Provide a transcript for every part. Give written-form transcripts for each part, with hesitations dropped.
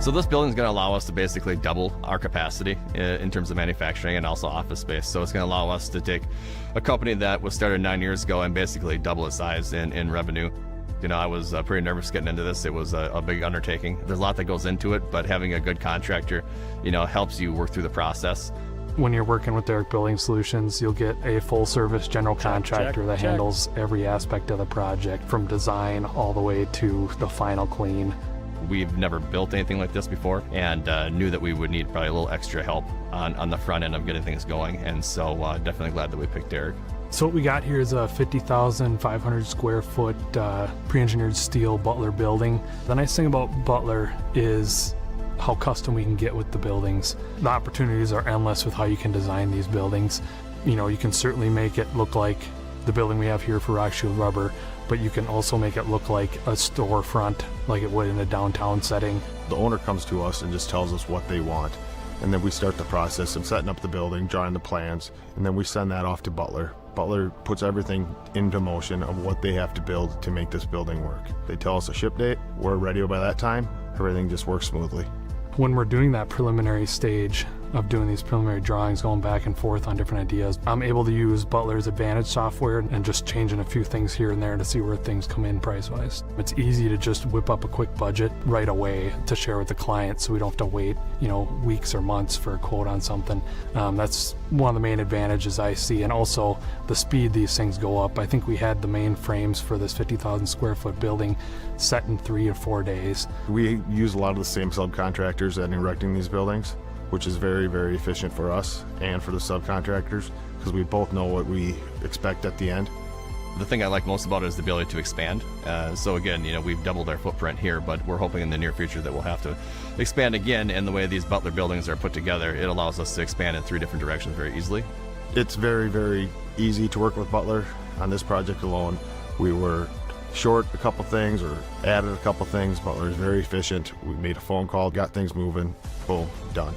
So this building is going to allow us to basically double our capacity in terms of manufacturing and also office space. So it's going to allow us to take a company that was started 9 years ago and basically double its size in revenue. You know, I was pretty nervous getting into this. It was a big undertaking. There's a lot that goes into it, but having a good contractor, you know, helps you work through the process. When you're working with Derrick Building Solutions, you'll get a full-service general contractor that handles every aspect of the project, from design all the way to the final clean. We've never built anything like this before, and knew that we would need probably a little extra help on the front end of getting things going, and so definitely glad that we picked Derrick. So what we got here is a 50,500 square foot pre-engineered steel Butler building. The nice thing about Butler is how custom we can get with the buildings. The opportunities are endless with how you can design these buildings. You know, you can certainly make it look like the building we have here for Rock Shield Rubber, but you can also make it look like a storefront, like it would in a downtown setting. The owner comes to us and just tells us what they want, and then we start the process of setting up the building, drawing the plans, and then we send that off to Butler. Butler puts everything into motion of what they have to build to make this building work. They tell us a ship date, we're ready by that time, everything just works smoothly. When we're doing that preliminary stage of doing these preliminary drawings, going back and forth on different ideas, I'm able to use Butler's Advantage software and just changing a few things here and there to see where things come in price-wise. It's easy to just whip up a quick budget right away to share with the client, so we don't have to wait, you know, weeks or months for a quote on something. That's one of the main advantages I see, and also the speed these things go up. I think we had the main frames for this 50,000 square foot building set in 3 or 4 days. We use a lot of the same subcontractors in erecting these buildings, which is very, very efficient for us and for the subcontractors, because we both know what we expect at the end. The thing I like most about it is the ability to expand. So again, you know, we've doubled our footprint here, but we're hoping in the near future that we'll have to expand again. And the way these Butler buildings are put together, it allows us to expand in 3 different directions very easily. It's very, very easy to work with Butler. On this project alone, we were short a couple things or added a couple things. Butler is very efficient. We made a phone call, got things moving, boom, done.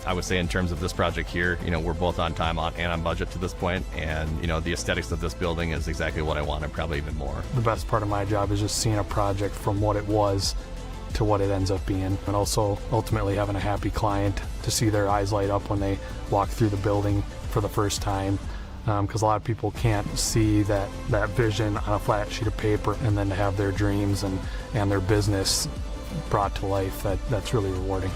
I would say in terms of this project here, you know, we're both on time and on budget to this point, and you know, the aesthetics of this building is exactly what I want, and probably even more. The best part of my job is just seeing a project from what it was to what it ends up being, and also ultimately having a happy client to see their eyes light up when they walk through the building for the first time, because a lot of people can't see that vision on a flat sheet of paper, and then to have their dreams and their business brought to life, that's really rewarding.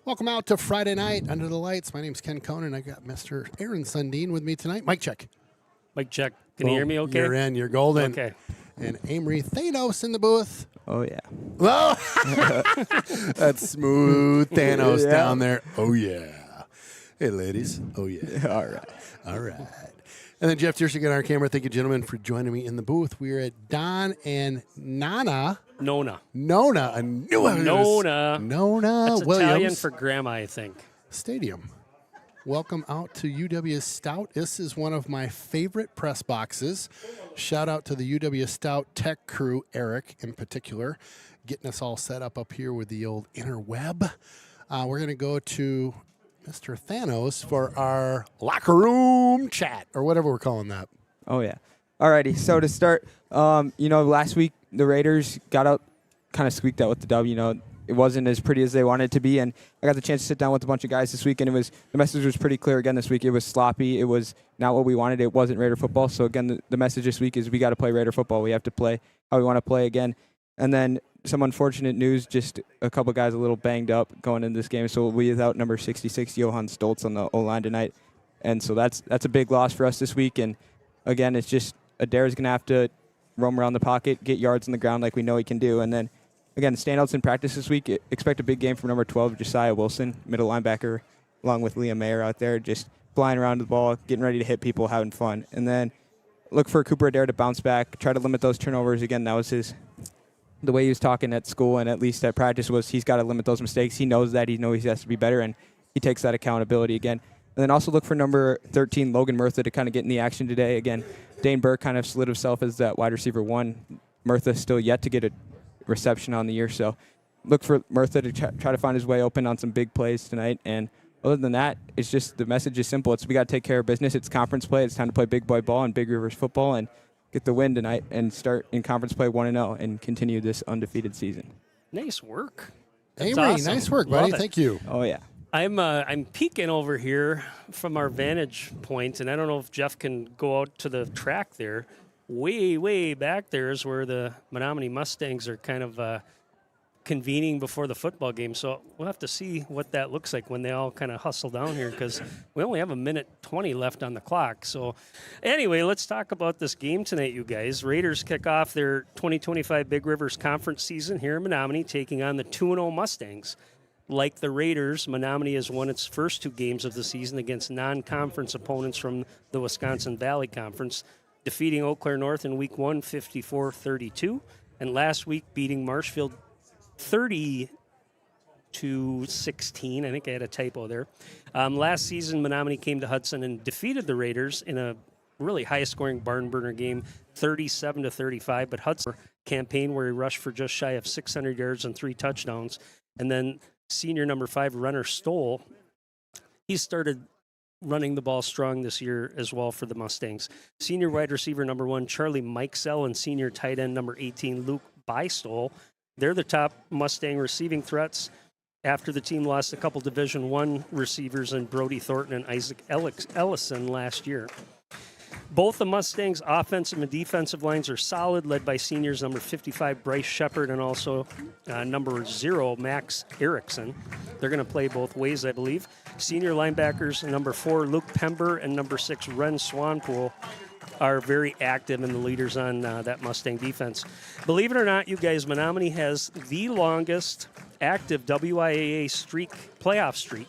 Welcome out to Friday night under the lights. My name's Ken Conan. I got Mr. Aaron Sundin with me tonight. Mic check. Mic check. Can you hear me okay? You're in. You're golden. Okay. And Amory Thanos in the booth. Oh, yeah. Oh! That's smooth Thanos down there. Oh, yeah. Hey, ladies. Oh, yeah. All right. All right. And then Jeff Tierschig on our camera. Thank you, gentlemen, for joining me in the booth. We're at Don and Nona. Nona. I knew it. Nona. Nona That's Williams. Italian for grandma, I think. Stadium. Welcome out to UW Stout. This is one of my favorite press boxes. Shout out to the UW Stout tech crew, Eric in particular, getting us all set up here with the old interweb. We're going to go to Mr. Thanos for our locker room chat, or whatever we're calling that. Oh, yeah. All righty. So to start, last week the Raiders got out, kind of squeaked out with the W. You know, it wasn't as pretty as they wanted it to be, and I got the chance to sit down with a bunch of guys this week, and the message was pretty clear again this week. It was sloppy. It was not what we wanted. It wasn't Raider football. So again, the message this week is we got to play Raider football. We have to play how we want to play again. And then some unfortunate news, just a couple guys a little banged up going into this game. So we'll be without number 66, Johan Stoltz, on the O-line tonight. And so that's a big loss for us this week. And again, it's just Adair's going to have to roam around the pocket, get yards on the ground like we know he can do. And then, again, standouts in practice this week, expect a big game from number 12, Josiah Wilson, middle linebacker, along with Liam Mayer out there, just flying around the ball, getting ready to hit people, having fun. And then look for Cooper Adair to bounce back, try to limit those turnovers. Again, that was the way he was talking at school and at least at practice was he's got to limit those mistakes. He knows that. He knows he has to be better, and he takes that accountability again. And then also look for number 13, Logan Murtha, to kind of get in the action today. Again, Dane Burke kind of slid himself as that wide receiver 1. Murtha still yet to get a reception on the year. So look for Murtha to try to find his way open on some big plays tonight. And other than that, it's just the message is simple. We got to take care of business. It's conference play. It's time to play big boy ball and Big Rivers football and get the win tonight and start in conference play 1-0 and continue this undefeated season. Nice work. That's Amory, awesome. nice work, buddy. Love it. Thank you. Oh, yeah. I'm peeking over here from our vantage point, and I don't know if Jeff can go out to the track there. Way back there is where the Menomonie Mustangs are kind of convening before the football game. So we'll have to see what that looks like when they all kind of hustle down here, because we only have 1:20 left on the clock. So anyway, let's talk about this game tonight, you guys. Raiders kick off their 2025 Big Rivers Conference season here in Menomonie, taking on the 2-0 Mustangs. Like the Raiders, Menomonie has won its first 2 games of the season against non-conference opponents from the Wisconsin Valley Conference, defeating Eau Claire North in Week 1, 54-32, and last week beating Marshfield 30-16. I think I had a typo there. Last season, Menomonie came to Hudson and defeated the Raiders in a really high-scoring barn burner game, 37-35. But Hudson campaign where he rushed for just shy of 600 yards and 3 touchdowns, and then senior number 5 Renner Stoll, he started running the ball strong this year as well for the Mustangs. Senior wide receiver number 1 Charlie Mikesell and senior tight end number 18 Luke Bystol, they're the top Mustang receiving threats after the team lost a couple Division I receivers in Brody Thornton and Isaac Ellison last year. Both the Mustangs' offensive and defensive lines are solid, led by seniors number 55 Bryce Shepard and also number 0 Max Erickson. They're going to play both ways, I believe. Senior linebackers number 4 Luke Pember and number 6 Ren Swanpool are very active and the leaders on that Mustang defense. Believe it or not, you guys, Menomonie has the longest active WIAA playoff streak,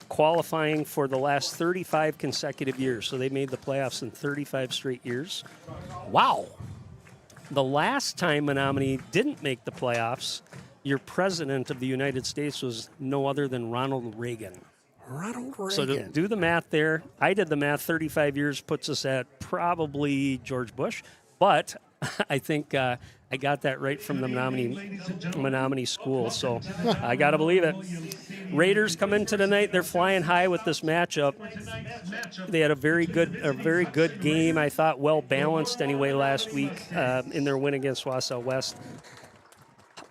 qualifying for the last 35 consecutive years. So they made the playoffs in 35 straight years. Wow. The last time Menomonie didn't make the playoffs, your president of the United States was no other than Ronald Reagan. Ronald Reagan. So to do the math there, I did the math, 35 years puts us at probably George Bush, but I think I got that right from the Menomonie school, so I got to believe it. Raiders come into tonight, they're flying high with this matchup. They had a very good game, I thought, well balanced anyway last week in their win against Wausau West.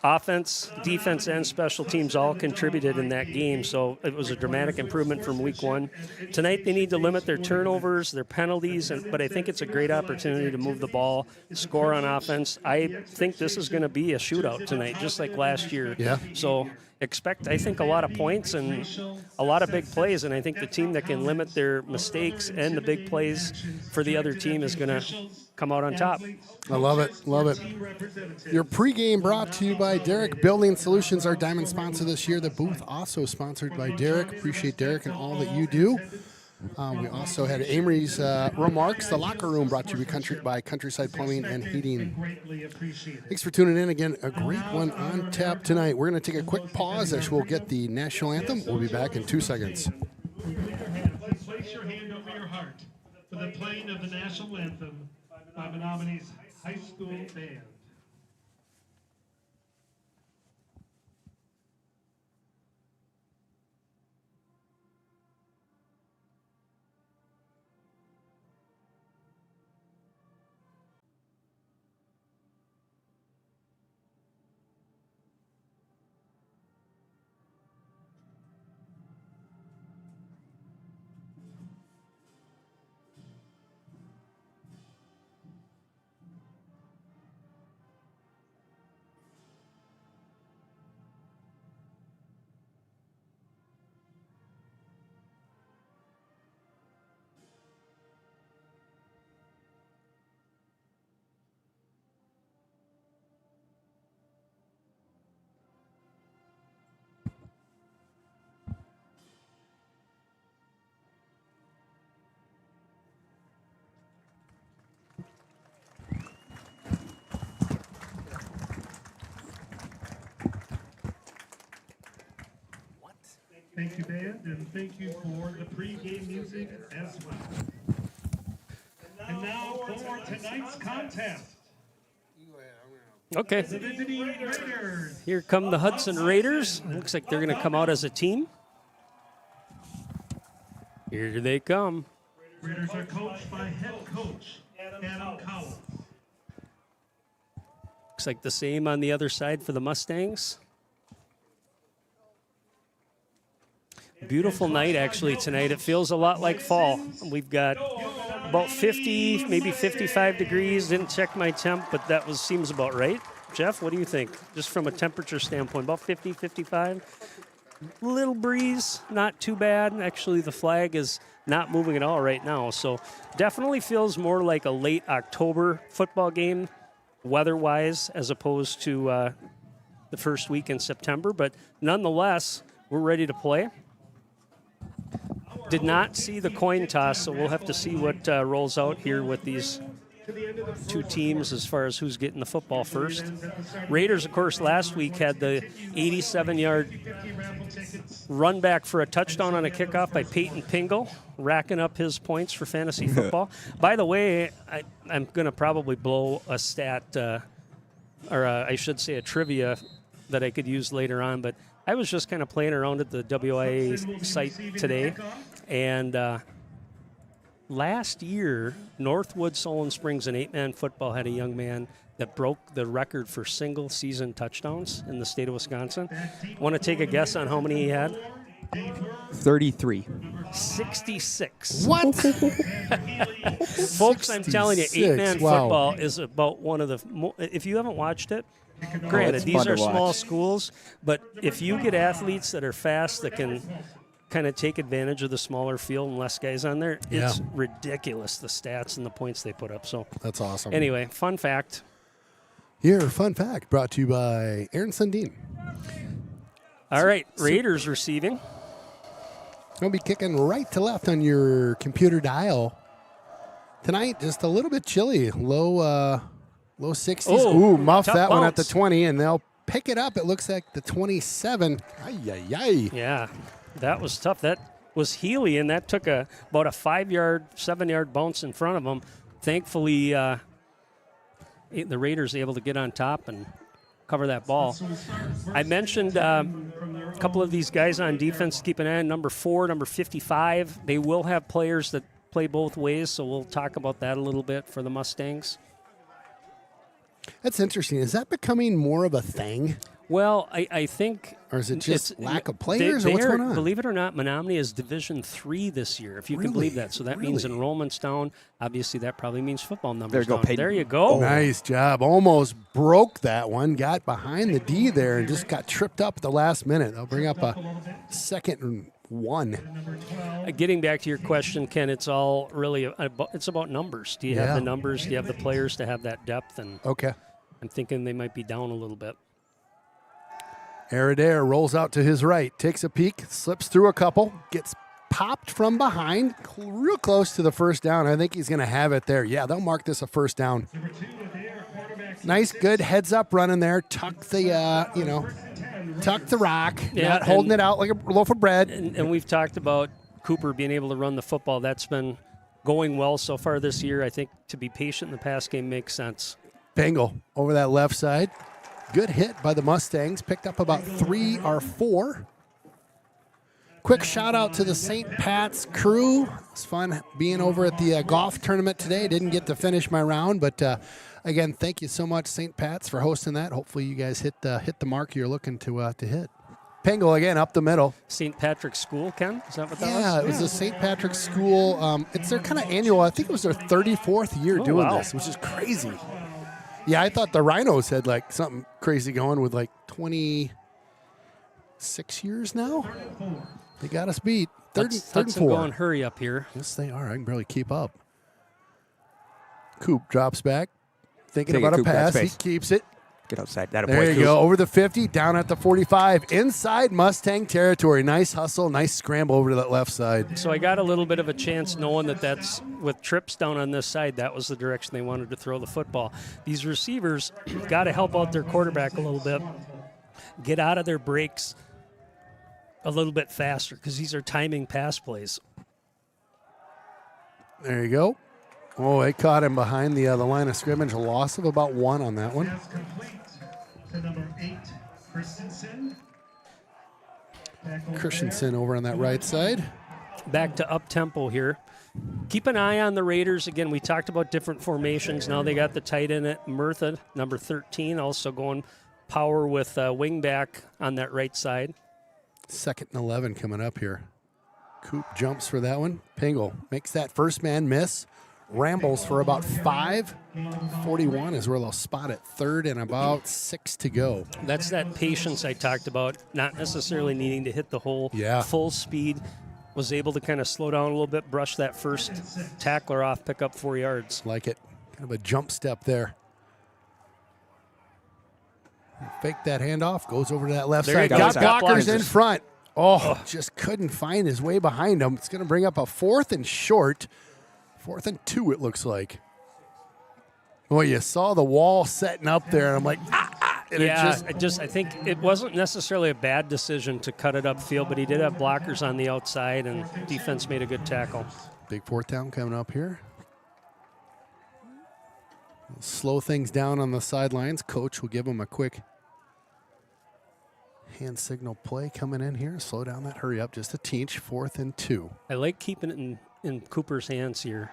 Offense, defense, and special teams all contributed in that game, so it was a dramatic improvement from Week 1. Tonight they need to limit their turnovers, their penalties, but I think it's a great opportunity to move the ball, score on offense. I think this is going to be a shootout tonight, just like last year. Yeah. So expect, I think, a lot of points and a lot of big plays, and I think the team that can limit their mistakes and the big plays for the other team is going to come out on top. I love it. Love it. Your pregame brought to you by Derek Building Solutions, our diamond sponsor this year. The booth also sponsored by Derek. Appreciate Derek and all that you do. We also had Amory's remarks. The locker room brought to you by Countryside Plumbing and Heating. Thanks for tuning in again. A great one on tap tonight. We're going to take a quick pause as we'll get the national anthem. We'll be back in 2 seconds. Place your hand over your heart for the playing of the national anthem by Menomonie's high school band. Thank you, band, and thank you for the pregame music as well. And now for tonight's contest. Okay. The visiting Raiders. Here come the Hudson Raiders. Looks like they're going to come out as a team. Here they come. Raiders are coached by head coach Adam Cowles. Looks like the same on the other side for the Mustangs. Beautiful night actually tonight. It feels a lot like fall. We've got about 50, maybe 55 degrees. Didn't check my temp, but that seems about right. Jeff, what do you think? Just from a temperature standpoint, about 50, 55? Little breeze, not too bad. Actually, the flag is not moving at all right now. So definitely feels more like a late October football game weather-wise as opposed to the first week in September. But nonetheless, we're ready to play. Did not see the coin toss, so we'll have to see what rolls out here with these two teams as far as who's getting the football first. Raiders, of course, last week had the 87-yard run back for a touchdown on a kickoff by Peyton Pingle, racking up his points for fantasy football. By the way, I'm going to probably blow a stat, I should say a trivia that I could use later on, but I was just kind of playing around at the WIA site today, and last year, Northwood Solon Springs in 8-man football had a young man that broke the record for single-season touchdowns in the state of Wisconsin. Want to take a guess on how many he had? 33. 66. What? Folks, I'm telling you, 8-man Wow. football is about one of the if you haven't watched it, granted, it's these fun are to small watch. schools, but if you get athletes that are fast that can kind of take advantage of the smaller field and less guys on there, it's ridiculous, the stats and the points they put up. So That's awesome. anyway, fun fact. Here, fun fact brought to you by Aaron Sundin. All right, Raiders receiving. Going to be kicking right to left on your computer dial. Tonight, just a little bit chilly. Low 60s. Oh, Ooh, muff tough that one at the bounce. 20, and they'll pick it up. It looks like the 27. Ay, ay, ay. Yeah, that was tough. That was Healy, and that took about a 7-yard bounce in front of him. Thankfully, the Raiders able to get on top and cover that ball. I mentioned a couple of these guys on defense. Keep an eye on number 4, number 55. They will have players that play both ways, so we'll talk about that a little bit for the Mustangs. That's interesting. Is that becoming more of a thing? Well, I think... Or is it just it's- lack of players, or what's they're- going on? Believe it or not, Menomonie is Division III this year, if you can believe Really? that. So that means Really? enrollment's down. Obviously, that probably means football numbers There you go, down. Peyton. There you go. Nice job. Almost broke that one. Got behind the D there and just got tripped up at the last minute. They'll bring up a 2nd and 1. Getting back to your question, Ken, it's all really it's about numbers. Do you have Yeah. the numbers? Do you have the players to have that depth? And Okay. I'm thinking they might be down a little bit. Adair rolls out to his right, takes a peek, slips through a couple, gets popped from behind, real close to the first down. I think he's going to have it there. Yeah, they'll mark this a first down. Nice, good heads-up running there. Tuck the, tuck the rock. Yeah, Not holding and- it out like a loaf of bread. And we've talked about Cooper being able to run the football. That's been going well so far this year. I think to be patient in the pass game makes sense. Bengal over that left side. Good hit by the Mustangs. Picked up about 3 or 4. Quick shout out to the St. Pat's crew. It's fun being over at the golf tournament today. Didn't get to finish my round, but again, thank you so much, St. Pat's, for hosting that. Hopefully, you guys hit the mark you're looking to hit. Pengle again up the middle. St. Patrick's School, Ken? Is that what that was? Yeah, it was the St. Patrick's School. It's their kind of annual. I think it was their 34th year doing wow. this, which is crazy. Yeah, I thought the Rhinos had like something crazy going with like 26 years now. They got us beat. Third and Hudson 4. going hurry up here. Yes, they are. I can barely keep up. Coop drops back, thinking Take it, about a Coop, got pass. He space. keeps it. Get outside. That There you go. Over the 50, down at the 45. Inside Mustang territory. Nice hustle, nice scramble over to that left side. So I got a little bit of a chance knowing that that's with trips down on this side, that was the direction they wanted to throw the football. These receivers got to help out their quarterback a little bit, get out of their breaks a little bit faster because these are timing pass plays. There you go. Oh, they caught him behind the line of scrimmage. A loss of about 1 on that one. That's complete to number 8, Christensen. Christensen over on that right side. back to up-tempo here. Keep an eye on the Raiders. Again, we talked about different formations. Now they got the tight end at Murtha, number 13, also going power with wing back on that right side. 2nd and 11 coming up here. Coop jumps for that one. Pingle makes that first man miss. Rambles for about 5. 41 is where they'll spot it. 3rd and about 6 to go. That's that patience I talked about, not necessarily needing to hit the hole full speed. Was able to kind of slow down a little bit, brush that first tackler off, pick up 4 yards. Like it. Kind of a jump step there. Fake that handoff, goes over to that left There side. you go. Got Got blockers blockers. in front. Oh, just couldn't find his way behind him. It's going to bring up a 4th and short. 4th and 2, it looks like. Boy, you saw the wall setting up there, and I'm like, and Yeah, I think it wasn't necessarily a bad decision to cut it upfield, but he did have blockers on the outside, and defense made a good tackle. Big 4th down coming up here. Slow things down on the sidelines. Coach will give him a quick hand signal play coming in here. Slow down that hurry up just a teach. 4th and 2. I like keeping it in Cooper's hands here.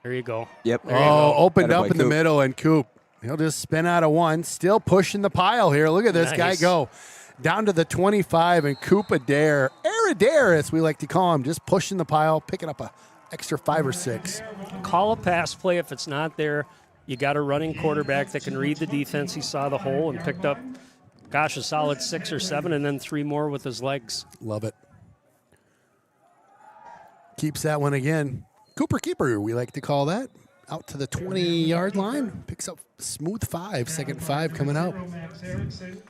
There you go. Yep. There you go. Opened Atta up boy, in the Coop. middle, and Coop, he'll just spin out of 1. Still pushing the pile here. Look at this guy Nice. go. Down to the 25, and Coop Adair, as we like to call him, just pushing the pile, picking up a extra 5 or 6. Call a pass play if it's not there. You got a running quarterback that can read the defense. He saw the hole and picked up, a solid 6 or 7, and then 3 more with his legs. Love it. Keeps that one again. Cooper Keeper, we like to call that. Out to the 20-yard line. Picks up smooth 5. 2nd and 5 coming up. Max Erickson,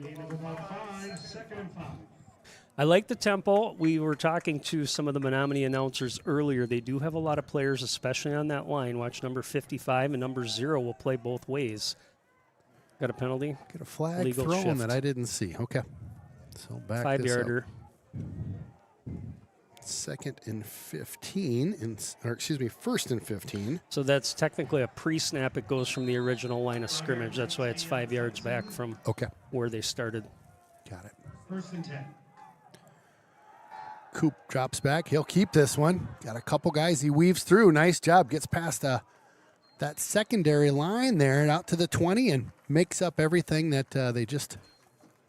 gain of about 5, 2nd and 5. I like the tempo. We were talking to some of the Menomonie announcers earlier. They do have a lot of players, especially on that line. Watch number 55 and number 0 will play both ways. Got a penalty? Get a flag Legal thrown shift. that I didn't see. Okay. So back 5-yarder. 2nd and 15, first and 15. So that's technically a pre-snap. It goes from the original line of scrimmage. That's why it's 5 yards back from Okay. where they started. Got it. 1st and 10. Coop drops back. He'll keep this one. Got a couple guys he weaves through. Nice job. Gets past that secondary line there and out to the 20 and makes up everything that they just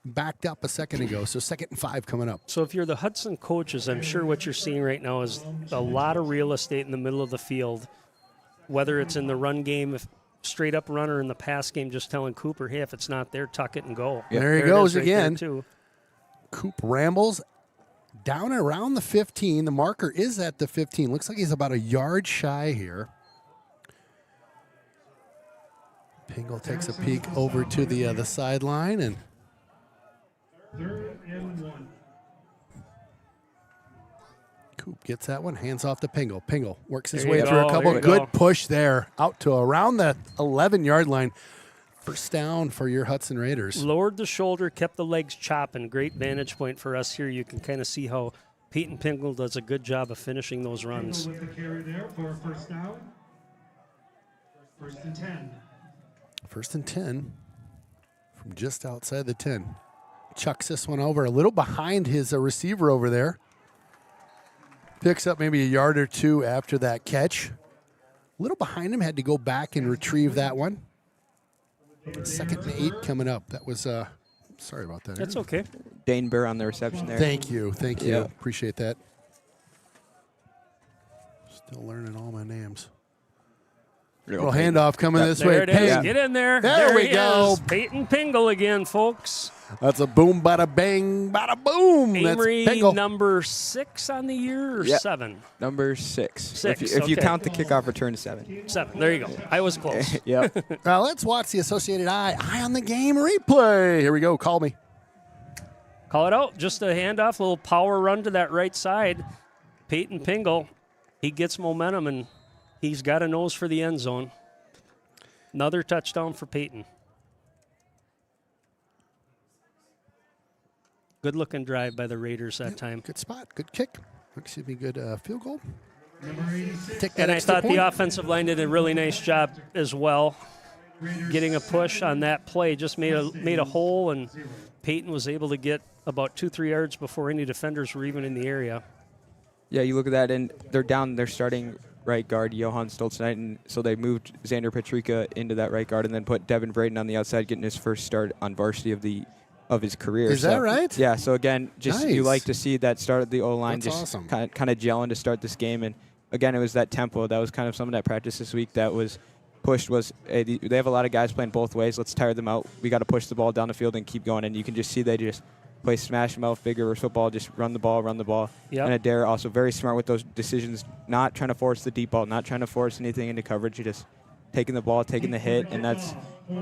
backed up a second ago. So 2nd and 5 coming up. So if you're the Hudson coaches, I'm sure what you're seeing right now is a lot of real estate in the middle of the field, whether it's in the run game, if straight up runner in the pass game, just telling Cooper, hey, if it's not there, tuck it and go. There he it goes is right there, again. too. Coop rambles down around the 15. The marker is at the 15. Looks like he's about a yard shy here. Pingle takes a peek over to the sideline, and 3rd and 1. Coop gets that one, hands off to Pingle. Pingle works his There way you through go, a couple. there you Good go. push there, out to around the 11-yard line. First down for your Hudson Raiders. Lowered the shoulder, kept the legs chopping. Great vantage point for us here. You can kind of see how Peyton Pingle does a good job of finishing those runs. With the carry there for a 1st down. 1st and 10. 1st and 10 from just outside the 10. Chucks this one over a little behind his receiver over there. Picks up maybe a yard or 2 after that catch. A little behind him, had to go back and retrieve that one. 2nd and 8 coming up. That was, sorry about that. That's Aaron. okay. Dane Burr on the reception there. Thank you. Yeah. Appreciate that. Still learning all my names. Little handoff coming this way. There it is. Ping. Get in there. There we he go. is. Peyton Pingle again, folks. That's a boom, bada bang, bada boom. Amory, That's Pingle. number 6 on the year, or Yep. Seven? Number 6. Six, If you okay. count the kickoff return to 7. 7. There you go. I was close. Yep. Let's watch the Associated Eye on the game replay. Here we go. Call me. Call it out. Just a handoff, a little power run to that right side. Peyton Pingle, he gets momentum, and he's got a nose for the end zone. Another touchdown for Peyton. Good-looking drive by the Raiders that time. Good spot. Good kick. Excuse me. Good field goal. Number 86. Take that And I extra thought point. the offensive line did a really nice job as well, getting a push on that play. Just made a hole, and Peyton was able to get about 2-3 yards before any defenders were even in the area. Yeah, you look at that, and they're down. They're starting right guard Johan Stoltz tonight, and so they moved Xander Petrika into that right guard, and then put Devin Braden on the outside, getting his first start on varsity of his career. Is that right? Yeah. So again, just you Nice. like to see that start of the O line, That's just awesome. kind of gelling to start this game, and again, it was that tempo. That was kind of some of that practice this week that was pushed. Was hey, they have a lot of guys playing both ways. Let's tire them out. We got to push the ball down the field and keep going, and you can just see they just play smash mouth, big reverse football, just run the ball. Yep. And Adair also very smart with those decisions, not trying to force the deep ball, not trying to force anything into coverage. You just taking the ball, taking the hit, and that's,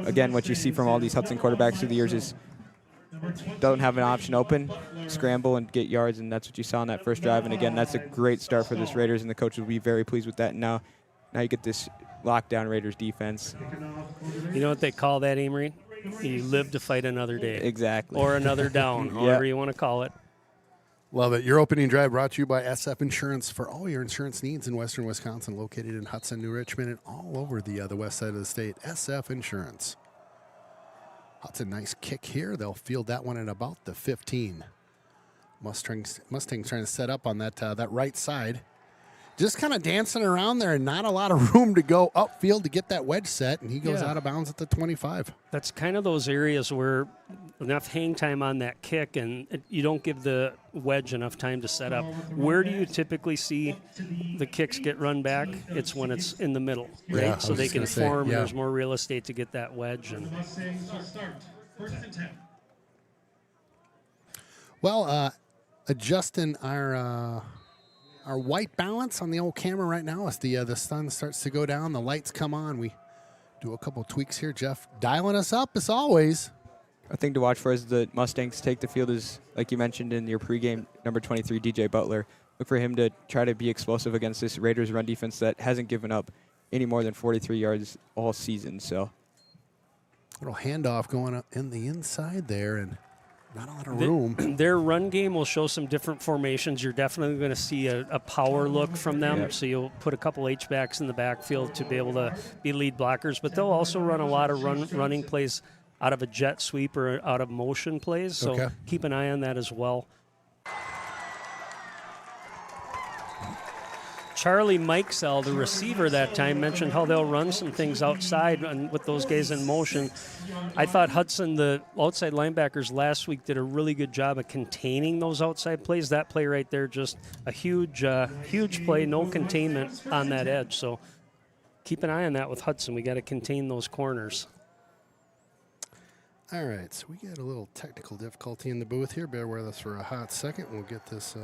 again, what you see from all these Hudson quarterbacks through the years is don't have an option open, scramble and get yards, and that's what you saw on that first drive. And again, that's a great start for this Raiders, and the coach will be very pleased with that. And now you get this lockdown Raiders defense. You know what they call that, Amory? You live to fight another day. Exactly. Or another down, however you want to call it. Love it. Your opening drive brought to you by SF Insurance for all your insurance needs in Western Wisconsin, located in Hudson, New Richmond, and all over the west side of the state. SF Insurance. Hudson, nice kick here. They'll field that one at about the 15. Mustang's trying to set up on that right side. Just kind of dancing around there and not a lot of room to go upfield to get that wedge set, and he goes out of bounds at the 25. That's kind of those areas where enough hang time on that kick and you don't give the wedge enough time to set up. Where do you typically see the kicks get run back? It's when it's in the middle, right? Yeah, so they can form, yeah. and there's more real estate to get that wedge. And Mustangs will start. 1st and 10. Well, adjusting our white balance on the old camera right now as the sun starts to go down, the lights come on. We do a couple tweaks here. Jeff dialing us up as always. A thing to watch for is the Mustangs take the field is, like you mentioned in your pregame, number 23, DJ Butler. Look for him to try to be explosive against this Raiders run defense that hasn't given up any more than 43 yards all season. So Little handoff going up in the inside there, and not a lot of room. their run game will show some different formations. You're definitely going to see a power look from them. So you'll put a couple H-backs in the backfield to be able to be lead blockers. But they'll also run a lot of running plays out of a jet sweep or out of motion plays. So keep an eye on that as well. Charlie Mikesell, the receiver that time, mentioned how they'll run some things outside and with those guys in motion. I thought Hudson, the outside linebackers last week, did a really good job of containing those outside plays. That play right there, just a huge play, no containment on that edge. So keep an eye on that with Hudson. We got to contain those corners. All right, so we got a little technical difficulty in the booth here. Bear with us for a hot second. We'll get this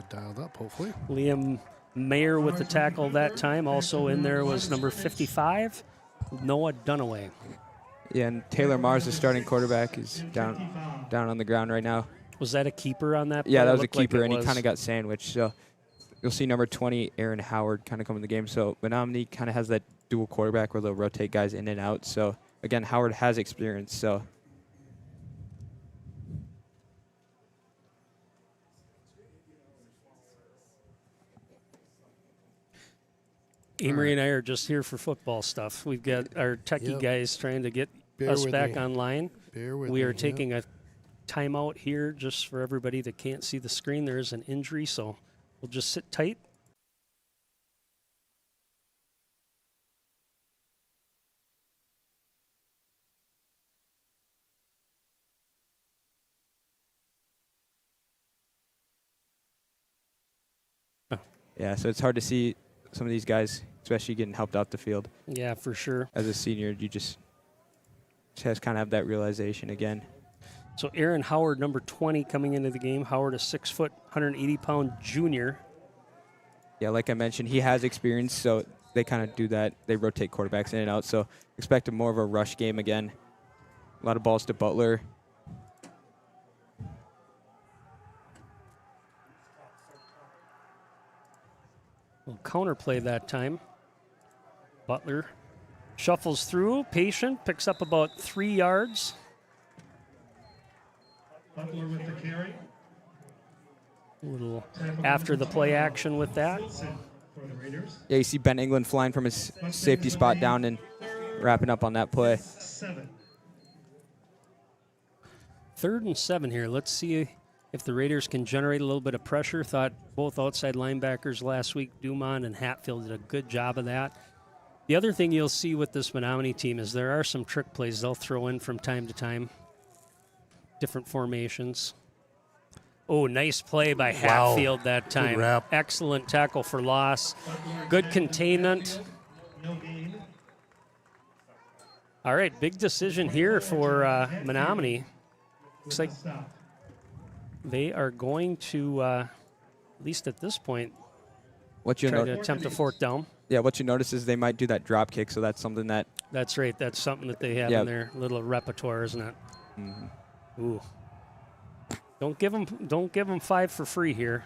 dialed up, hopefully. Liam Mayer with the tackle that time. Also in there was number 55, Noah Dunaway. yeah, and Taylor Mars, the starting quarterback, is down on the ground right now. Was that a keeper on that play? Yeah, that was a Looked like keeper, it and he was. kind of got sandwiched. So you'll see number 20, Aaron Howard, kind of come in the game. So Menomonie kind of has that dual quarterback where they'll rotate guys in and out. So again, Howard has experience. So Amory and I are just here for football stuff. We've got our techie guys trying to get us back online. We are taking a timeout here just for everybody that can't see the screen. There is an injury, so we'll just sit tight. yeah, so it's hard to see some of these guys, especially getting helped out the field. Yeah, for sure. As a senior, you just has kind of have that realization again. So Aaron Howard, number 20, coming into the game. Howard, a 6 foot, 180-pound junior. Yeah, like I mentioned, he has experience, so they kind of do that. They rotate quarterbacks in and out, so expect more of a rush game again. A lot of balls to Butler. Well, counterplay that time. Butler shuffles through, patient, picks up about 3 yards. Butler with the carry. A little after the play action with that. Wilson for the Raiders. Yeah, you see Ben England flying from his safety spot down and wrapping up on that play. 7. 3rd and 7 here. Let's see if the Raiders can generate a little bit of pressure. Thought both outside linebackers last week, Dumont and Hatfield, did a good job of that. The other thing you'll see with this Menomonie team is there are some trick plays they'll throw in from time to time, different formations. Oh, nice play by Hatfield that time. Good wrap. Excellent tackle for loss. Good containment. All right, big decision here for Menomonie. Looks like they are going to, at least at this point, What you try to know, attempt a fourth down. yeah, what you notice is they might do that drop kick, so that's something that That's right. That's something that they have in their little repertoire, isn't it? Ooh. Don't give them 5 for free here.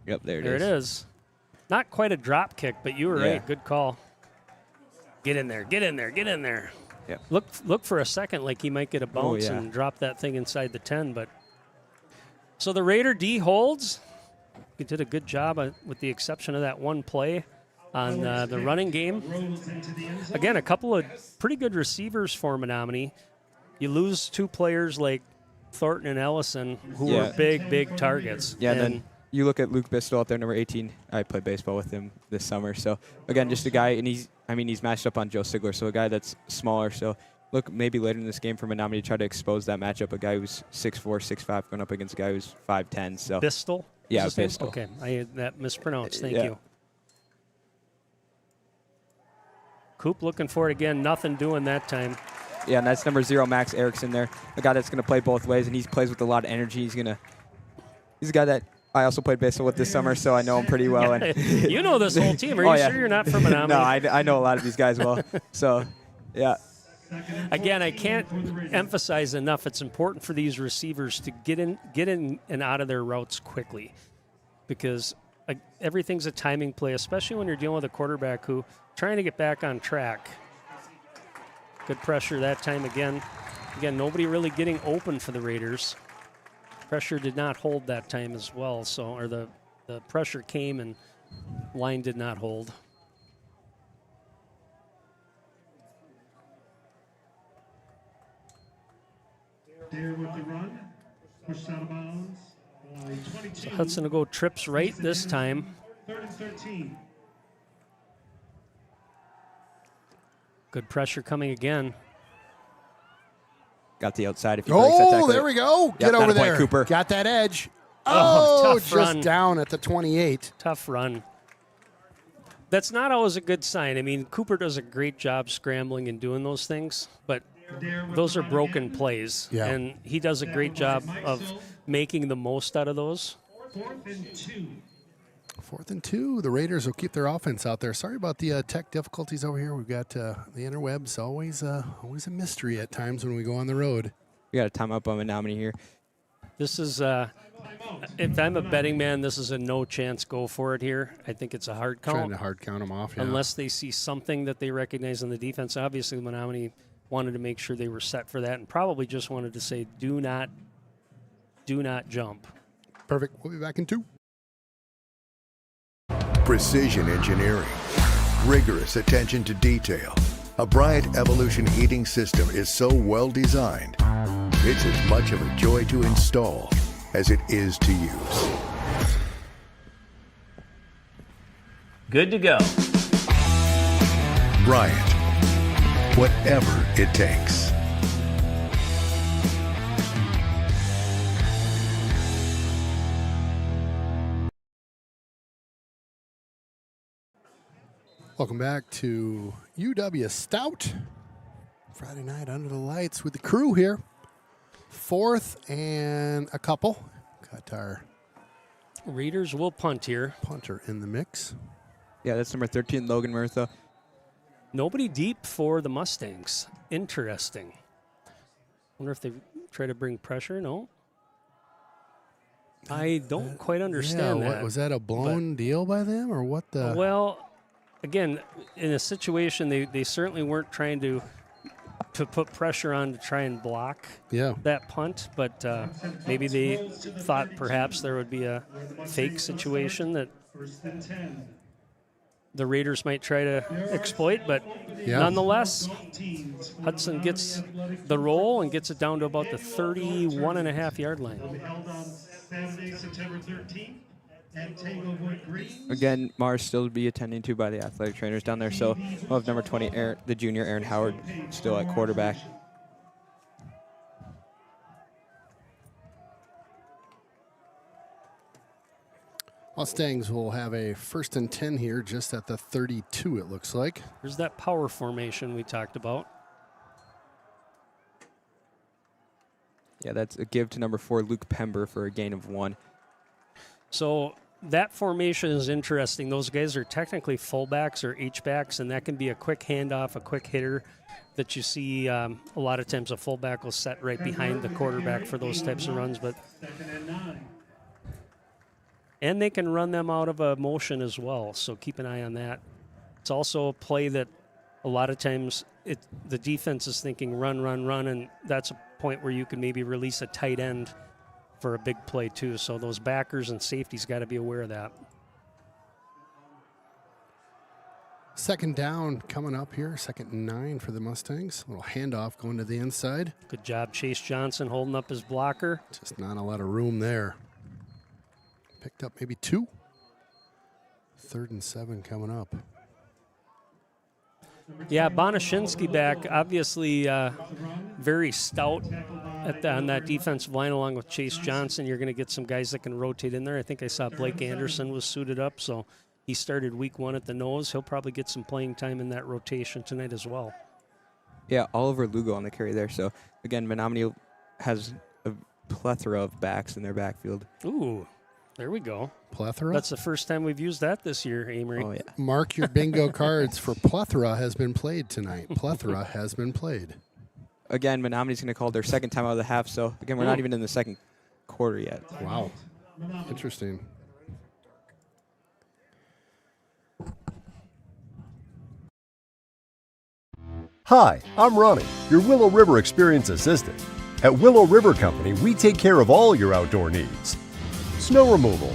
Yep, there There it is. Not quite a drop kick, but you were Yeah. right. Good call. Get in there. Get in there. Get in there. Yeah. Look for a second like he might get a bounce yeah. and drop that thing inside the 10. But so the Raider D holds. He did a good job with the exception of that one play on the running game. Again, a couple of pretty good receivers for Menomonie. You lose 2 players like Thornton and Ellison, who Yeah. are big targets. Yeah, and then you look at Luke Bistel out there, number 18. I played baseball with him this summer. So, again, just a guy, and he's matched up on Joe Sigler, so a guy that's smaller. So, look, maybe later in this game for Menomonie to try to expose that matchup, a guy who's 6'4", 6'5", going up against a guy who's 5'10". So, Bistel? Yeah, Is his name? Bistel. Okay, I had that mispronounced. Thank Yeah. you. Coop looking for it again. Nothing doing that time. yeah, and that's number 0, Max Erickson there, a guy that's going to play both ways, and he plays with a lot of energy. He's a guy that I also played baseball with this summer, so I know him pretty well. And You know this whole team. Are Oh, you yeah. sure you're not from Menomonie? no, I know a lot of these guys well. So, yeah. Again, I can't emphasize enough. It's important for these receivers to get in and out of their routes quickly, because everything's a timing play, especially when you're dealing with a quarterback who trying to get back on track. Good pressure that time again. Again, nobody really getting open for the Raiders. Pressure did not hold that time as well. So, the pressure came and line did not hold. There with the run, pushed out of bounds. 22. Hudson will go trips right this time. 3rd and 13. Good pressure coming again. Got the outside if he breaks that Oh, tackle. there we go. Yep, Get over that'll play there. Cooper. Got that edge. Oh, Oh, tough just run. down at the 28. Tough run. That's not always a good sign. I mean, Cooper does a great job scrambling and doing those things, but those are broken plays. Yeah. And he does a great job of making the most out of those. 4th and 2. 4th and 2. The Raiders will keep their offense out there. Sorry about the tech difficulties over here. We've got the interwebs. Always a mystery at times when we go on the road. We got a timeout by Menomonie here. This is, if I'm a betting man, this is a no chance go for it here. I think it's a hard Trying count. to hard count them off. Yeah. Unless they see something that they recognize on the defense. Obviously, Menomonie wanted to make sure they were set for that and probably just wanted to say, do not jump. Perfect. We'll be back in 2. Precision engineering, rigorous attention to detail. A Bryant Evolution heating system is so well designed, it's as much of a joy to install as it is to use. Good to go. Bryant, whatever it takes. Welcome back to UW Stout. Friday night under the lights with the crew here. 4th and a couple. Got our Raiders will punt here. punter in the mix. Yeah, that's number 13, Logan Murtha. Nobody deep for the Mustangs. Interesting. Wonder if they try to bring pressure. No. I don't quite understand yeah, that. Was that a blown deal by them or what the? Well, again, in a situation they certainly weren't trying to put pressure on to try and block Yeah. that punt, but maybe they thought perhaps there would be a fake situation that 1st and 10. the Raiders might try to exploit, but nonetheless, Hudson gets the roll and gets it down to about the 31.5-yard line. Will be held on Saturday, September 13th at Tanglewood Green. Again, Mars still to be attending to by the athletic trainers down there. So we'll have number 20, the junior Aaron Howard, still at quarterback. Mustangs will have a 1st and 10 here just at the 32, it looks like. There's that power formation we talked about. Yeah, that's a give to number 4, Luke Pember, for a gain of 1. So that formation is interesting. Those guys are technically fullbacks or H-backs, and that can be a quick handoff, a quick hitter that you see a lot of times a fullback will set right behind the quarterback for those types of runs. But and they can run them out of a motion as well, so keep an eye on that. It's also a play that a lot of times the defense is thinking run, run, run, and that's a point where you can maybe release a tight end for a big play too. So those backers and safeties got to be aware of that. 2nd down coming up here, 2nd and 9 for the Mustangs. Little handoff going to the inside. Good job, Chase Johnson, holding up his blocker. Just not a lot of room there. Picked up maybe 2. 3rd and 7 coming up. Yeah, Bonashinsky back, obviously very stout on that defensive line along with Chase Johnson. You're going to get some guys that can rotate in there. I think I saw Blake Anderson was suited up, so he started week 1 at the nose. He'll probably get some playing time in that rotation tonight as well. Yeah, Oliver Lugo on the carry there. So, again, Menomonie has a plethora of backs in their backfield. Ooh. There we go. Plethora? That's the first time we've used that this year, Amory. Oh, yeah. Mark your bingo cards for plethora has been played tonight. Plethora has been played. Again, Menomonie's going to call their 2nd time out of the half. So, again, we're not even in the 2nd quarter yet. Wow. Interesting. Hi, I'm Ronnie, your Willow River Experience Assistant. At Willow River Company, we take care of all your outdoor needs. Snow removal,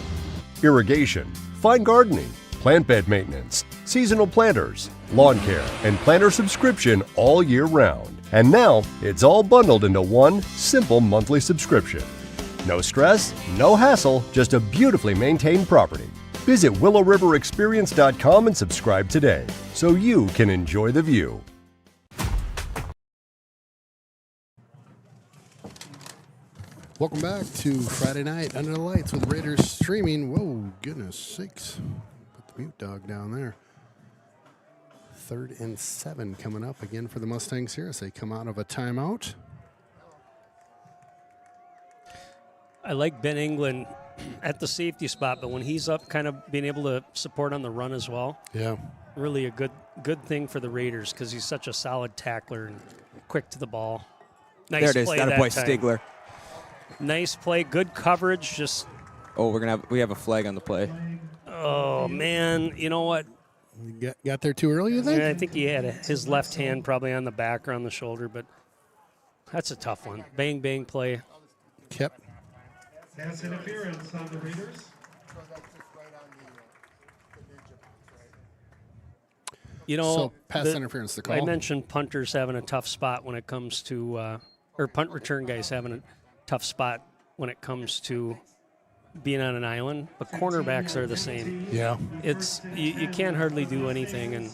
irrigation, fine gardening, plant bed maintenance, seasonal planters, lawn care, and planter subscription all year round. And now, it's all bundled into one simple monthly subscription. No stress, no hassle, just a beautifully maintained property. Visit willowriverexperience.com and subscribe today so you can enjoy the view. Welcome back to Friday Night Under the Lights with Raiders streaming. Whoa, goodness sakes. Put the mute dog down there. 3rd and 7 coming up again for the Mustangs here as they come out of a timeout. I like Ben England at the safety spot, but when he's up, kind of being able to support on the run as well. Yeah. Really a good thing for the Raiders because he's such a solid tackler and quick to the ball. Nice there it is. play That that boy time. Stigler. Nice play, good coverage. Just we have a flag on the play. oh man, you know what? You got there too early, you think? Yeah, I think he had his left hand probably on the back or on the shoulder, but that's a tough one. Bang bang play. Yep. Pass interference on the Raiders. You know, So pass interference to call. I mentioned punters having a tough spot when it comes to, or punt return guys having a tough spot when it comes to being on an island, but cornerbacks are the same. Yeah. It's you can't hardly do anything, and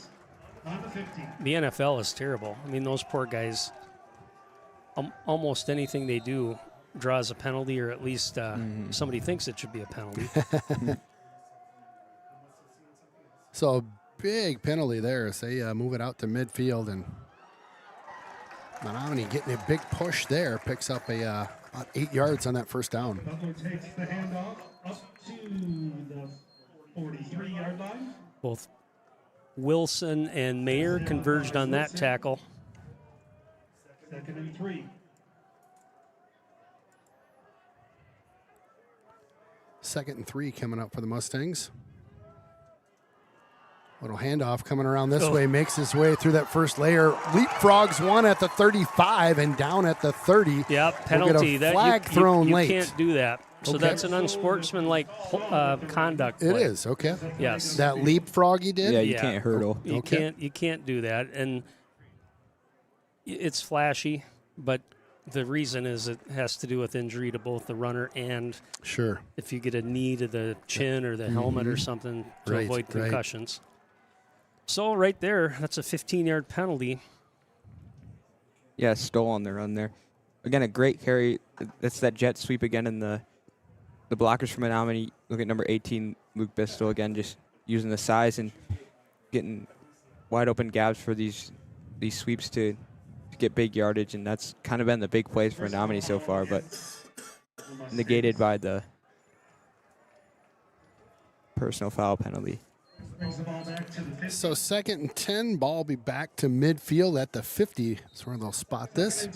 the NFL is terrible. I mean, those poor guys, almost anything they do draws a penalty, or at least somebody thinks it should be a penalty. So a big penalty there as they move it out to midfield, and Menomonie getting a big push there, picks up about 8 yards on that 1st down. Butler takes the handoff up to the 43-yard line. Both Wilson and Mayer converged on that tackle. 2nd and 3. 2nd and 3 coming up for the Mustangs. Little handoff coming around this way, makes his way through that first layer, leapfrogs one at the 35 and down at the 30. Yep, penalty. We'll get a flag thrown you late. can't do that. So Okay. that's an unsportsmanlike conduct It play. is, okay. Yes. That leapfrog you did? Yeah, you can't hurdle. You Okay. can't do that, and it's flashy, but the reason is it has to do with injury to both the runner and Sure. if you get a knee to the chin or the helmet or something to Right, avoid right. concussions. So right there, that's a 15-yard penalty. Yeah, stole on the run there. Again, a great carry. That's that jet sweep again in the blockers from Menomonie. Look at number 18, Luke Bistel, again, just using the size and getting wide open gaps for these sweeps to get big yardage, and that's kind of been the big plays for Menomonie so far, but negated by the personal foul penalty. Brings the ball back to the 50. So 2nd and 10, ball will be back to midfield at the 50. That's where they'll spot this.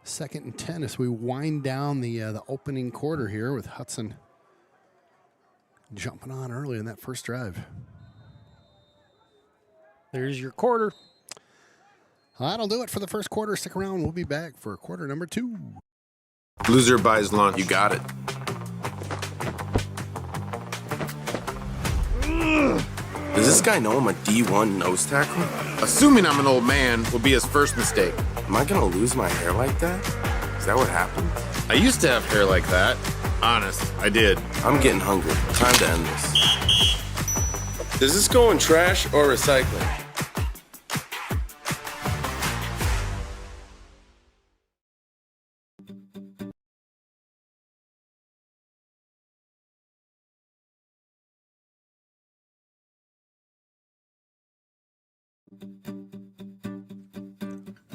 2nd and 10 as we wind down the opening quarter here with Hudson jumping on early in that first drive. There's your quarter. That'll do it for the first quarter. Stick around. We'll be back for quarter number 2. Loser buys lunch. You got it. Does this guy know I'm a D1 nose tackle? Assuming I'm an old man will be his first mistake. Am I gonna lose my hair like that? Is that what happened? I used to have hair like that. Honest, I did. I'm getting hungry. Time to end this. Does this go in trash or recycling?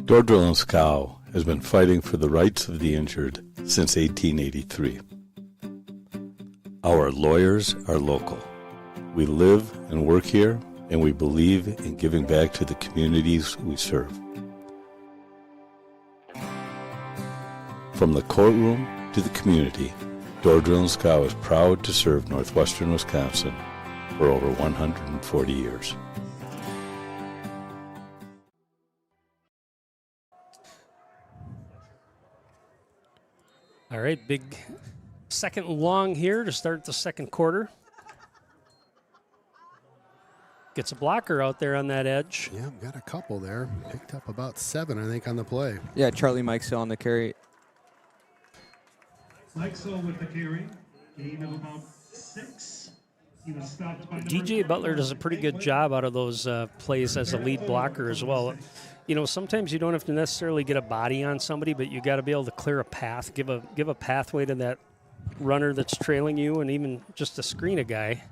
Dordreau & Scow has been fighting for the rights of the injured since 1883. Our lawyers are local. We live and work here, and we believe in giving back to the communities we serve. From the courtroom to the community, Dordreau & Scow is proud to serve northwestern Wisconsin for over 140 years. All right, big second long here to start the second quarter. Gets a blocker out there on that edge. Yeah, got a couple there. Picked up about 7, I think, on the play. Yeah, Charlie Mikesell on the carry. Lexel with the carry. Gain of about 6. He was stopped by DJ Butler does a pretty good job out of those plays as a lead blocker as well. You know, sometimes you don't have to necessarily get a body on somebody, but you got to be able to clear a path, give a pathway to that runner that's trailing you, and even just to screen a guy.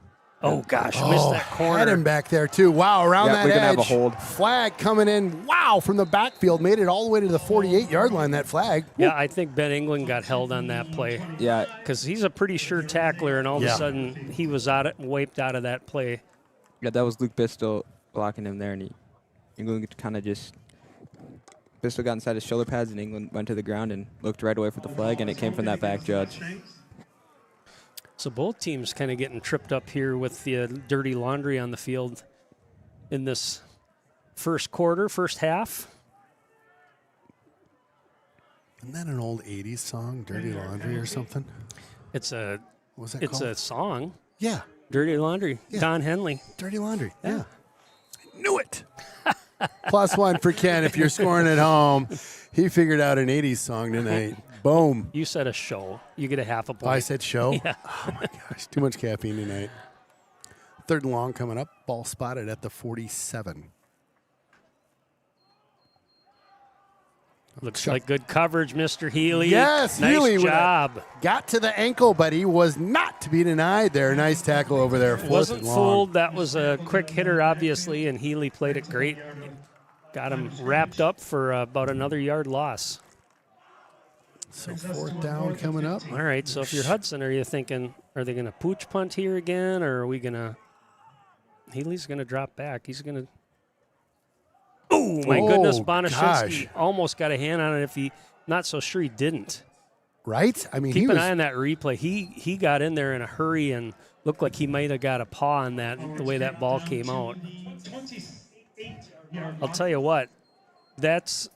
Oh gosh, missed that corner. Had him back there too. Wow, around Yeah, that we edge. can have a hold. Flag coming in. Wow, from the backfield, made it all the way to the 48-yard line. That flag. Yeah, I think Ben England got held on that play. Yeah, because he's a pretty sure tackler, and all of a sudden he was wiped out of that play. yeah, that was Luke Bistel blocking him there, and England kind of just Bistel got inside his shoulder pads, and England went to the ground and looked right away for the flag, and it came from that back judge. So both teams kind of getting tripped up here with the dirty laundry on the field in this first quarter, first half. Isn't that an old 80s song, Dirty Laundry or something? It's a What's that it's called? a song. Yeah, Dirty Laundry. Yeah. Don Henley. Dirty Laundry. Yeah. I knew it. +1 for Ken if you're scoring at home. He figured out an 80s song tonight. Boom. You said a show. You get a half a point. Oh, I said show? Yeah. Oh, my gosh. Too much caffeine tonight. 3rd and long coming up. Ball spotted at the 47. Looks like good coverage, Mr. Healy. Yes, nice Healy with job. Got to the ankle, but he was not to be denied there. Nice tackle over there. 4th Wasn't and long. fooled. That was a quick hitter, obviously, and Healy played it great. Got him wrapped up for about another yard loss. So 4th down coming up. All right, so if you're Hudson, are you thinking, are they going to pooch punt here again, or are we going to – Healy's going to drop back. He's going to – oh, my goodness, Bonashinsky almost got a hand on it if he – not so sure he didn't. Right? I mean, Keep an eye on that replay. He got in there in a hurry and looked like he might have got a paw on that, the way that ball came out. I'll tell you what, that's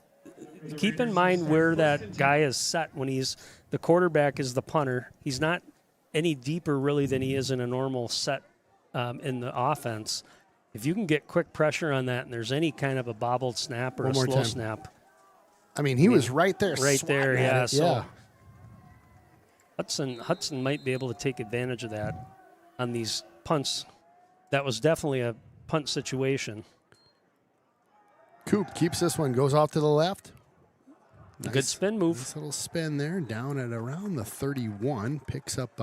keep in mind where that guy is set when the quarterback is the punter. He's not any deeper really than he is in a normal set in the offense. If you can get quick pressure on that and there's any kind of a bobbled snap or a slow snap. I mean, he was right there. Right there, yeah. So Hudson might be able to take advantage of that on these punts. That was definitely a punt situation. Coop keeps this one, goes off to the left. Nice, good spin move. Nice little spin there, down at around the 31. Picks up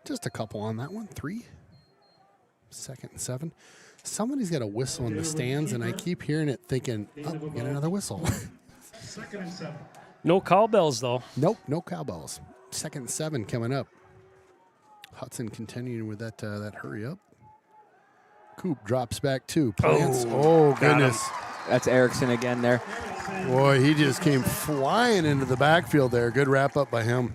just a couple on that one. 3. 2nd and 7. Somebody's got a whistle in the stands, and I keep hearing it thinking, oh, get another whistle. 2nd and 7. No cowbells, though. Nope, no cowbells. 2nd and 7 coming up. Hudson continuing with that hurry up. Coop drops back 2. Plants. Oh goodness. That's Erickson again there. Boy, he just came flying into the backfield there. Good wrap up by him.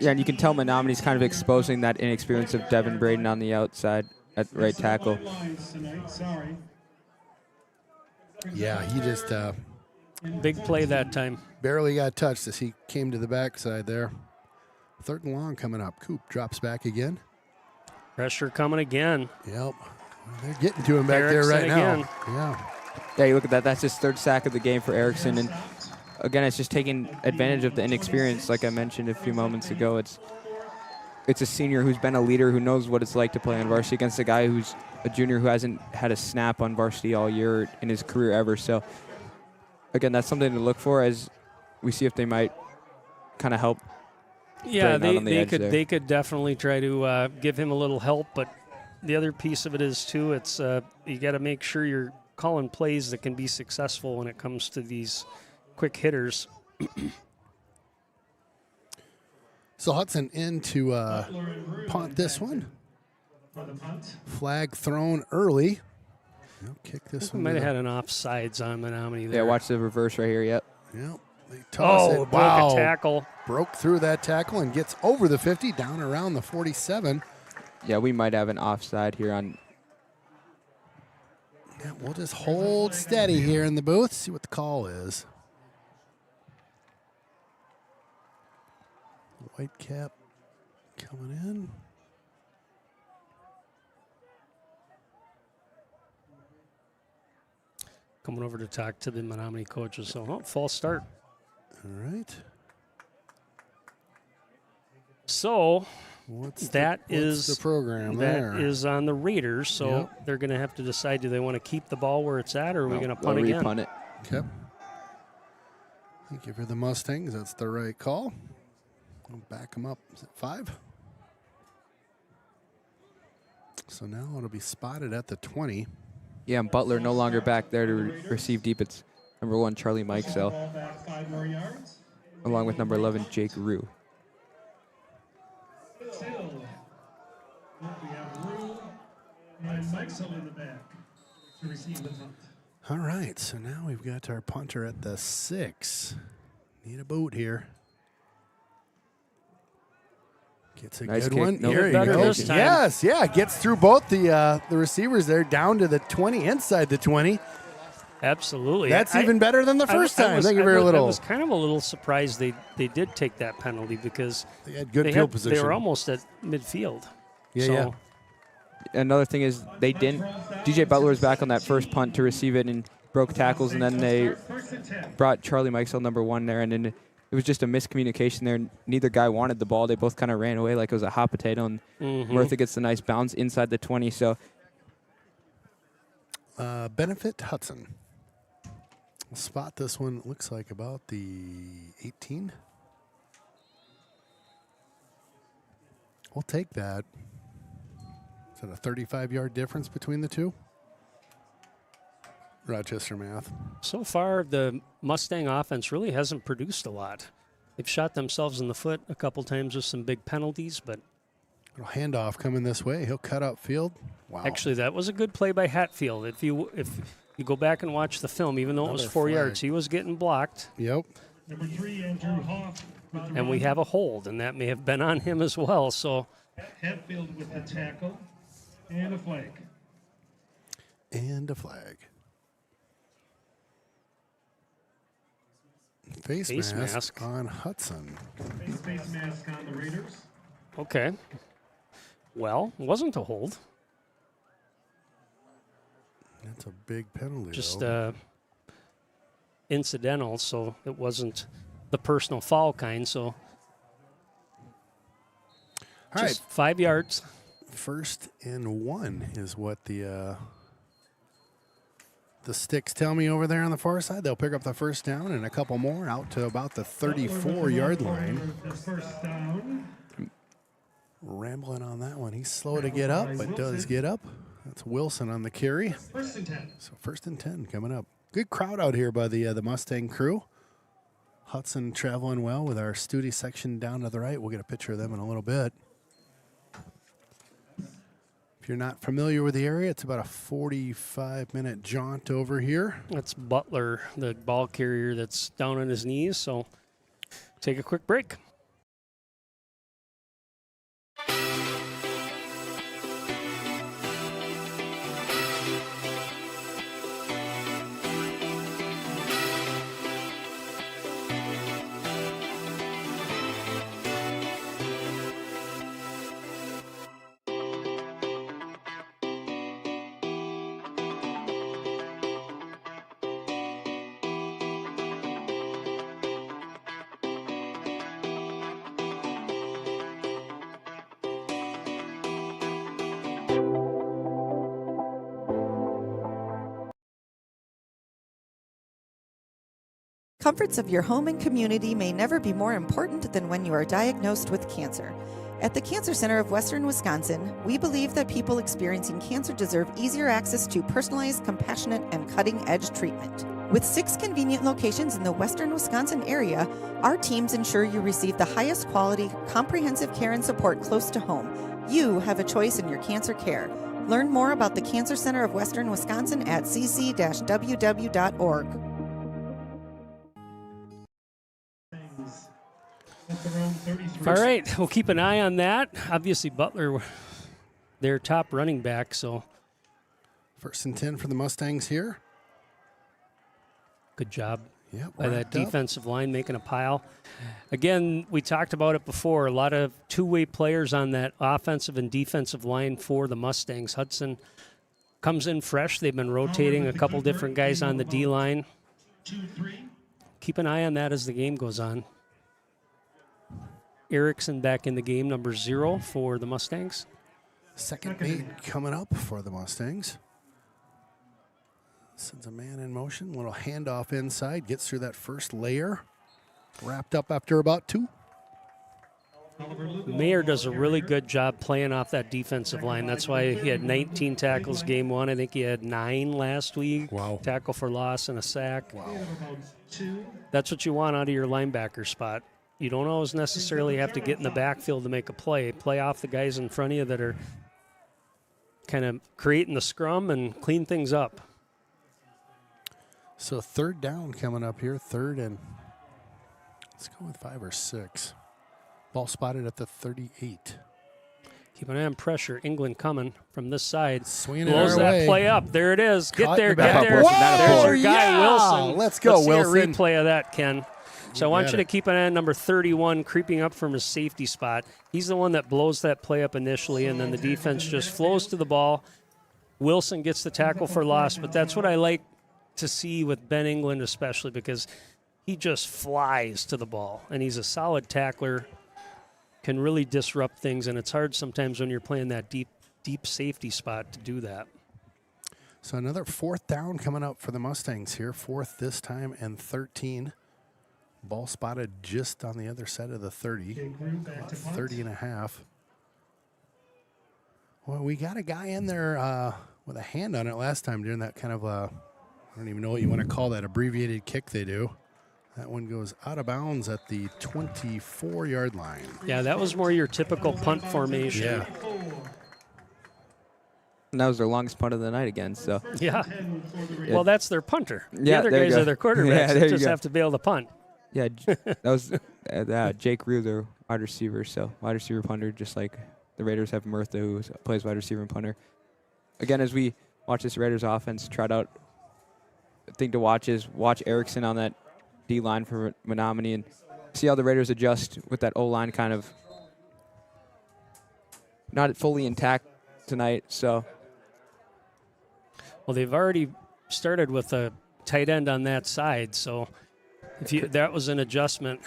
Yeah, and you can tell Menomonie's kind of exposing that inexperience of Devin Braden on the outside at right tackle. Yeah, he just big play that time. Barely got touched as he came to the backside there. 3rd and long coming up. Coop drops back again. Pressure coming again. Yep. They're getting to him back there right again. now. Yeah. Yeah, you look at that. That's his 3rd sack of the game for Erickson. And again, it's just taking advantage of the inexperience, like I mentioned a few moments ago. It's a senior who's been a leader, who knows what it's like to play on varsity against a guy who's a junior who hasn't had a snap on varsity all year in his career ever. So, again, that's something to look for as we see if they might kind of help. Yeah, they could definitely try to give him a little help, but the other piece of it is too, it's you got to make sure you're calling plays that can be successful when it comes to these quick hitters. So Hudson in to punt this one. Flag thrown early. He'll kick this one. Might have had an offsides on Menomonie there. Yeah, watch the reverse right here. Yep. Yep. They toss it. Broke a tackle. Broke through that tackle and gets over the 50, down around the 47. Yeah, we might have an offside here on. Yeah, we'll just hold steady here in the booth, see what the call is. White cap coming in. Coming over to talk to the Menomonie coaches. So, false start. All right. So, what's the program that there? That is on the Raiders, so they're going to have to decide, do they want to keep the ball where it's at, or are we going to punt again? Punt it. Okay. Thank you for the Mustangs. That's the right call. I'll back them up. Is it 5? So now it'll be spotted at the 20. Yeah, and Butler no longer back there to receive deep. It's number 1, Charlie Mikesell, along with number 11, Jake Rue. Still, we have Rue and Mikesell in the back to receive the punt. All right, so now we've got our punter at the 6. Need a boot here. Gets a nice good kick. one. No, Here you better go. this time. Yes, yeah, gets through both the receivers there, down to the 20, inside the 20. Absolutely. That's even better than the first time. Thank you very little. I was kind of a little surprised they did take that penalty because they had good field position. They were almost at midfield. Yeah. Another thing is they didn't. DJ Butler was back on that first punt to receive it and broke tackles, and then they brought Charlie Mikesell, number 1, there, and then it was just a miscommunication there. Neither guy wanted the ball. They both kind of ran away like it was a hot potato, and Murtha gets the nice bounce inside the 20. So, benefit Hudson. We'll spot this one. Looks like about the 18. We'll take that. Is that a 35-yard difference between the two? Rochester math. So far, the Mustang offense really hasn't produced a lot. They've shot themselves in the foot a couple times with some big penalties, but little handoff coming this way. He'll cut out field. Wow. Actually, that was a good play by Hatfield. If you go back and watch the film, even though it was 4 yards, he was getting blocked. Yep. Number 3, Andrew Hoff. And we have a hold, and that may have been on him as well. So Hatfield with the tackle and a flag. And a flag. Face mask on Hudson. Face mask on the Raiders. Okay. Well, wasn't a hold. That's a big penalty. Just though. incidental, so it wasn't the personal foul kind. So All right. just 5 yards. 1st and 1 is what the sticks tell me over there on the far side. They'll pick up the first down and a couple more out to about the 34-yard line. First down. Rambling on that one. He's slow to get up, but does get up. That's Wilson on the carry. 1st and 10. So 1st and 10 coming up. Good crowd out here by the Mustang crew. Hudson traveling well with our Studi section down to the right. We'll get a picture of them in a little bit. If you're not familiar with the area, it's about a 45-minute jaunt over here. That's Butler, the ball carrier that's down on his knees. So take a quick break. Comforts of your home and community may never be more important than when you are diagnosed with cancer. At the Cancer Center of Western Wisconsin, we believe that people experiencing cancer deserve easier access to personalized, compassionate, and cutting-edge treatment. With 6 convenient locations in the Western Wisconsin area, our teams ensure you receive the highest quality, comprehensive care and support close to home. You have a choice in your cancer care. Learn more about the Cancer Center of Western Wisconsin at cc-ww.org. All right, we'll keep an eye on that. Obviously, Butler, their top running back, so. 1st and 10 for the Mustangs here. Good job Yep, by that defensive line making a pile. Again, we talked about it before. A lot of two-way players on that offensive and defensive line for the Mustangs. Hudson comes in fresh. They've been rotating a couple different guys on the D-line. Keep an eye on that as the game goes on. Erickson back in the game, number 0 for the Mustangs. Second made coming up for the Mustangs. Sends a man in motion, little handoff inside, gets through that first layer. Wrapped up after about 2. Mayer does a really good job playing off that defensive line. That's why he had 19 tackles game 1. I think he had 9 last week. Wow. Tackle for loss and a sack. Wow. That's what you want out of your linebacker spot. You don't always necessarily have to get in the backfield to make a play. Play off the guys in front of you that are kind of creating the scrum and clean things up. So 3rd down coming up here. 3rd and, let's go with 5 or 6. Ball spotted at the 38. Keep an eye on pressure. England coming from this side. Swinging blows it our that way. play up. There it is. Get Caught there, in the get back. there. Whoa, There's your guy, yeah. Wilson. Let's go, see Wilson. a replay of that, Ken. So I want you to keep an eye on number 31 creeping up from his safety spot. He's the one that blows that play up initially, and then the defense just flows to the ball. Wilson gets the tackle for loss, but that's what I like to see with Ben England especially, because he just flies to the ball, and he's a solid tackler, can really disrupt things, and it's hard sometimes when you're playing that deep safety spot to do that. So another 4th down coming up for the Mustangs here. 4th this time and 13. Ball spotted just on the other side of the 30, 30 and a half. Well, we got a guy in there with a hand on it last time during that kind of, I don't even know what you want to call that, abbreviated kick they do. That one goes out of bounds at the 24-yard line. Yeah, that was more your typical punt formation. Yeah. And that was their longest punt of the night again. So Yeah. Well, that's their punter. The Yeah, other there you guys go. are their quarterbacks. Yeah, there They you just go. have to be able to punt. yeah, that was Jake Rue, their wide receiver. So wide receiver punter, just like the Raiders have Murtha, who plays wide receiver and punter. Again, as we watch this Raiders offense trot out, the thing to watch is watch Erickson on that D-line for Menomonie and see how the Raiders adjust with that O-line kind of not fully intact tonight. So, well, they've already started with a tight end on that side, so that was an adjustment.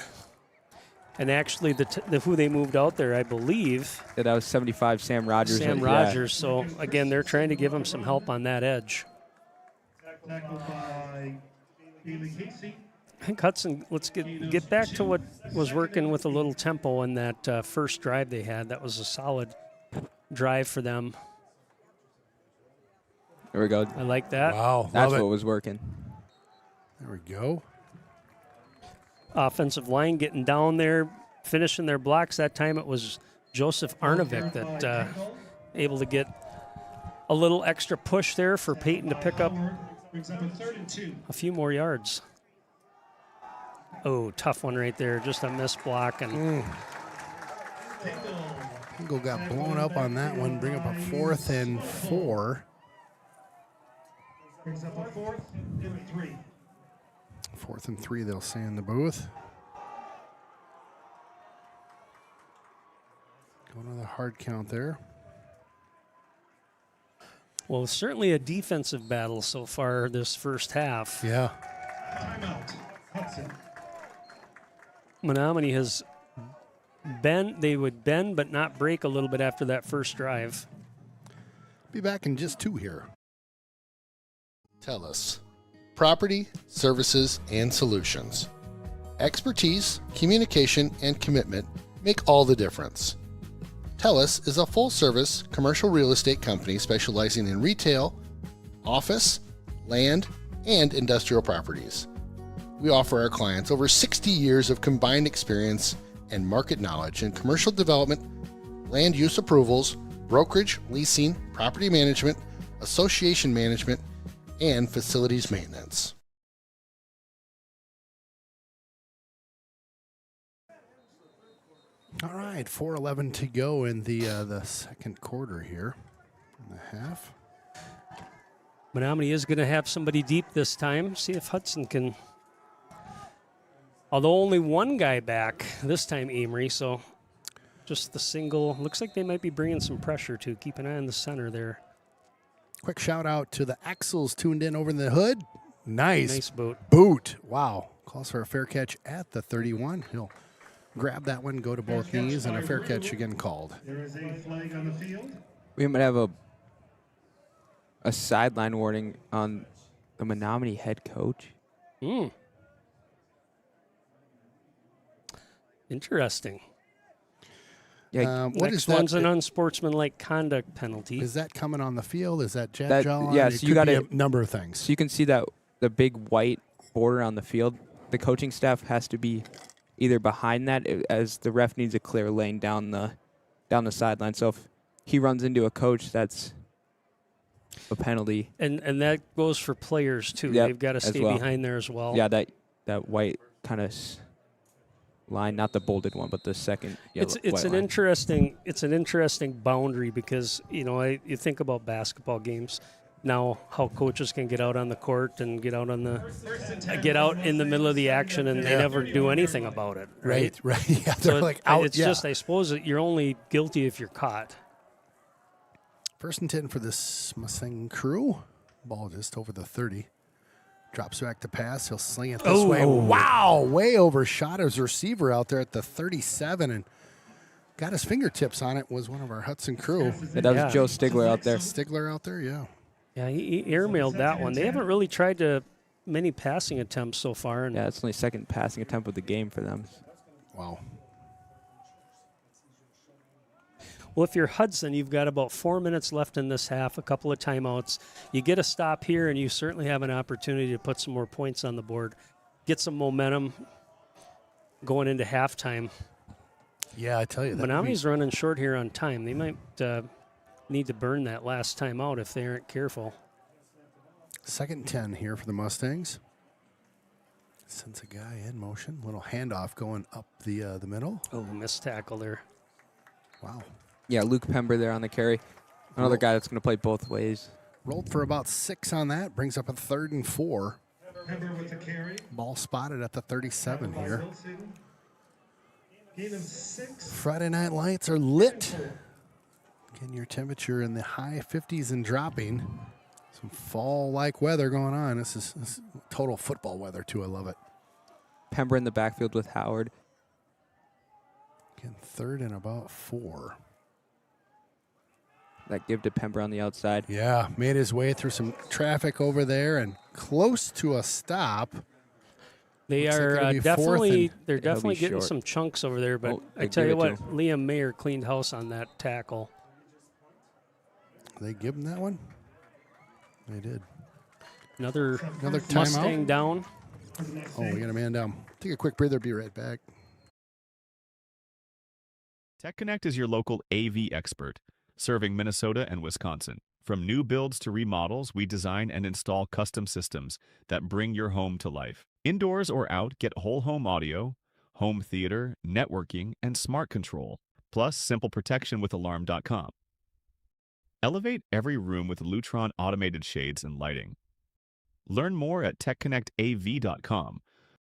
And actually, who they moved out there, I believe. Yeah, that was 75, Sam Rogers. Sam Rogers. So, again, they're trying to give him some help on that edge. I think Hudson, let's get back to what was working with a little tempo in that first drive they had. That was a solid drive for them. There we go. I like that. Wow. That's what was working. There we go. Offensive line getting down there, finishing their blocks. That time it was Joseph Arnovic that able to get a little extra push there for Peyton to pick up a few more yards. Oh, tough one right there. Just a missed block. And Hingle got blown up on that one. Bring up a 4th and 4. Brings up a 4th and 3. 4th and 3, they'll say in the booth. Going to the hard count there. Well, certainly a defensive battle so far this first half. Yeah. Timeout. Hudson. Menomonie has they would bend but not break a little bit after that first drive. Be back in just 2 here. TELUS. Property, services, and solutions. Expertise, communication, and commitment make all the difference. TELUS is a full-service commercial real estate company specializing in retail, office, land, and industrial properties. We offer our clients over 60 years of combined experience and market knowledge in commercial development, land use approvals, brokerage, leasing, property management, association management, and facilities maintenance. All right, 4:11 to go in the second quarter here, in the half. Menomonie is going to have somebody deep this time. See if Hudson can. Although only one guy back this time, Amory. So just the single. Looks like they might be bringing some pressure too. Keep an eye on the center there. Quick shout out to the Axles tuned in over in the hood. Nice boot. Wow. Calls for a fair catch at the 31. He'll grab that one, go to both knees, and a fair catch again called. There is a flag on the field. We might have a sideline warning on the Menomonie head coach. Interesting. Yeah, what next is that? one's an unsportsmanlike conduct penalty. Is that coming on the field? Is that jet gel? Yeah, It so could you got be a a number of things. So you can see that the big white border on the field. The coaching staff has to be either behind that, as the ref needs a clear lane down the sideline. So if he runs into a coach, that's a penalty. And that goes for players too. Yep, They've got to stay behind there as well. Yeah, that white kind of line, not the bolded one, but the second. It's an interesting boundary because you think about basketball games now, how coaches can get out on the court and get out in the middle of the action and they never do anything about it. Right. Yeah, they're so out. It's just, I suppose that you're only guilty if you're caught. 1st and 10 for this Mustang crew. Ball just over the 30. Drops back to pass. He'll sling it this way. Wow, way overshot his receiver out there at the 37 and got his fingertips on it. Was one of our Hudson crew. Yeah, that was Joe Stigler out there. Stigler out there, yeah. Yeah, he airmailed that one. They haven't really tried many passing attempts so far. And yeah, it's only second passing attempt of the game for them. Wow. Well, if you're Hudson, you've got about 4 minutes left in this half, a couple of timeouts. You get a stop here, and you certainly have an opportunity to put some more points on the board, get some momentum going into halftime. Yeah, I tell you. Menomonie's running short here on time. They might need to burn that last time out if they aren't careful. 2nd and 10 here for the Mustangs. Sends a guy in motion. Little handoff going up the middle. Oh, missed tackle there. Wow. Yeah, Luke Pember there on the carry. Another guy that's going to play both ways. Rolled for about 6 on that. Brings up a 3rd and 4. Pember with the carry. Ball spotted at the 37 here. Wilson. Gain of 6. Friday night lights are lit. Again, your temperature in the high 50s and dropping. Some fall-like weather going on. This is total football weather, too. I love it. Pember in the backfield with Howard. Again, 3rd and about 4. That give to Pember on the outside. Yeah, made his way through some traffic over there and close to a stop. They Looks like are it'll be definitely fourth they're definitely getting short. some chunks over there. But Oh, I they tell give you it what, to Liam Mayer cleaned house on that tackle. They give him that one? They did. Another Timeout? Mustang down. Oh, we got a man down. Take a quick breather. Be right back. TechConnect is your local AV expert, serving Minnesota and Wisconsin. From new builds to remodels, we design and install custom systems that bring your home to life. Indoors or out, get whole home audio, home theater, networking, and smart control, plus simple protection with Alarm.com. Elevate every room with Lutron automated shades and lighting. Learn more at techconnectav.com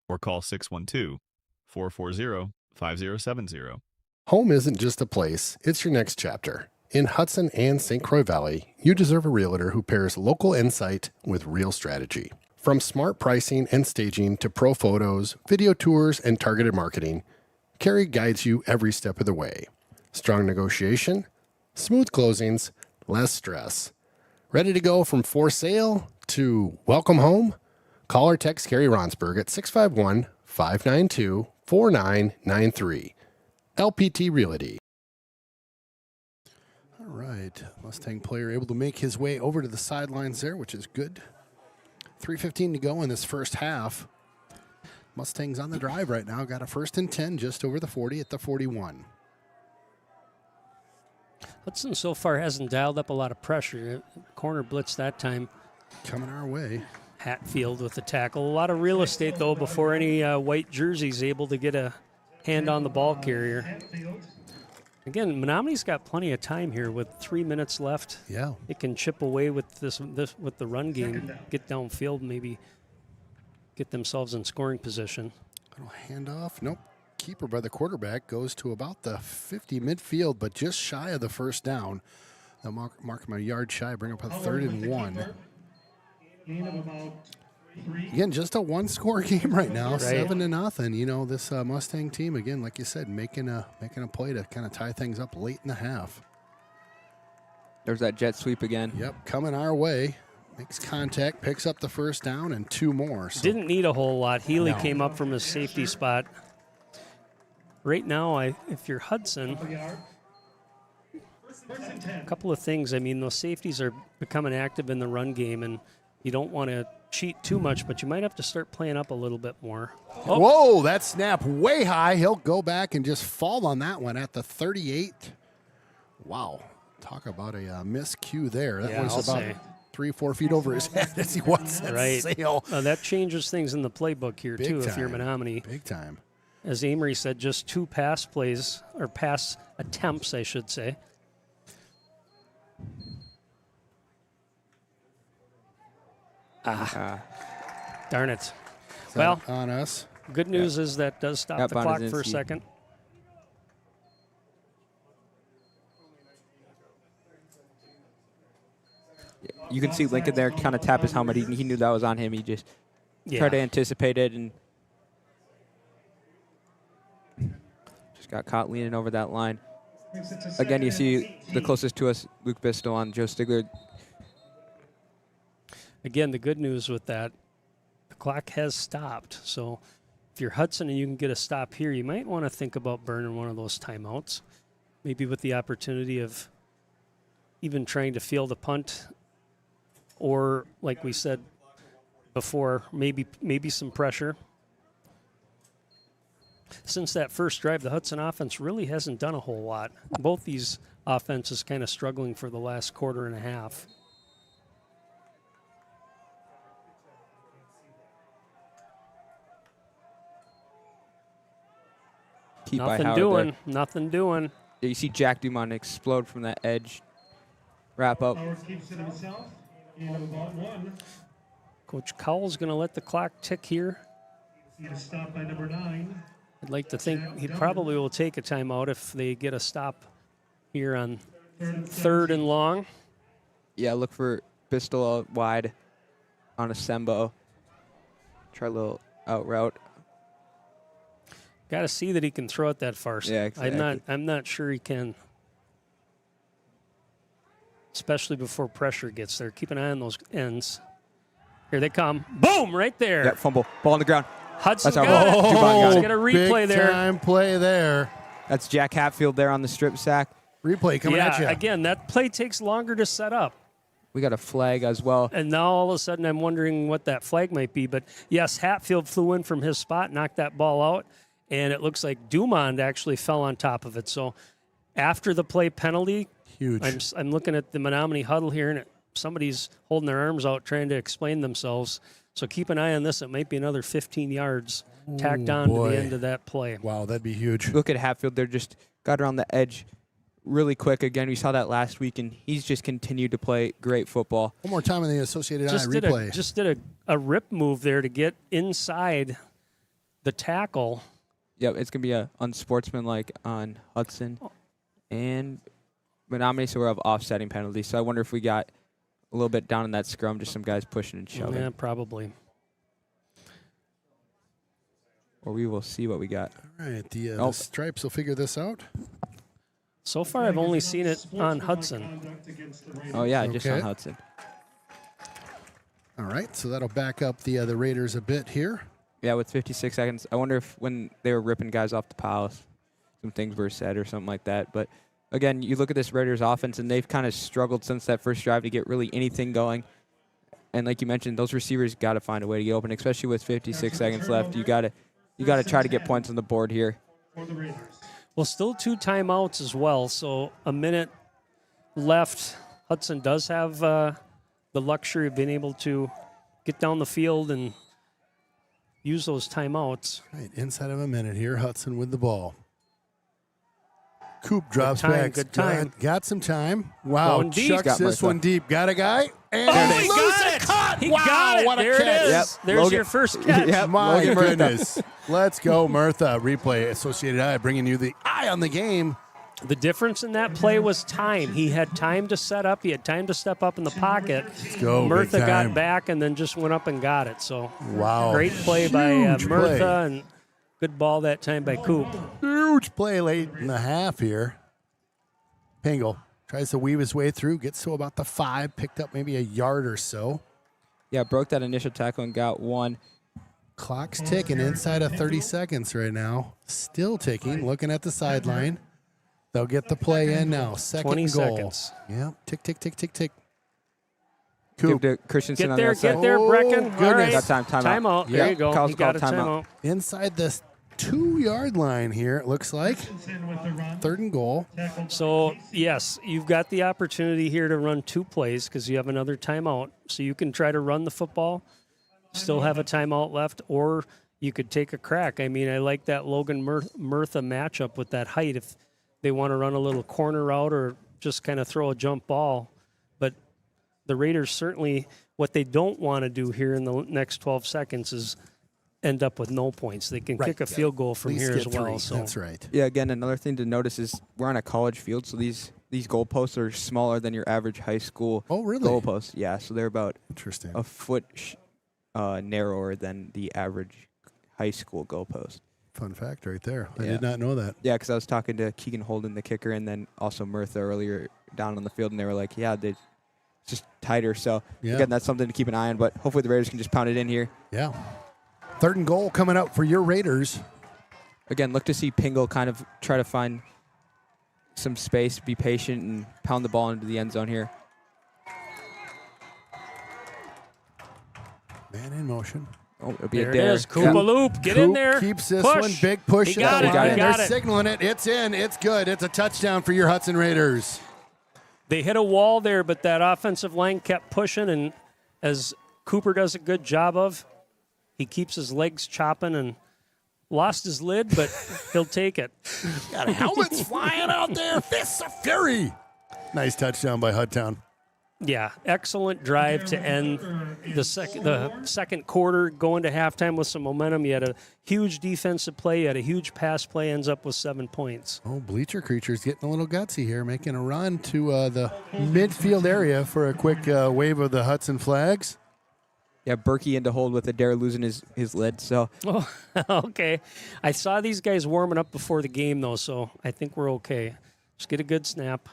or call 612-440-5070. Home isn't just a place, it's your next chapter. In Hudson and St. Croix Valley, you deserve a realtor who pairs local insight with real strategy. From smart pricing and staging to pro photos, video tours, and targeted marketing, Carrie guides you every step of the way. Strong negotiation, smooth closings, less stress. Ready to go from for sale to welcome home? Call or text Carrie Ronsberg at 651-592-4993. LPT Realty. All right, Mustang player able to make his way over to the sidelines there, which is good. 3:15 to go in this first half. Mustangs on the drive right now. Got a 1st and 10 just over the 40 at the 41. Hudson so far hasn't dialed up a lot of pressure. Corner blitz that time. Coming our way. Hatfield with the tackle. A lot of real estate, though, before any white jersey's able to get a hand on the ball carrier. Again, Menomonie's got plenty of time here with 3 minutes left. Yeah. It can chip away with this with the run game, get downfield, maybe get themselves in scoring position. Little handoff. Nope. Keeper by the quarterback goes to about the 50 midfield, but just shy of the first down. They'll mark him a yard shy, bring up a 3rd and 1. Gain of about 3. Again, just a one-score game right now, Right. 7-0. You know, this Mustang team, again, like you said, making a play to kind of tie things up late in the half. There's that jet sweep again. Yep, coming our way. Makes contact, picks up the first down, and 2 more. So. Didn't need a whole lot. Healy No. came up from his safety spot. Right now, if you're Hudson, a couple of things. I mean, those safeties are becoming active in the run game, and you don't want to cheat too much, but you might have to start playing up a little bit more. Oh. Whoa, that snap way high. He'll go back and just fall on that one at the 38. Wow. Talk about a miscue there. That was about 3-4 feet over his head as he was at sail. That changes things in the playbook here, Big too, time. if you're Menomonie. Big time. As Amory said, just 2 pass plays, or pass attempts, I should say. Darn it. Well, on us. Good news is that does stop the clock for a Bonazinski. second. You can see Lincoln there kind of tap his helmet. He knew that was on him. He just tried to anticipate it and just got caught leaning over that line. Again, you see the closest to us, Luke Bistel on Joe Stigler. Again, the good news with that, the clock has stopped. So if you're Hudson and you can get a stop here, you might want to think about burning one of those timeouts, maybe with the opportunity of even trying to field a punt, or like we said before, maybe some pressure. Since that first drive, the Hudson offense really hasn't done a whole lot. Both these offenses kind of struggling for the last quarter and a half. Nothing doing. Yeah, you see Jack Dumont explode from that edge. Wrap up. Howard keeps it himself. Gain of about 1. Coach Cowell's going to let the clock tick here. See a stop by number 9. I'd like to think he probably will take a timeout if they get a stop here on 3rd and long. Yeah, look for Pistol out wide on a Sembo. Try a little out route. Got to see that he can throw it that far. Yeah, exactly. I'm not sure he can, especially before pressure gets there. Keep an eye on those ends. Here they come. Boom! Right there. Yeah, fumble. Ball on the ground. Hudson That's got it. Dubon got it. Get a replay there. Big time play there. That's Jack Hatfield there on the strip sack. Replay coming at you. Again, that play takes longer to set up. We got a flag as well. And now all of a sudden I'm wondering what that flag might be. But yes, Hatfield flew in from his spot, knocked that ball out, and it looks like Dumond actually fell on top of it. So after the play penalty, huge. I'm looking at the Menomonie huddle here, and somebody's holding their arms out trying to explain themselves. So keep an eye on this. It might be another 15 yards tacked on to the end of that play. Wow, that'd be huge. Look at Hatfield. They're just got around the edge really quick. Again, we saw that last week, and he's just continued to play great football. One more time in the Associated Eye replay. Just did a rip move there to get inside the tackle. Yep, it's going to be a unsportsmanlike on Hudson and Menomonie, so we'll have offsetting penalties. So I wonder if we got a little bit down in that scrum, just some guys pushing and shoving. Yeah, probably. Or we will see what we got. All right, the Stripes will figure this out. So far, I've only seen it on Hudson. Oh, yeah, just on Hudson. All right, so that'll back up the Raiders a bit here. Yeah, with 56 seconds. I wonder if when they were ripping guys off the piles, some things were said or something like that. But, again, you look at this Raiders offense, and they've kind of struggled since that first drive to get really anything going. And like you mentioned, those receivers got to find a way to get open, especially with 56 seconds left. You got to try to get points on the board here. Well, still 2 timeouts as well, so a minute left. Hudson does have the luxury of being able to get down the field and use those timeouts. Right, inside of a minute here, Hudson with the ball. Coop drops back. Good time. Got some time. Wow, Going deep. chucks this one deep. Got a guy. And he got it. Cut. He wow, got it. What a there catch. it is. Yep. There's Logan. your first catch. Yep. My Logan goodness. Let's go, Murtha. Replay, Associated Eye, bringing you the eye on the game. The difference in that play was time. He had time to set up. He had time to step up in the pocket. Let's go, Murtha big time. got back and then just went up and got it. So wow, great play by Murtha, and good ball that time by Coop. Huge play late in the half here. Pingle tries to weave his way through, gets to about the 5, picked up maybe a yard or so. Yeah, broke that initial tackle and got 1. Clock's ticking inside of 30 seconds right now. Still ticking, looking at the sideline. They'll get the play in now. Second 20 goal. seconds. Yeah, tick, tick, tick, tick, tick. Give Coop. to Christensen Get on there, the outside. get there, Brecken. Oh, All goodness. right. Got time. Timeout. Yeah. There you go. Calls He got a called timeout. Inside this 2-yard line here, it looks like. Third and goal. So, yes, you've got the opportunity here to run 2 plays because you have another timeout. So you can try to run the football, still have a timeout left, or you could take a crack. I mean, I like that Logan Murtha matchup with that height if they want to run a little corner route or just kind of throw a jump ball. But the Raiders certainly, what they don't want to do here in the next 12 seconds is end up with no points. They can kick a field goal from here as well. So that's right. Yeah, again, another thing to notice is we're on a college field, so these goalposts are smaller than your average high school goalposts. Yeah, so they're about a foot narrower than the average high school goalpost. Fun fact right there. I did not know that. Yeah, because I was talking to Keegan Holden, the kicker, and then also Murtha earlier down on the field, and they were like, yeah, it's just tighter. So, again, that's something to keep an eye on, but hopefully the Raiders can just pound it in here. Yeah. Third and goal coming up for your Raiders. Again, look to see Pingle kind of try to find some space, be patient, and pound the ball into the end zone here. Man in motion. Oh, it'll be there a dare. it is. Koopa Loop. Get in there. Keeps this push. one. Big push. He got it. They're signaling it. It's in. It's good. It's a touchdown for your Hudson Raiders. They hit a wall there, but that offensive line kept pushing, and as Cooper does a good job of, he keeps his legs chopping and lost his lid, but he'll take it. Got helmets flying out there. Fists of fury. Nice touchdown by Hudtown. Yeah, excellent drive to end the second quarter, going to halftime with some momentum. You had a huge defensive play, you had a huge pass play, ends up with 7 points. Oh, Bleacher Creature's getting a little gutsy here, making a run to the midfield area for a quick wave of the Hudson flags. Yeah, Berkey into hold with Adair losing his lid. So. Oh, okay. I saw these guys warming up before the game, though, so I think we're okay. Just get a good snap.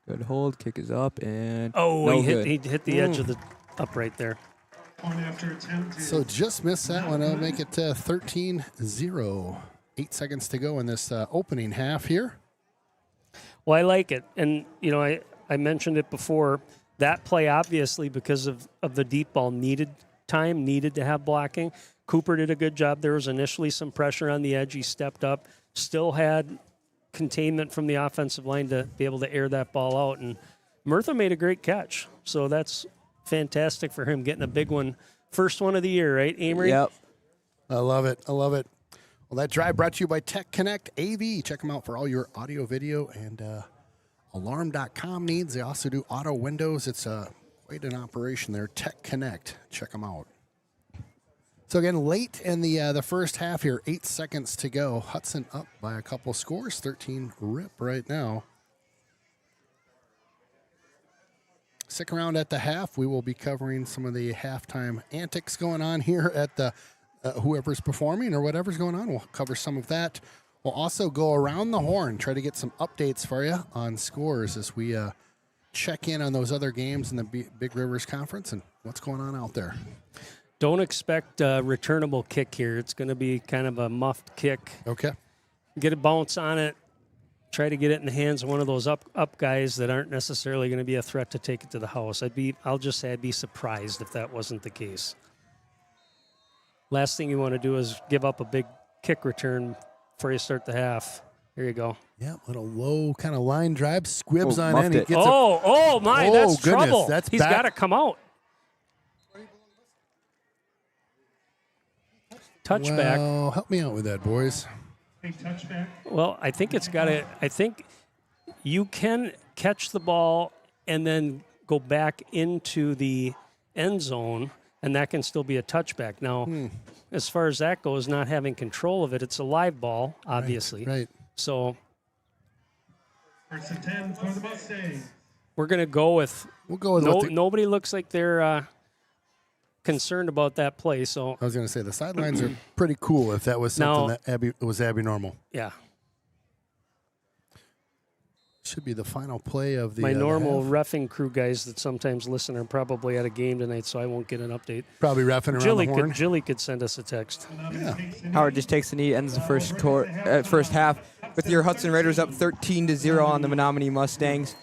Good hold, kick is up, and he hit the edge of the upright there. So just missed that one. I'll make it 13-0. 8 seconds to go in this opening half here. Well, I like it. And, you know, I mentioned it before. That play, obviously, because of the deep ball, needed to have blocking. Cooper did a good job. There was initially some pressure on the edge. He stepped up, still had containment from the offensive line to be able to air that ball out. And Murtha made a great catch. So that's fantastic for him, getting a big one. First one of the year, right, Amory? Yep. I love it. Well, that drive brought to you by Tech Connect AV. Check them out for all your audio, video, and alarm.com needs. They also do auto windows. It's quite an operation there. Tech Connect. Check them out. So again, late in the first half here, 8 seconds to go. Hudson up by a couple scores, 13 rip right now. Stick around at the half. We will be covering some of the halftime antics going on here at the whoever's performing or whatever's going on. We'll cover some of that. We'll also go around the horn, try to get some updates for you on scores as we check in on those other games in the Big Rivers Conference and what's going on out there. Don't expect a returnable kick here. It's going to be kind of a muffed kick. Okay. Get a bounce on it. Try to get it in the hands of one of those up guys that aren't necessarily going to be a threat to take it to the house. I'll just say I'd be surprised if that wasn't the case. Last thing you want to do is give up a big kick return before you start the half. Here you go. Yeah, little low kind of line drive. Squibs on in. That's trouble. He's got to come out. Touchback. Well, help me out with that, boys. Touchback. Well, I think it's got to. I think you can catch the ball and then go back into the end zone, and that can still be a touchback. Now, as far as that goes, not having control of it, it's a live ball, obviously. Right. So First and 10 for the Mustangs. we're going to go with. We'll go with nobody looks like they're concerned about that play. So I was going to say the sidelines are pretty cool if that was something that was abnormal. Yeah. Should be the final play of the My normal half. reffing crew guys that sometimes listen are probably at a game tonight, so I won't get an update. Probably reffing around the horn. Jilly could send us a text. Yeah. Howard just takes the knee, ends the first half with your Hudson Raiders up 13-0 on the Menomonie Mustangs.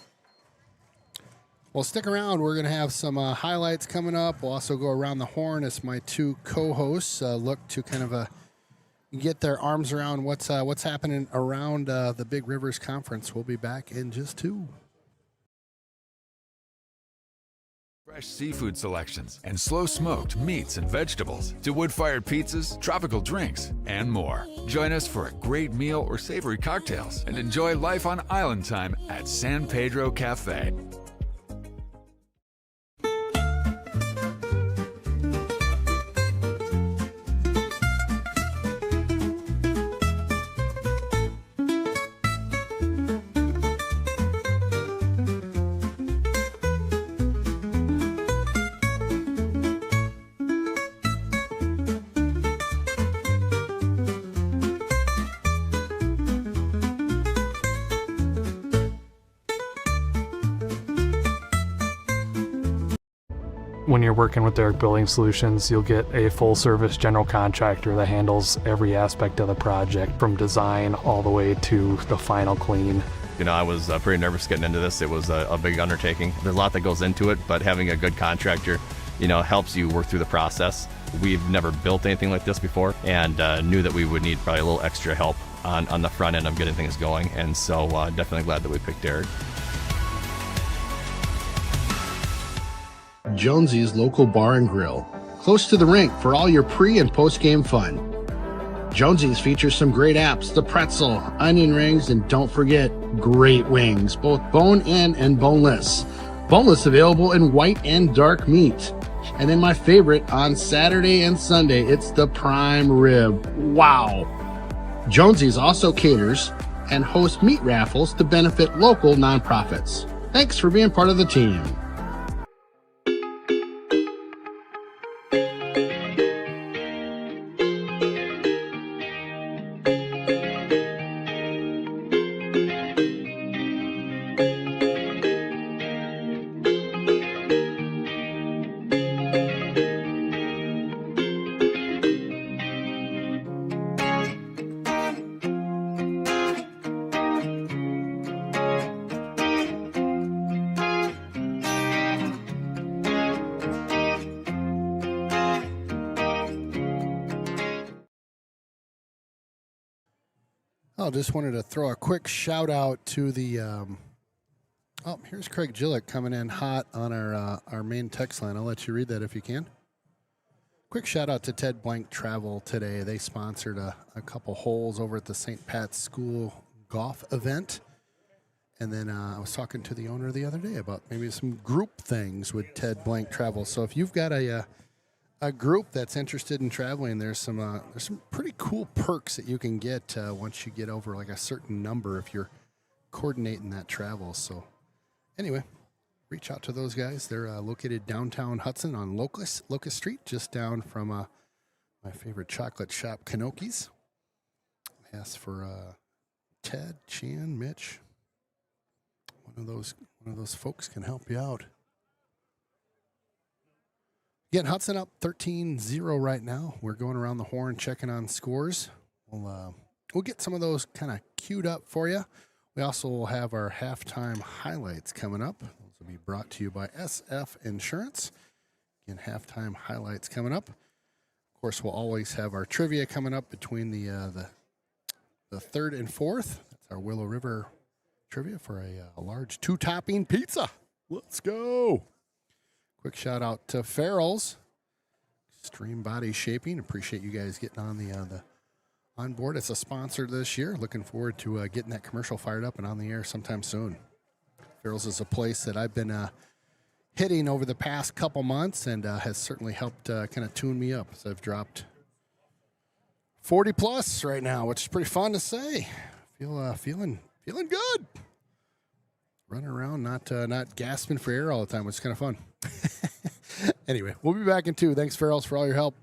Well, stick around. We're going to have some highlights coming up. We'll also go around the horn as my two co-hosts look to kind of get their arms around what's happening around the Big Rivers Conference. We'll be back in just 2. Fresh seafood selections and slow-smoked meats and vegetables to wood-fired pizzas, tropical drinks, and more. Join us for a great meal or savory cocktails and enjoy life on island time at San Pedro Cafe. When you're working with Derrick Building Solutions, you'll get a full-service general contractor that handles every aspect of the project, from design all the way to the final clean. You know, I was pretty nervous getting into this. It was a big undertaking. There's a lot that goes into it, but having a good contractor, you know, helps you work through the process. We've never built anything like this before, and knew that we would need probably a little extra help on the front end of getting things going, and so definitely glad that we picked Derrick. Jonesy's Local Bar and Grill, close to the rink for all your pre- and post-game fun. Jonesy's features some great apps, the pretzel, onion rings, and don't forget, great wings, both bone-in and boneless. Boneless available in white and dark meat. And then my favorite, on Saturday and Sunday, it's the prime rib. Wow. Jonesy's also caters and hosts meat raffles to benefit local nonprofits. Thanks for being part of the team. I just wanted to throw a quick shout out to the. Oh, here's Craig Gillick coming in hot on our main text line. I'll let you read that if you can. Quick shout out to Ted Blank Travel today. They sponsored a couple holes over at the St. Pat's School golf event. And then I was talking to the owner the other day about maybe some group things with Ted Blank Travel. So if you've got a group that's interested in traveling, there's some pretty cool perks that you can get once you get over like a certain number if you're coordinating that travel. So anyway, reach out to those guys. They're located downtown Hudson on Locust Street, just down from my favorite chocolate shop, Kanoki's. Ask for Ted, Chan, Mitch. One of those folks can help you out. Again, Hudson up 13-0 right now. We're going around the horn checking on scores. We'll get some of those kind of queued up for you. We also will have our halftime highlights coming up. Those will be brought to you by SF Insurance. Again, halftime highlights coming up. Of course, we'll always have our trivia coming up between the third and fourth. That's our Willow River trivia for a large 2-topping pizza. Let's go. Quick shout out to Farrell's Extreme Body Shaping. Appreciate you guys getting on the on board. It's a sponsor this year. Looking forward to getting that commercial fired up and on the air sometime soon. Farrell's is a place that I've been hitting over the past couple months and has certainly helped kind of tune me up. So I've dropped 40 plus right now, which is pretty fun to say. Feeling good. Running around, not gasping for air all the time, which is kind of fun. Anyway, we'll be back in 2. Thanks, Farrell's, for all your help.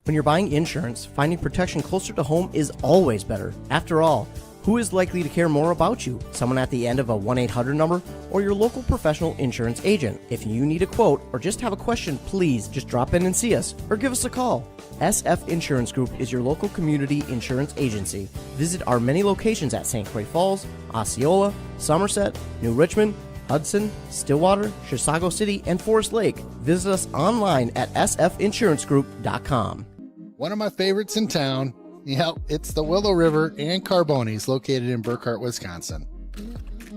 When you're buying insurance, finding protection closer to home is always better. After all, who is likely to care more about you? Someone at the end of a 1-800 number or your local professional insurance agent? If you need a quote or just have a question, please just drop in and see us or give us a call. SF Insurance Group is your local community insurance agency. Visit our many locations at St. Croix Falls, Osceola, Somerset, New Richmond, Hudson, Stillwater, Chisago City, and Forest Lake. Visit us online at sfinsurancegroup.com. One of my favorites in town. Yep, it's the Willow River and Carboni's located in Burkhart, Wisconsin.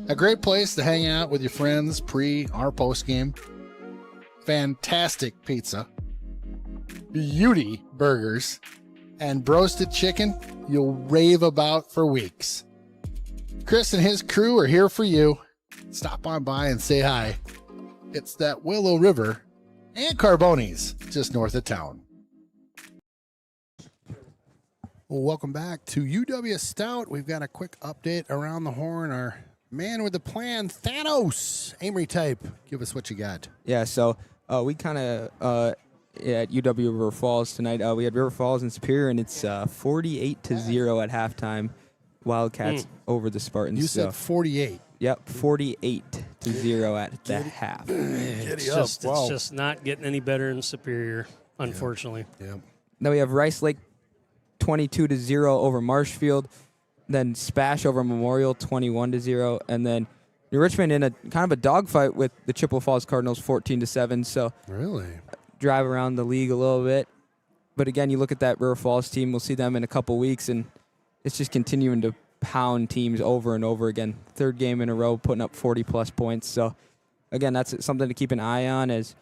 A great place to hang out with your friends pre or post game. Fantastic pizza, beauty burgers, and roasted chicken you'll rave about for weeks. Chris and his crew are here for you. Stop on by and say hi. It's that Willow River and Carboni's just north of town. Well, welcome back to UW Stout. We've got a quick update around the horn. Our man with the plan, Thanos, Amory type. Give us what you got. Yeah, so we kind of at UW River Falls tonight. We had River Falls and Superior, and it's 48-0 at halftime. Wildcats over the Spartans. You said 48. Yep, 48-0 at the half. It's just not getting any better in Superior, unfortunately. Yeah. Then we have Rice Lake 22-0 over Marshfield, then Spash over Memorial 21-0, and then New Richmond in a kind of a dogfight with the Chippewa Falls Cardinals 14-7. So really drive around the league a little bit. But again, you look at that River Falls team, we'll see them in a couple weeks, and it's just continuing to pound teams over and over again. Third game in a row, putting up 40-plus points. So again, that's something to keep an eye on as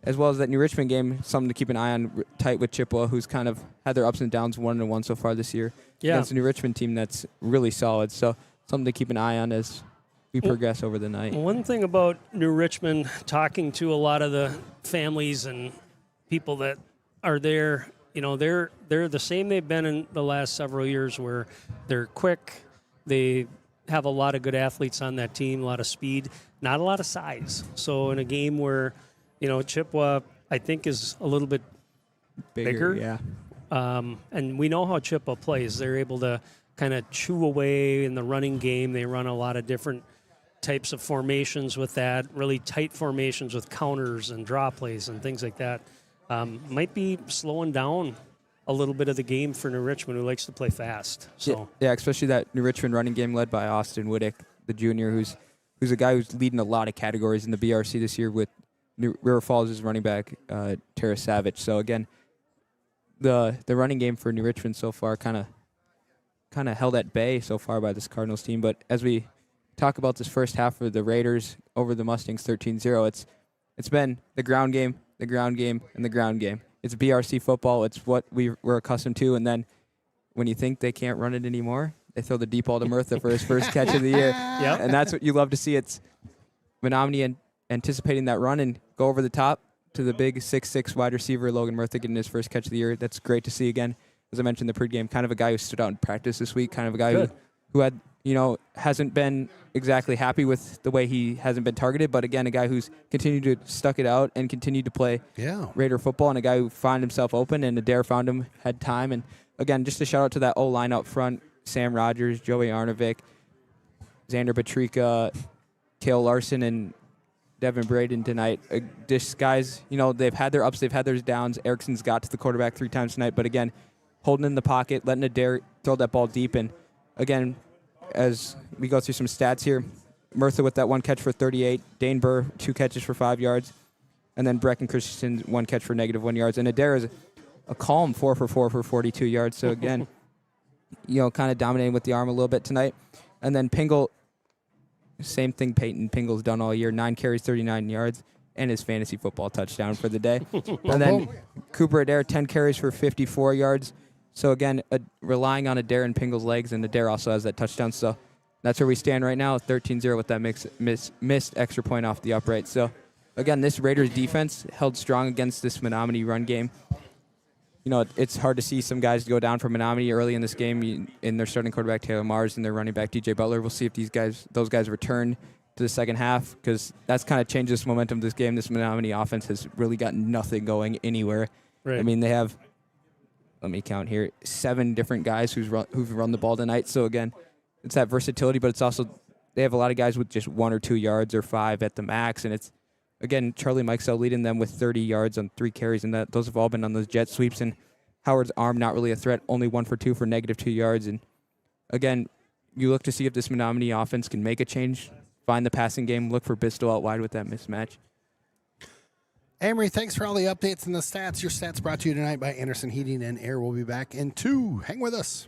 as well as that New Richmond game, something to keep an eye on tight with Chippewa, who's kind of had their ups and downs 1-1 so far this year against the New Richmond team that's really solid. So something to keep an eye on as we progress over the night. One thing about New Richmond, talking to a lot of the families and people that are there, they're the same they've been in the last several years, where they're quick. They have a lot of good athletes on that team, a lot of speed, not a lot of size. So in a game where, Chippewa, I think, is a little bit bigger. Yeah. And we know how Chippewa plays. They're able to kind of chew away in the running game. They run a lot of different types of formations with that, really tight formations with counters and draw plays and things like that. Might be slowing down a little bit of the game for New Richmond, who likes to play fast. So yeah, especially that New Richmond running game led by Austin Wittick, the junior, who's a guy who's leading a lot of categories in the BRC this year with River Falls' running back, Tara Savage. So again, the running game for New Richmond so far kind of held at bay so far by this Cardinals team. But as we talk about this first half of the Raiders over the Mustangs 13-0, it's been the ground game, and the ground game. It's BRC football. It's what we're accustomed to. And then when you think they can't run it anymore, they throw the deep ball to Murtha for his first catch of the year. Yep. And that's what you love to see. It's Menomonie anticipating that run and go over the top to the big 6'6" wide receiver, Logan Murtha, getting his first catch of the year. That's great to see again. As I mentioned in the pregame, kind of a guy who stood out in practice this week, kind of a guy who had, hasn't been exactly happy with the way he hasn't been targeted, but again, a guy who's continued to stuck it out and continued to play Raider football, and a guy who found himself open, and Adair found him, had time. And again, just a shout out to that O-line up front, Sam Rogers, Joey Arnovic, Xander Patrika, Kale Larson, and Devin Braden tonight. Just guys, they've had their ups, they've had their downs. Erickson's got to the quarterback 3 times tonight, but again, holding in the pocket, letting Adair throw that ball deep. And again, as we go through some stats here, Murtha with that 1 catch for 38, Dane Burr 2 catches for 5 yards, and then Brecken Christensen 1 catch for -1 yards. And Adair is a calm 4 for 4 for 42 yards. So again, kind of dominating with the arm a little bit tonight. And then Pingle, same thing Peyton Pingle's done all year, 9 carries, 39 yards, and his fantasy football touchdown for the day. And then Cooper Adair, 10 carries for 54 yards. So again, relying on Adair and Pingle's legs, and Adair also has that touchdown. So that's where we stand right now, 13-0 with that missed extra point off the upright. So again, this Raiders defense held strong against this Menomonie run game. It's hard to see some guys go down for Menomonie early in this game, in their starting quarterback Taylor Mars and their running back DJ Butler. We'll see if those guys return to the second half, because that's kind of changed this momentum of this game. This Menomonie offense has really got nothing going anywhere. Right. I mean, they have, let me count here, 7 different guys who've run the ball tonight. So again, it's that versatility, but it's also they have a lot of guys with just 1 or 2 yards or 5 at the max, and it's again Charlie Mikesell leading them with 30 yards on 3 carries, and those have all been on those jet sweeps. And Howard's arm not really a threat, only 1 for 2 for -2 yards. And again, you look to see if this Menomonie offense can make a change, find the passing game, look for Bristol out wide with that mismatch. Amory, thanks for all the updates and the stats. Your stats brought to you tonight by Anderson Heating and Air. We'll be back in 2. Hang with us.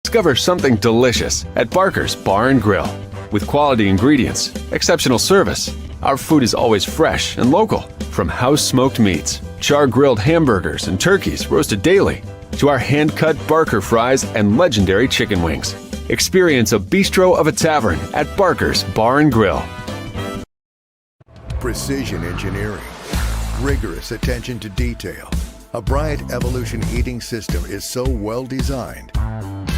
Discover something delicious at Barker's Bar and Grill. With quality ingredients, exceptional service, our food is always fresh and local. From house-smoked meats, char-grilled hamburgers and turkeys roasted daily, to our hand-cut Barker fries and legendary chicken wings. Experience a bistro of a tavern at Barker's Bar and Grill. Precision engineering, rigorous attention to detail. A Bryant Evolution heating system is so well designed,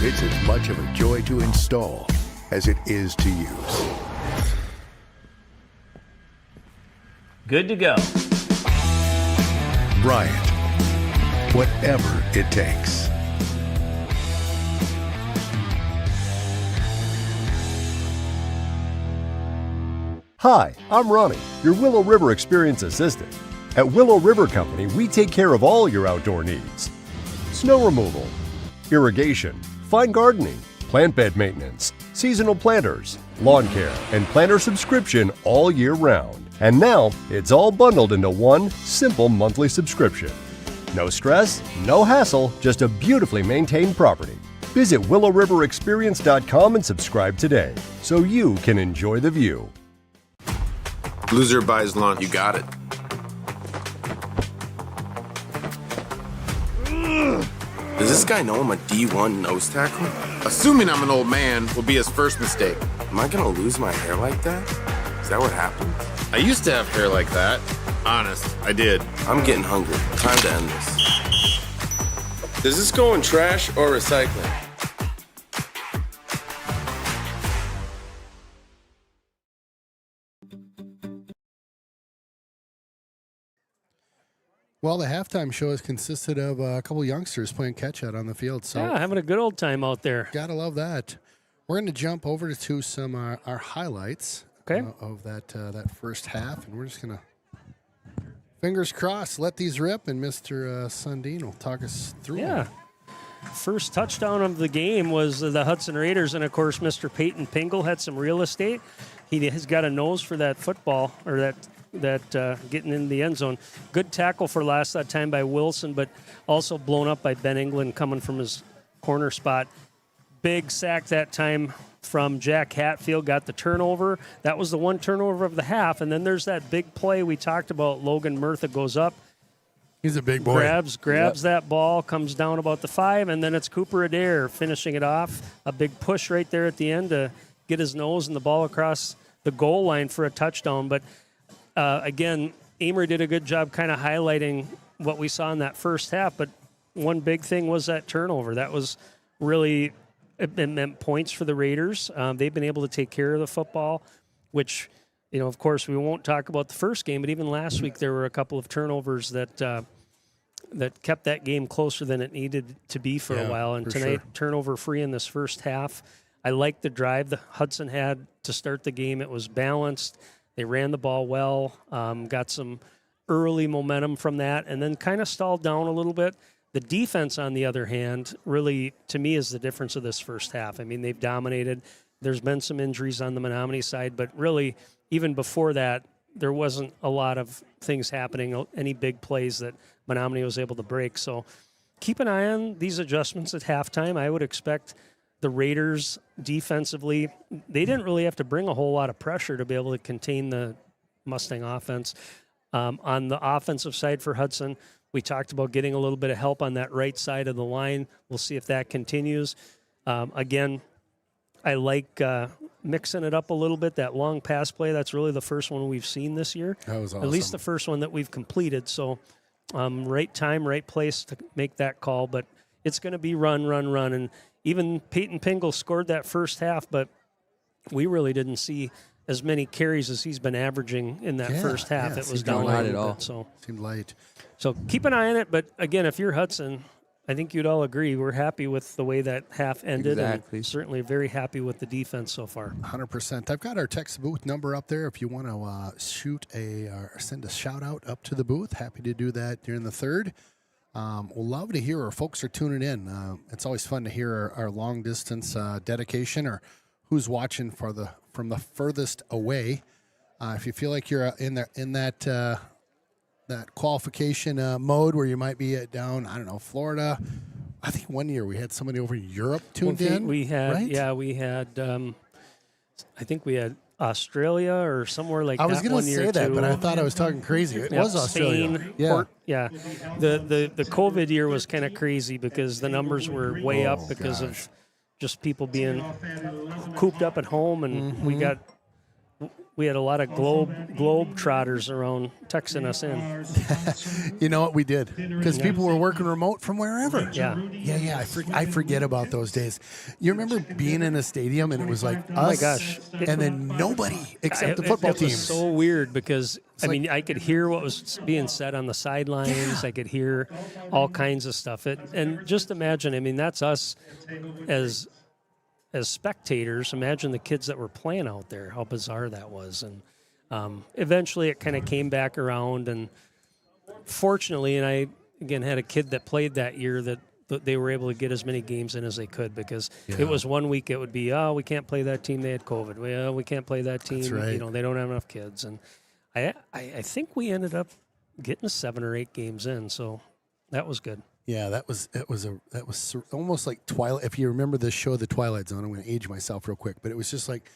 it's as much of a joy to install as it is to use. Good to go. Bryant, whatever it takes. Hi, I'm Ronnie, your Willow River Experience Assistant. At Willow River Company, we take care of all your outdoor needs. Snow removal, irrigation, fine gardening, plant bed maintenance, seasonal planters, lawn care, and planter subscription all year round. And now, it's all bundled into one simple monthly subscription. No stress, no hassle, just a beautifully maintained property. Visit willowriverexperience.com and subscribe today so you can enjoy the view. Loser buys lunch. You got it. Does this guy know I'm a D1 nose tackle? Assuming I'm an old man will be his first mistake. Am I gonna lose my hair like that? Is that what happened? I used to have hair like that. Honest, I did. I'm getting hungry. Time to end this. Does this go in trash or recycling? Well, the halftime show has consisted of a couple youngsters playing catch out on the field. So Yeah, having a good old time out there. Gotta love that. We're going to jump over to some our highlights of that first half, and we're just going to, fingers crossed, let these rip, and Mr. Sundin will talk us through them. First touchdown of the game was the Hudson Raiders, and of course, Mr. Peyton Pingle had some real estate. He has got a nose for that football, or that getting in the end zone. Good tackle for last that time by Wilson, but also blown up by Ben England coming from his corner spot. Big sack that time from Jack Hatfield, got the turnover. That was the one turnover of the half, and then there's that big play we talked about. Logan Murtha goes up. He's a big boy. Grabs that ball, comes down about the 5, and then it's Cooper Adair finishing it off. A big push right there at the end to get his nose and the ball across the goal line for a touchdown. But again, Amory did a good job kind of highlighting what we saw in that first half, but one big thing was that turnover. That was really, it meant points for the Raiders. They've been able to take care of the football, which, you know, of course, we won't talk about the first game, but even last week there were a couple of turnovers that kept that game closer than it needed to be for a while. And tonight, turnover free in this first half. I liked the drive the Hudson had to start the game. It was balanced. They ran the ball well, got some early momentum from that, and then kind of stalled down a little bit. The defense, on the other hand, really, to me, is the difference of this first half. I mean, they've dominated. There's been some injuries on the Menomonie side, but really, even before that, there wasn't a lot of things happening, any big plays that Menomonie was able to break. So keep an eye on these adjustments at halftime. I would expect the Raiders defensively, they didn't really have to bring a whole lot of pressure to be able to contain the Mustang offense. On the offensive side for Hudson, we talked about getting a little bit of help on that right side of the line. We'll see if that continues. Again, I like mixing it up a little bit. That long pass play, that's really the first one we've seen this year. That was awesome. At least the first one that we've completed. So right time, right place to make that call. But it's going to be run. And even Peyton Pingle scored that first half, but we really didn't see as many carries as he's been averaging in that first half. It was down a little bit. So seemed light. So keep an eye on it. But again, if you're Hudson, I think you'd all agree we're happy with the way that half ended. Exactly. And certainly very happy with the defense so far. 100%. I've got our text booth number up there. If you want to send a shout out up to the booth, happy to do that during the third. We'll love to hear our folks are tuning in. It's always fun to hear our long distance dedication or who's watching from the furthest away. If you feel like you're in that qualification mode where you might be down, I don't know, Florida. I think one year we had somebody over in Europe tuned in. We had, right? we had. I think we had Australia or somewhere like that. I was going to say that, too. but I thought I was talking crazy. It was Australia. Spain, Yeah. The COVID year was kind of crazy because the numbers were way up because of just people being cooped up at home, and we had a lot of globe trotters around texting us in. You know what we did? Because people were working remote from wherever. Yeah. I forget about those days. You remember being in a stadium and it was like us, my gosh. and then nobody except the football it teams. was so weird because, I mean, I could hear what was being said on the sidelines. I could hear all kinds of stuff. And just imagine, I mean, that's us as spectators. Imagine the kids that were playing out there, how bizarre that was. And eventually it kind of came back around, and fortunately, and I again had a kid that played that year that they were able to get as many games in as they could, because it was 1 week it would be, we can't play that team, they had COVID. Well, we can't play that team. That's right. You know, they don't have enough kids. And I think we ended up getting 7 or 8 games in, so that was good. Yeah, that was almost like Twilight. If you remember the show, The Twilight Zone, I'm going to age myself real quick, but it was just like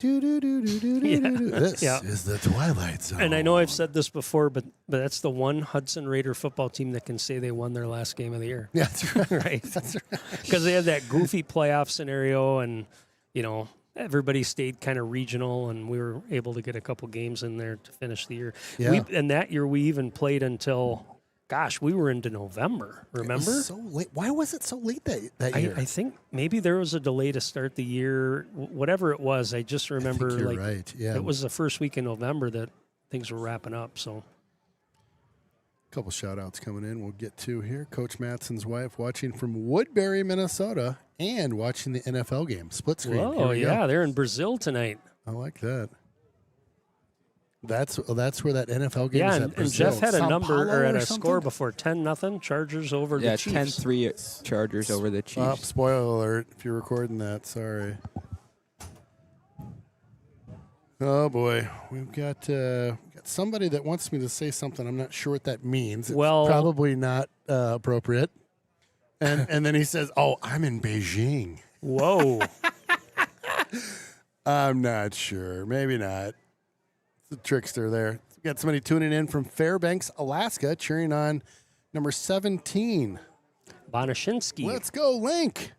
This Yeah. is the Twilight Zone. And I know I've said this before, but that's the one Hudson Raider football team that can say they won their last game of the year. Yeah, that's right. Right. That's right. Because they had that goofy playoff scenario, and everybody stayed kind of regional, and we were able to get a couple games in there to finish the year. Yeah. And that year we even played until, we were into November. It Remember? was so late. Why was it so late that year? I think maybe there was a delay to start the year, whatever it was. I just remember you're right. Yeah. it was the first week in November that things were wrapping up. So A couple shout outs coming in. We'll get to here. Coach Matson's wife watching from Woodbury, Minnesota, and watching the NFL game. Split screen. Here oh we yeah, go. they're in Brazil tonight. I like that. That's where that NFL game Yeah, is at and Brazil. Jeff had a Sao number Paulo or at a something? score before 10-0 Chargers over the Chiefs. 10-3 Chargers over the Chiefs. Oh, spoiler alert! If you're recording that, sorry. Oh boy, we've got somebody that wants me to say something. I'm not sure what that means. It's Well- probably not appropriate. And then he says, "Oh, I'm in Beijing." Whoa. I'm not sure. Maybe not. It's a trickster there. We got somebody tuning in from Fairbanks, Alaska, cheering on number 17. Bonashinsky. Let's go, Link.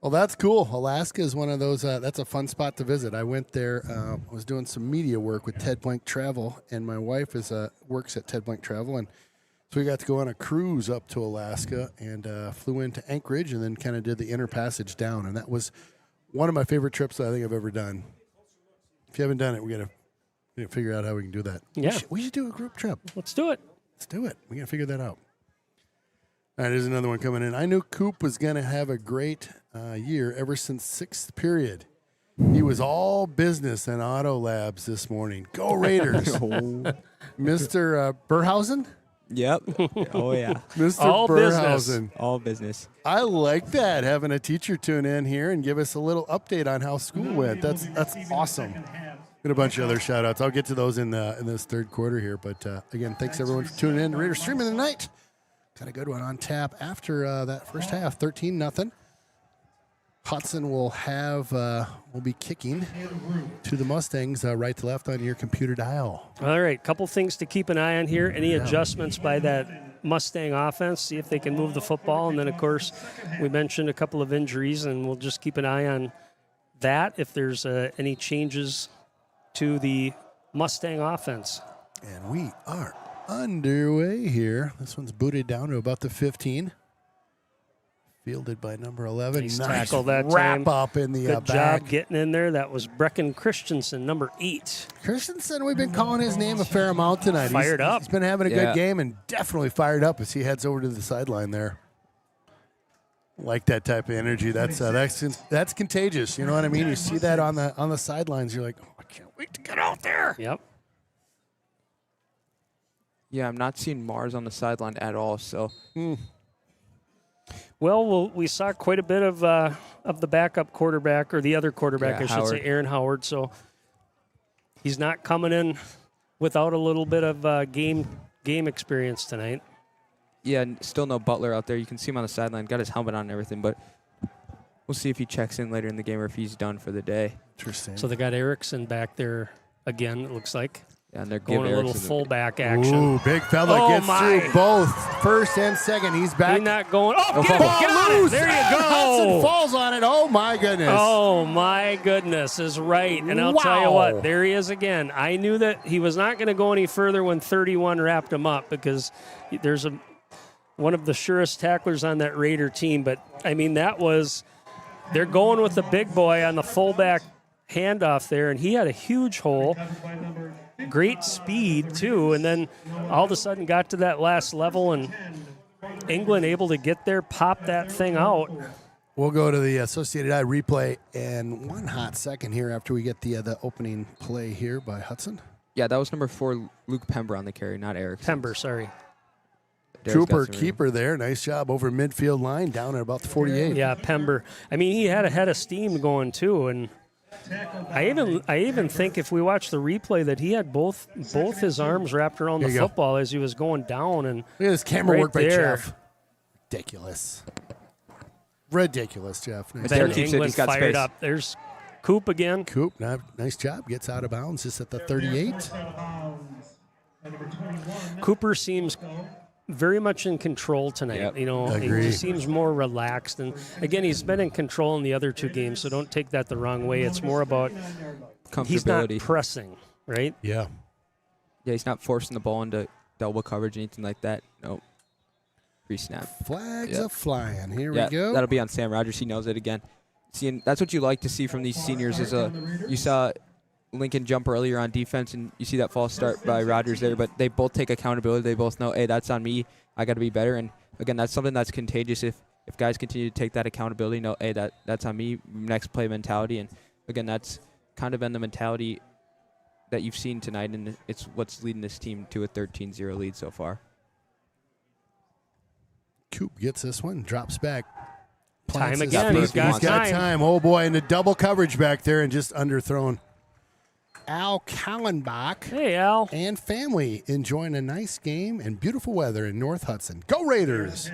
Well, that's cool. Alaska is one of those, that's a fun spot to visit. I went there, I was doing some media work with Ted Blank Travel, and my wife works at Ted Blank Travel, and so we got to go on a cruise up to Alaska and flew into Anchorage and then kind of did the inner passage down, and that was one of my favorite trips that I think I've ever done. If you haven't done it, we got to figure out how we can do that. Yeah. We should do a group trip. Let's do it. Let's do it. We got to figure that out. All right, here's another one coming in. I knew Coop was going to have a great year ever since sixth period. He was all business and auto labs this morning. Go Raiders. Mr. Burhausen? Yep. Oh, yeah. Mr. All Burhausen. business. All business. I like that, having a teacher tune in here and give us a little update on how school went. That's awesome. And a bunch of other shout outs. I'll get to those in this third quarter here. But again, thanks everyone for tuning in. Raiders streaming tonight. Got a good one on tap after that first half, 13-0. Hudson will be kicking to the Mustangs right to left on your computer dial. All right, couple things to keep an eye on here. Any adjustments by that Mustang offense, see if they can move the football. And then, of course, we mentioned a couple of injuries, and we'll just keep an eye on that if there's any changes to the Mustang offense. And we are underway here. This one's booted down to about the 15. Fielded by number 11. Nice tackle that wrap time. up in the Good back. job getting in there. That was Brecken Christensen, number 8. Christensen, we've been calling his name a fair amount tonight. Fired up. He's been having a Yeah. good game and definitely fired up as he heads over to the sideline there. Like that type of energy. That's contagious. You know what I mean? You see that on the sidelines. You're like, oh, I can't wait to get out there. Yep. Yeah, I'm not seeing Mars on the sideline at all. So Well, we saw quite a bit of the backup quarterback, or the other quarterback, Yeah, I should say, Howard. Aaron Howard. So he's not coming in without a little bit of game experience tonight. yeah, still no Butler out there. You can see him on the sideline. Got his helmet on and everything, but we'll see if he checks in later in the game or if he's done for the day. Interesting. So they got Erickson back there again, it looks like. Yeah, and they're Going giving a little Erickson fullback action. Ooh, big fella Oh, gets my. through both first and second. He's back. He's not going. Oh, get Ball it. loose. There you And Hudson go. falls on it. Oh, my goodness. Oh, my goodness is right. And I'll tell you Wow. what, there he is again. I knew that he was not going to go any further when 31 wrapped him up, because there's one of the surest tacklers on that Raider team. But, I mean, they're going with the big boy on the fullback handoff there, and he had a huge hole. Great speed, too, and then all of a sudden got to that last level, and England able to get there, pop that thing out. We'll go to the Associated Eye replay in one hot second here after we get the opening play here by Hudson. Yeah, that was number 4, Luke Pember on the carry, not Eric. Pember, sorry. Trooper keeper there. Nice job over midfield line down at about the 48. Yeah, Pember. I mean, he had a head of steam going, too, and I even think if we watch the replay that he had both his arms wrapped around the There you go. football as he was going down. And Look at this camera right work by there. Jeff. Ridiculous. Ridiculous, Jeff. Nice. But Then Derek keeps it. England He's got fired space. up. There's Coop again. Coop, nice job. Gets out of bounds just at the 38. Cooper seems very much in control tonight. Yep. You know, Agree. he just seems more relaxed. And again, he's been in control in the other two games, so don't take that the wrong way. It's more about he's not Comfortability. pressing, right? Yeah. Yeah, he's not forcing the ball into double coverage, anything like that. Nope. Free snap. Flags Yep. are flying. Here Yeah, we go. that'll be on Sam Rogers. He knows it again. Seeing that's what you like to see from these seniors. You saw Lincoln jump earlier on defense, and you see that false start by Rogers there. But they both take accountability. They both know, hey, that's on me. I got to be better. And again, that's something that's contagious. If guys continue to take that accountability, know, hey, that's on me. Next play mentality. And again, that's kind of been the mentality that you've seen tonight, and it's what's leading this team to a 13-0 lead so far. Coop gets this one, drops back. Time Plants his again. feet. He's got time. Oh, boy, into double coverage back there and just underthrown. Al Kallenbach. Hey, Al. And family enjoying a nice game and beautiful weather in North Hudson. Go Raiders!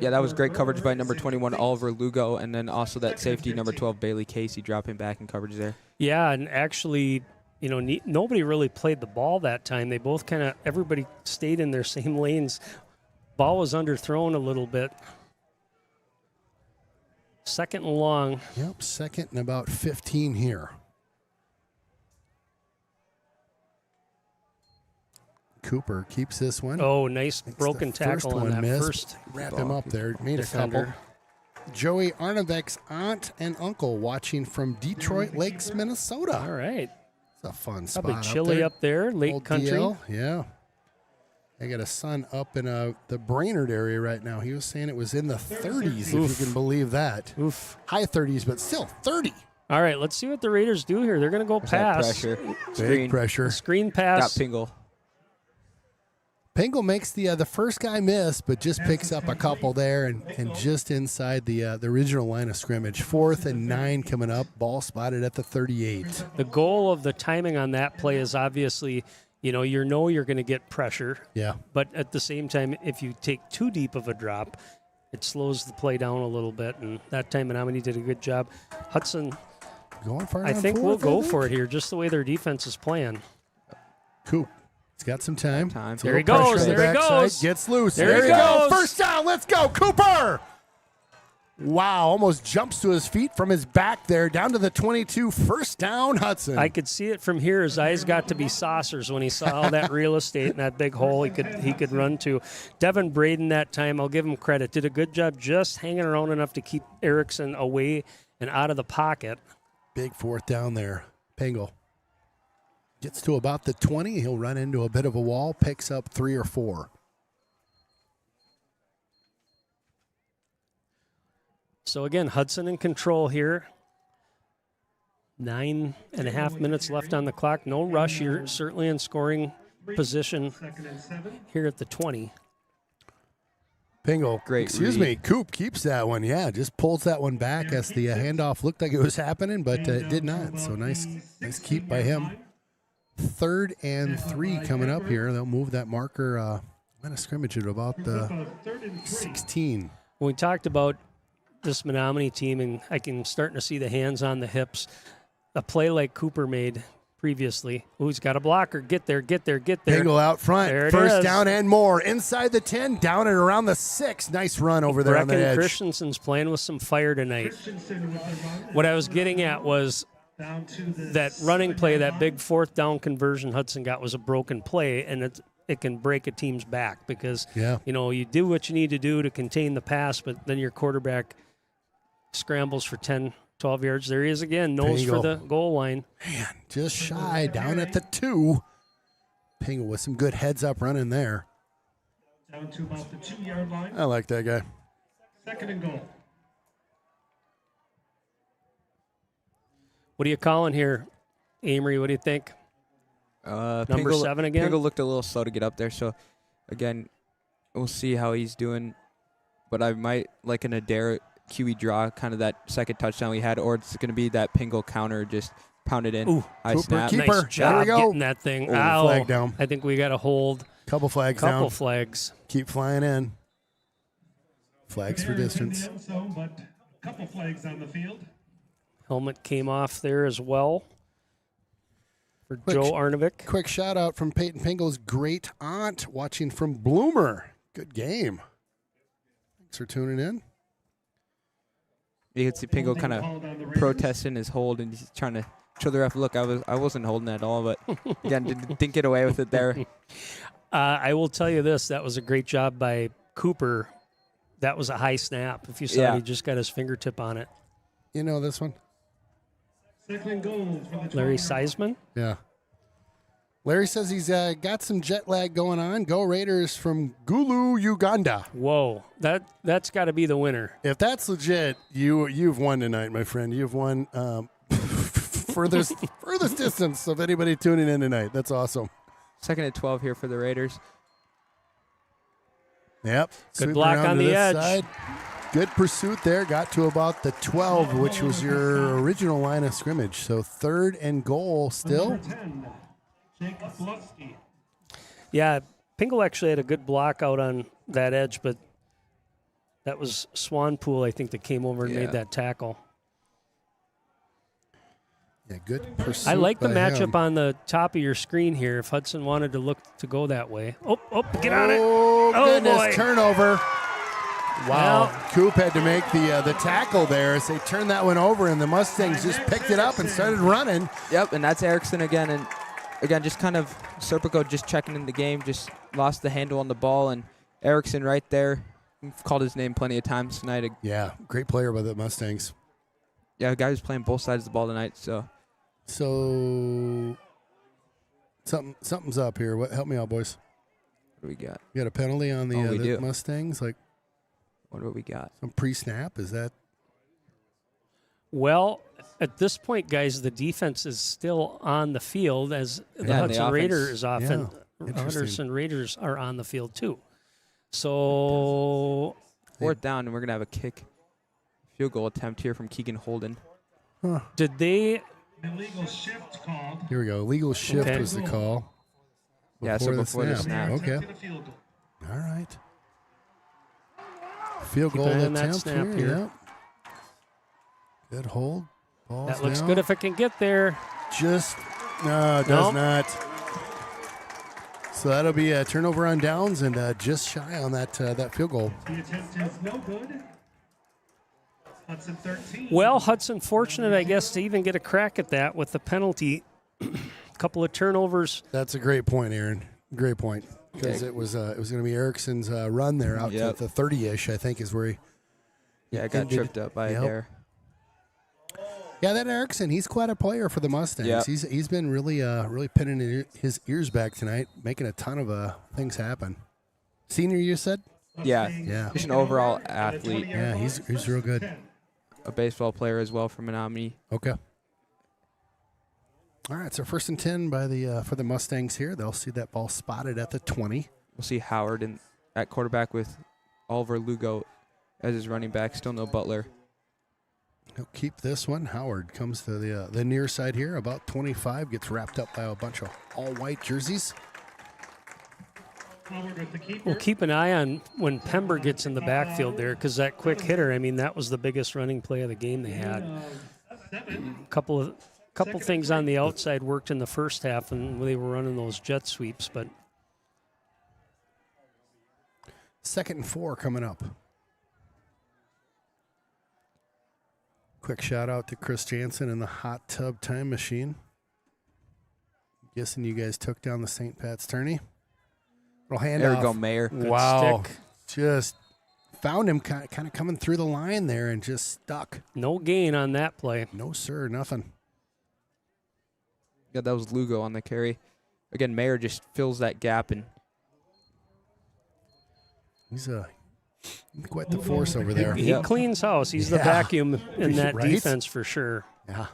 Yeah, that was great coverage by number 21, Oliver Lugo, and then also that safety, number 12, Bailey Casey, dropping back in coverage there. Yeah, and actually, you know, nobody really played the ball that time. They both everybody stayed in their same lanes. Ball was underthrown a little bit. Second and long. Yep, second and about 15 here. Cooper keeps this one. Oh, nice broken tackle on that first. Wrap him up there. Made defender. a couple. Joey Arnevek's aunt and uncle watching from Detroit Lakes, Minnesota. All right. It's a fun Probably spot chilly up there, Lake Old Country. DL, yeah. I got a son up in the Brainerd area right now. He was saying it was in the 30s, Oof. if you can believe that. Oof. High 30s, but still 30. All right, let's see what the Raiders do here. They're going to go There's that pass. pressure. Big Screen. pressure. Screen pass. Got Pingle. Pingle makes the first guy miss, but just picks up a couple there and just inside the original line of scrimmage. 4th and 9 coming up. Ball spotted at the 38. The goal of the timing on that play is obviously, you're going to get pressure. Yeah. But at the same time, if you take too deep of a drop, it slows the play down a little bit. And that time, Menomonie did a good job. Hudson, going for it. I think we'll go for it here, just the way their defense is playing. Coop. He's got some time. There he goes. There he goes. Gets loose. There he you goes. go. First down. Let's go. Cooper. Wow. Almost jumps to his feet from his back there down to the 22. First down, Hudson. I could see it from here. His eyes got to be saucers when he saw all that real estate and that big hole he could run to. Devin Braden that time, I'll give him credit, did a good job just hanging around enough to keep Erickson away and out of the pocket. Big 4th down there. Pingle. Gets to about the 20. He'll run into a bit of a wall, picks up 3 or 4. So again, Hudson in control here. 9.5 minutes left on the clock. No rush. You're certainly in scoring position here at the 20. Pingle. Great Excuse read. me. Coop keeps that one. Yeah, just pulls that one back as the handoff looked like it was happening, but it did not. So nice keep by him. 3rd and 3 coming up here. They'll move that marker line of scrimmage at about the 16. When we talked about this Menomonie team, and I can starting to see the hands on the hips, a play like Cooper made previously. Who's got a blocker? Get there. Pingle out front. There it First is. down and more. Inside the 10, down and around the 6. Nice run over there on the Brecken edge. Christensen's playing with some fire tonight. What I was getting at was that running play, that big 4th down conversion Hudson got was a broken play, and it can break a team's back because, you do what you need to do to contain the pass, but then your quarterback scrambles for 10, 12 yards. There he is again, nose for the goal line. Man, just shy, down at the 2. Pingle with some good heads-up running there. Down to about the 2-yard line. I like that guy. 2nd and goal. What are you calling here, Amory? What do you think? Number Pingle, 7 again? Pingle looked a little slow to get up there, so again, we'll see how he's doing. But I might like an Adair QE draw, kind of that second touchdown we had, or it's going to be that Pingle counter, just pound it in. Ooh, high Cooper, snap. keeper. Nice job There we go. getting that thing. Oh, Ow. flag down. I think we got to hold. Couple flags down. Couple flags. Keep flying in. Flags for distance. But a couple flags on the field. Helmet came off there as well for Joe Arnovic. Quick shout out from Peyton Pingle's great aunt watching from Bloomer. Good game. Thanks for tuning in. You could see Pingle kind of protesting his hold, and he's trying to show the ref, look, I wasn't holding at all, but again, didn't get away with it there. I will tell you this, that was a great job by Cooper. That was a high snap. If you saw it, he just got his fingertip on it. You know this one? Second goal for the Larry Seisman? Yeah. Larry says he's got some jet lag going on. Go Raiders from Gulu, Uganda. Whoa, that's got to be the winner. If that's legit, you've won tonight, my friend. You've won furthest distance of anybody tuning in tonight. That's awesome. Second and 12 here for the Raiders. Yep. Good block on the edge. Side. Good pursuit there. Got to about the 12, which was your original line of scrimmage. So 3rd and goal still. Yeah, Pingle actually had a good block out on that edge, but that was Swanpool, I think, that came over and made that tackle. Yeah, good pursuit. I like the by matchup him. on the top of your screen here. If Hudson wanted to look to go that way. Oh, get on it. Oh, goodness. Boy. Turnover. Wow. Well, Coop had to make the tackle there as they turned that one over, and the Mustangs just picked it up and started running. Yep, and that's Erickson again. And again, just kind of Serpico just checking in the game, just lost the handle on the ball, and Erickson right there. We've called his name plenty of times tonight. Yeah, great player by the Mustangs. Yeah, a guy who's playing both sides of the ball tonight. So something's up here. Help me out, boys. What do we got? You got a penalty on the, we the do. Mustangs? Like, what do we got? Some pre-snap? Is that? well, at this point, guys, the defense is still on the field as the Hudson Raiders often. Hudson Raiders are on the field too. So 4th down, and we're gonna have a kick, field goal attempt here from Keegan Holden. Huh. Did they? Illegal shift called. Here we go. Legal shift was the call. Yeah, so before the snap. Okay. All right. Field goal an eye on that attempt snap here. Yep. Good hold. Ball's That looks down. good if it can get there. Just no, it does not. So that'll be a turnover on downs and just shy on that field goal. The attempt is no good. Hudson 13. Well, Hudson fortunate, I guess, to even get a crack at that with the penalty. A couple of turnovers. That's a great point, Aaron. Great point. Because it was going to be Erickson's run there out to the 30-ish, I think, is where he. Yeah, it got tripped up by a hair. Yeah, that Erickson, he's quite a player for the Mustangs. Yep. He's been really pinning his ears back tonight, making a ton of things happen. Senior, you said? Yeah. Yeah. He's an overall athlete. Yeah, he's real good. A baseball player as well from Menomonie. Okay. All right, so 1st and 10 by the for the Mustangs here. They'll see that ball spotted at the 20. We'll see Howard at quarterback with Oliver Lugo as his running back. Still no Butler. He'll keep this one. Howard comes to the near side here, about 25, gets wrapped up by a bunch of all-white jerseys. We'll keep an eye on when Pember gets in the backfield there, because that quick hitter, I mean, that was the biggest running play of the game they had. A couple things on the outside worked in the first half, and they were running those jet sweeps, but 2nd and 4 coming up. Quick shout out to Chris Jansen and the Hot Tub Time Machine. Guessing you guys took down the St. Pat's tourney. Little handoff. There we go, Mayer. Good Wow. stick. Just found him kind of coming through the line there and just stuck. No gain on that play. No, sir, nothing. Yeah, that was Lugo on the carry. Again, Mayer just fills that gap, and He's quite the force over there. He cleans house. He's the vacuum in that Right? defense for sure. Yeah.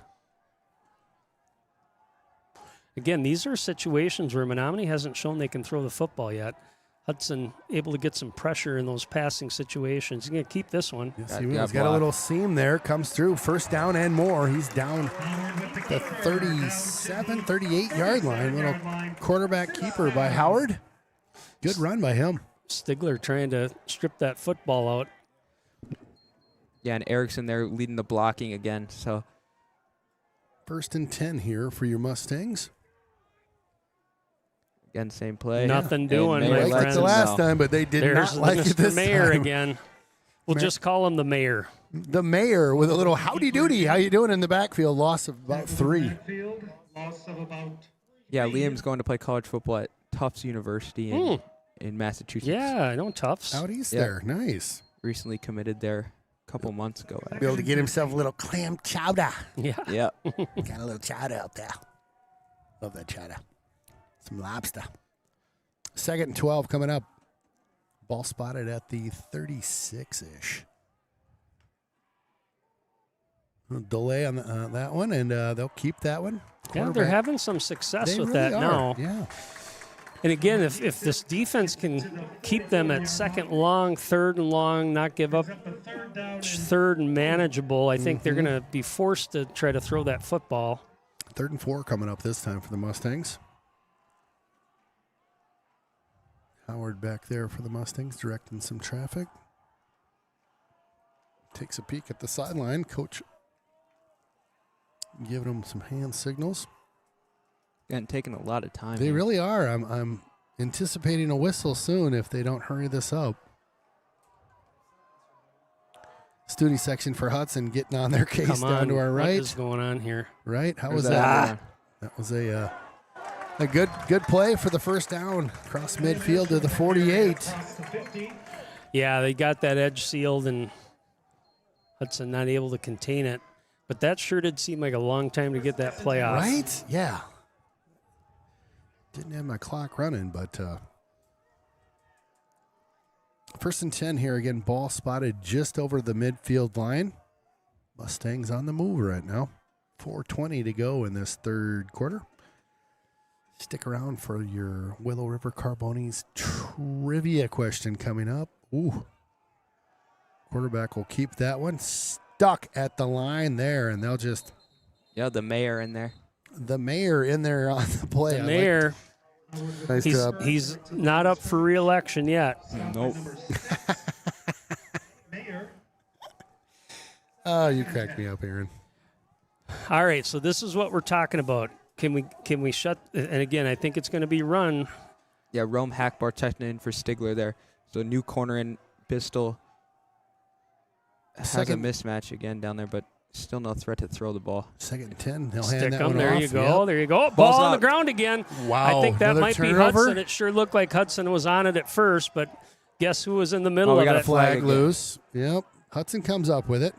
Again, these are situations where Menomonie hasn't shown they can throw the football yet. Hudson able to get some pressure in those passing situations. He's going to keep this one. Yes, he's got a little seam there. Comes through. 1st down and more. He's down the 37, 38-yard line. Little quarterback keeper by Howard. Good run by him. Stigler trying to strip that football out. yeah, and Erickson there leading the blocking again. So First and 10 here for your Mustangs. Again, same play. Nothing doing, And my Mayer Like friends. the last time, but they did There's not like Mr. it this Mayor time. again. We'll just call him the Mayor. The Mayor with a little howdy doody. How you doing in the backfield? Loss of about 3. Loss of about Yeah, Liam's going to play college football at Tufts University in Massachusetts. Yeah, I know Tufts. Out east Yeah. there. Nice. Recently committed there a couple months ago. Be able to get himself a little clam chowder. Yeah. Yeah. Got a little chowder out there. Love that chowder. Some lobster. 2nd and 12 coming up. Ball spotted at the 36-ish. Delay on that one, and they'll keep that one. Yeah, they're having some success They with really that are. now. Yeah. And again, if this defense can keep them at 2nd long, 3rd and long, not give up 3rd and manageable, I think they're going to be forced to try to throw that football. 3rd and 4 coming up this time for the Mustangs. Howard back there for the Mustangs, directing some traffic. Takes a peek at the sideline. Coach giving them some hand signals. And taking a lot of time. They here. really are. I'm anticipating a whistle soon if they don't hurry this up. Studi section for Hudson getting on their case Come on, down to our right. What is going on here? Right? How Where's was that? that? That was a good play for the first down. Across midfield to the 48. Yeah, they got that edge sealed, and Hudson not able to contain it. But that sure did seem like a long time to get that play off. Right? Yeah. Didn't have my clock running, but 1st and 10 here again. Ball spotted just over the midfield line. Mustangs on the move right now. 4:20 to go in this 3rd quarter. Stick around for your Willow River Carboni's trivia question coming up. Ooh. Quarterback will keep that one stuck at the line there, and they'll just... Yeah, the Mayor in there. The Mayor in there on the play. The Mayor, Nice job. he's not up for re-election yet. Nope. Oh, you cracked me up, Aaron. All right, so this is what we're talking about. Can we shut? And again, I think it's going to be run. Yeah, Rome Hackbar checking in for Stigler there. So new corner in Pistol has a mismatch again down there, but still no threat to throw the ball. 2nd and 10. He'll Stick hand that them. one There off. you go. Yep. There you go. Ball's Ball on the out. ground again. Wow. I think that Another might be turnover? Hudson. It sure looked like Hudson was on it at first, but guess who was in the middle we of got a it? flag Flag again. loose. Yep. Hudson comes up with it.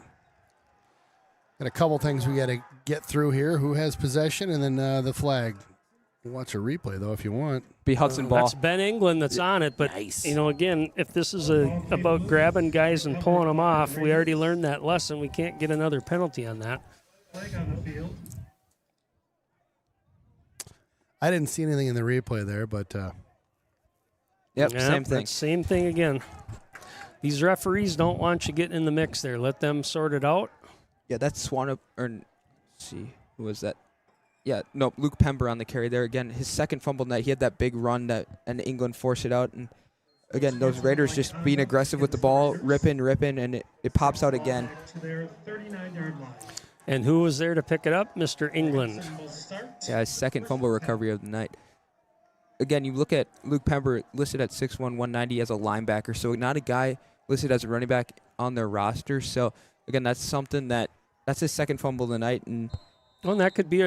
Got a couple things we got to get through here. Who has possession, and then the flag. Watch a replay, though, if you want. Be Hudson ball. That's Ben England that's on it, but again, if this is about grabbing guys and pulling them off, we already learned that lesson. We can't get another penalty on that. I didn't see anything in the replay there, but Yep, Yeah, same thing. that's Same thing again. These referees don't want you getting in the mix there. Let them sort it out. Yeah, that's Swanop. Or let's see, who was that? Yeah, no, Luke Pember on the carry there again. His second fumble night, he had that big run and England forced it out. And again, those Raiders just being aggressive with the ball, ripping, and it pops out again. And who was there to pick it up? Mr. England. Yeah, his second fumble recovery of the night. Again, you look at Luke Pember listed at 6'1", 190 as a linebacker, so not a guy listed as a running back on their roster. So again, that's something that's his second fumble of the night, and that could be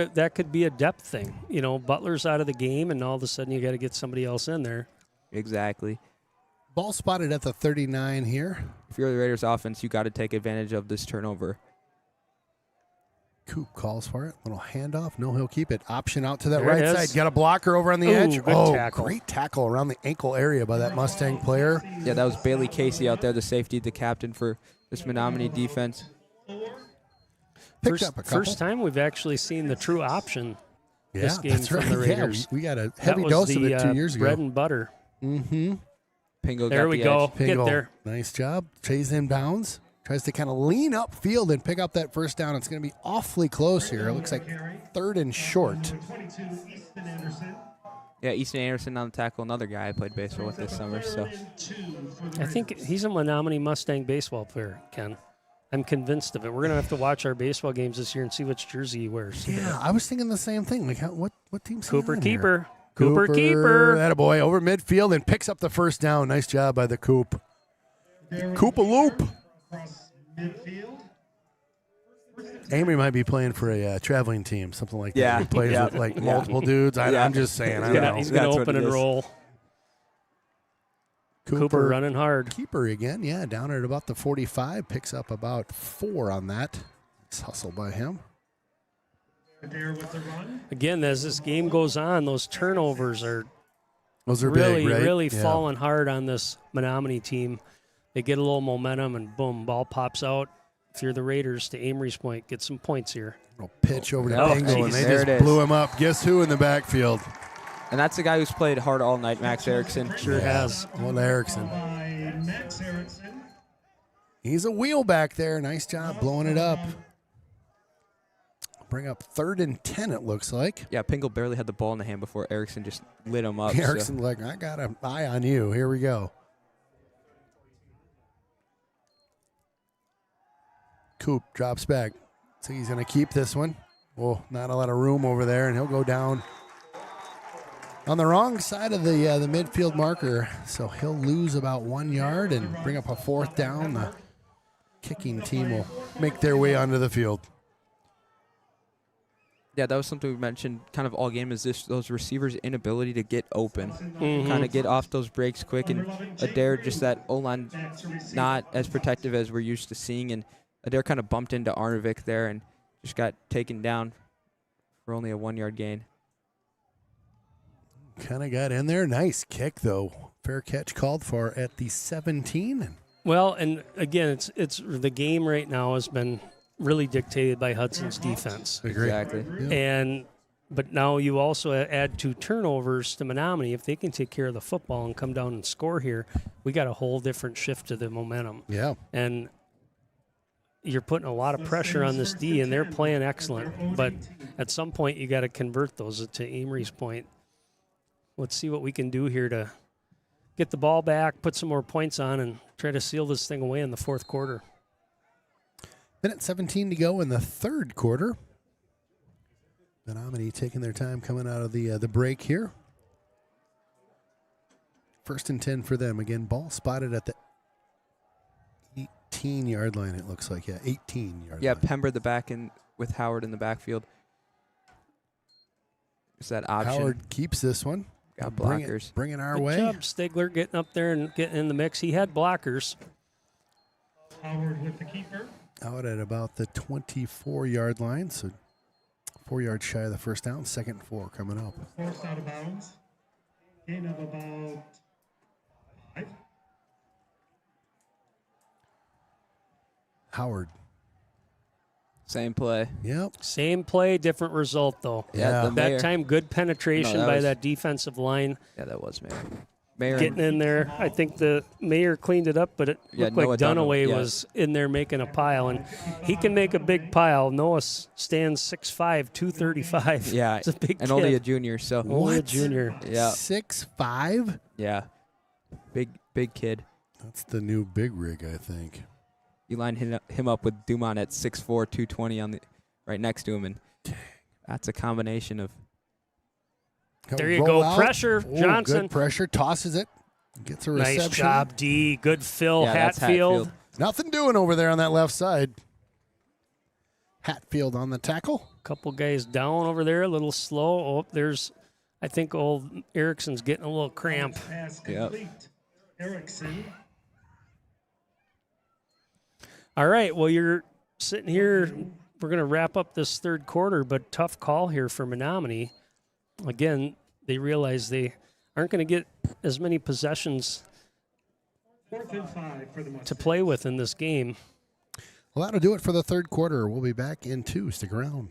a depth thing. You know, Butler's out of the game, and all of a sudden you got to get somebody else in there. Exactly. ball spotted at the 39 here. If you're the Raiders offense, you got to take advantage of this turnover. Coop calls for it. Little handoff. No, he'll keep it. Option out to that There right it side. is. Got a blocker over on the Ooh, edge. good tackle. Great tackle around the ankle area by that Mustang player. Yeah, that was Bailey Casey out there, the safety, the captain for this Menomonie defense. Picked up a couple. First time we've actually seen the true option this Yeah, game that's from right. the Yeah, Raiders. we got a That heavy was dose of the, it 2 years ago. bread and butter. Mm-hmm. Pingo There got we the go. edge. Get there. Nice job. Chase him downs. Tries to kind of lean upfield and pick up that first down. It's going to be awfully close here. It looks like 3rd and short. Yeah, Easton Anderson on the tackle, another guy I played baseball with this summer. So I think he's a Menomonie Mustang baseball player, Ken. I'm convinced of it. We're going to have to watch our baseball games this year and see which jersey he wears. Yeah, I was thinking the same thing. Like, what team's Cooper he on keeper. Here? Cooper keeper. Attaboy, over midfield and picks up the first down. Nice job by the Coop. Coop a loop. Amory might be playing for a traveling team, something like that. Yeah. He plays with like multiple dudes. I'm just saying. I don't know. He's going to open and roll. Cooper running hard. Keeper again, yeah, down at about the 45. Picks up about 4 on that. Nice hustle by him. Again, as this game goes on, those turnovers are really, big, right? really falling hard on this Menomonie team. They get a little momentum, and boom, ball pops out. If you're the Raiders, to Amory's point, get some points here. Little pitch over to Bingo, and they just blew him up. Guess who in the backfield? And that's the guy who's played hard all night, Max Erickson. Sure has. Well, Erickson. He's a wheel back there. Nice job blowing it up. Bring up 3rd and 10, it looks like. Yeah, Pingle barely had the ball in the hand before Erickson just lit him up. Erickson like, I got an eye on you. Here we go. Coop drops back. So he's going to keep this one. Oh, not a lot of room over there, and he'll go down on the wrong side of the midfield marker. So he'll lose about 1 yard and bring up a 4th down. The kicking team will make their way onto the field. Yeah, that was something we mentioned kind of all game, is those receivers' inability to get open, kind of get off those breaks quick. And Adair, just that O-line not as protective as we're used to seeing. And Adair kind of bumped into Arnovic there and just got taken down for only a 1 yard gain. Kind of got in there. Nice kick, though. Fair catch called for at the 17. Well, and again, it's the game right now has been really dictated by Hudson's defense. Exactly. Yeah. But now you also add 2 turnovers to Menomonie. If they can take care of the football and come down and score here, we got a whole different shift to the momentum. Yeah. And you're putting a lot of pressure on this D, and they're playing excellent. But at some point, you got to convert those. To Amory's point, let's see what we can do here to get the ball back, put some more points on, and try to seal this thing away in the 4th quarter. Minute 17 to go in the 3rd quarter. Menomonie taking their time coming out of the break here. 1st and 10 for them. Again, ball spotted at the 18-yard line, it looks like. Yeah, 18-yard line. Yeah, Pember the back end with Howard in the backfield. Is that option? Howard keeps this one. Got blockers. Bring it our Good way. job, Stigler, getting up there and getting in the mix. He had blockers. Howard with the keeper. Out at about the 24-yard line, so 4 yards shy of the first down. 2nd and 4 coming up. Forced out of bounds. Gain of about 5. Howard. Same play. Yep. Same play, different result, though. Yeah. That time, good penetration by that defensive line. Yeah, that was Mayer. Getting in there. I think the Mayer cleaned it up, but it looked like Dunaway was in there making a pile. And he can make a big pile. Noah stands 6'5", 235. Yeah. It's a big and kid. only a junior. So Only a junior. Yeah. 6'5"? Yeah. Big kid. That's the new big rig, I think. You line him up with Dumont at 6'4", 220 right next to him, and that's a combination of. There you go. Out. Pressure, Johnson. Good pressure. Tosses it. Gets a reception. Nice job, D. Good fill, Yeah, that's Hatfield. Nothing doing over there on that left side. Hatfield on the tackle. Couple guys down over there, a little slow. Oh, there's, I think old Erickson's getting a little cramp. Yep. Erickson. All right, well, you're sitting here. We're going to wrap up this 3rd quarter, but tough call here for Menomonie. Again, they realize they aren't going to get as many possessions 4th and 5 for the Mustangs to play with in this game. Well, that'll do it for the 3rd quarter. We'll be back in 2. Stick around.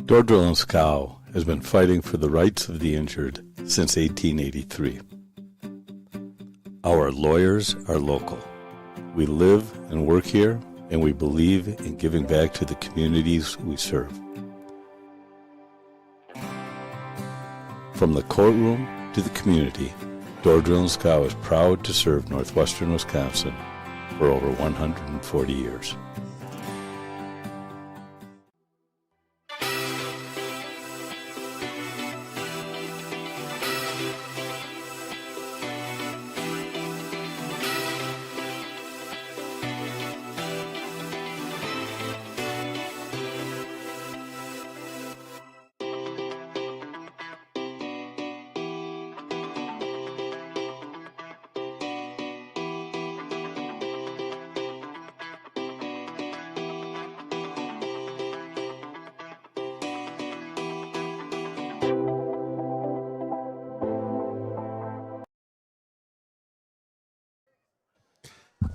Dordreau and Scow has been fighting for the rights of the injured since 1883. Our lawyers are local. We live and work here, and we believe in giving back to the communities we serve. From the courtroom to the community, Door Drill & Scow is proud to serve northwestern Wisconsin for over 140 years.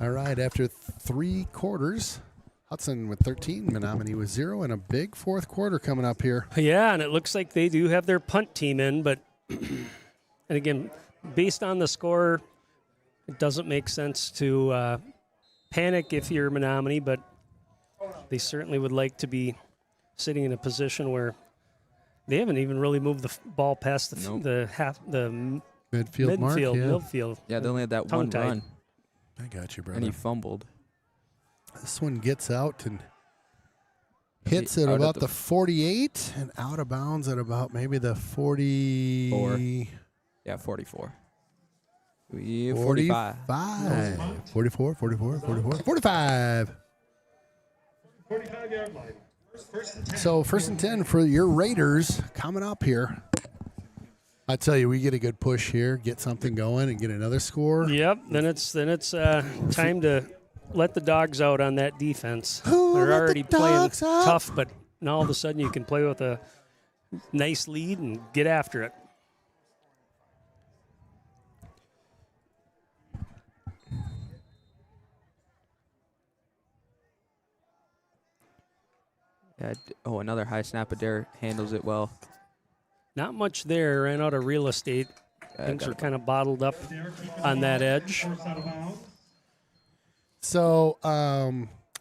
All right, after 3 quarters, Hudson with 13, Menomonie with 0, and a big fourth quarter coming up here. Yeah, and it looks like they do have their punt team in, but and again, based on the score, it doesn't make sense to panic if you're Menomonie, but they certainly would like to be sitting in a position where they haven't even really moved the ball past the midfield mark. Midfield. Yeah, they only had that one Tongue-tied. run. I got you, brother. And he fumbled. This one gets out and hits at about the 48 and out of bounds at about maybe the 44. Yeah, 44. 45. 44, 44, 44, 45. 45-yard line. First and 10. So first and 10 for your Raiders coming up here. I tell you, we get a good push here, get something going, and get another score. Yep. Then it's time to let the dogs out on that defense. They're already playing tough, but now all of a sudden you can play with a nice lead and get after it. Yeah. Oh, another high snap. Adair handles it well. Not much there. Ran out of real estate. Things are kind of bottled up on that edge. So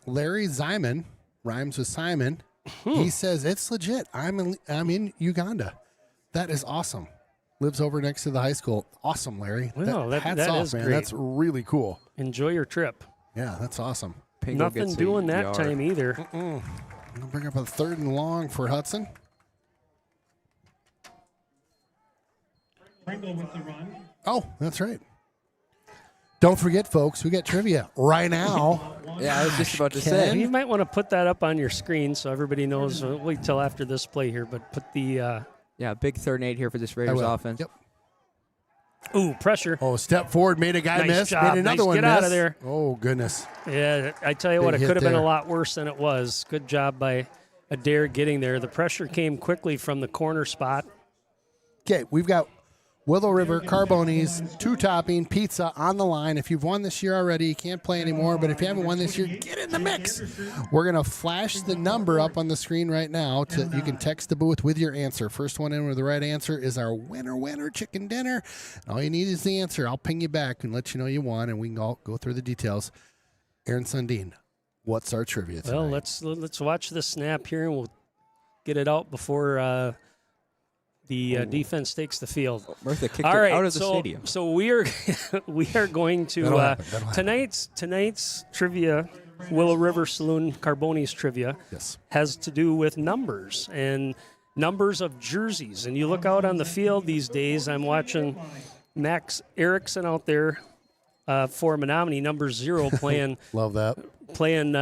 Larry Zyman, rhymes with Simon, he says, it's legit. I'm in Uganda. That is awesome. Lives over next to the high school. Awesome, Larry. Well, hats that off, is man. great. That's really cool. Enjoy your trip. Yeah, that's awesome. Pingo Nothing gets a doing that yard. time either. We'll bring up a 3rd and long for Hudson. Pringle with the run. Oh, that's right. Don't forget, folks, we got trivia right now. Yeah, I was just about to Ken, say. you might want to put that up on your screen so everybody knows. Wait till after this play here, but put the big 3rd and 8 here for this Raiders will. offense. Yep. Ooh, pressure. Oh, step forward, made a guy Nice miss, job. made another Nice. one Get miss. out of there. Oh, goodness. Yeah, I tell you what, Big it hit could have been there. a lot worse than it was. Good job by Adair getting there. The pressure came quickly from the corner spot. Okay, we've got Willow River, Carbonis, 2-topping, pizza on the line. If you've won this year already, you can't play anymore. But if you haven't won this year, get in the mix. We're going to flash the number up on the screen right now. You can text the booth with your answer. First one in with the right answer is our winner chicken dinner. All you need is the answer. I'll ping you back and let you know you won, and we can all go through the details. Aaron Sundin, what's our trivia tonight? Well, let's watch the snap here, and we'll get it out before the defense takes the field. Murtha kicked All it right, out of the stadium. So we are going to That'll happen. tonight's trivia, Willow River Saloon Carbonis trivia, has to do with numbers and numbers of jerseys. And you look out on the field these days. I'm watching Max Erickson out there for Menomonie, number 0, playing. Love that. Playing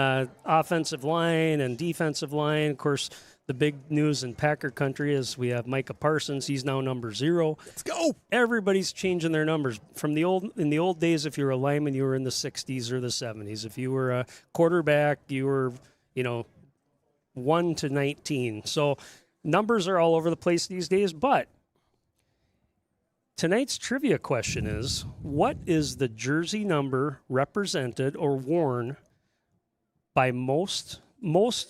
offensive line and defensive line. Of course, the big news in Packer country is we have Micah Parsons. He's now number 0. Let's go. Everybody's changing their numbers. In the old days, if you were a lineman, you were in the 60s or the 70s. If you were a quarterback, you were, 1 to 19. So numbers are all over the place these days. But tonight's trivia question is, what is the jersey number represented or worn by most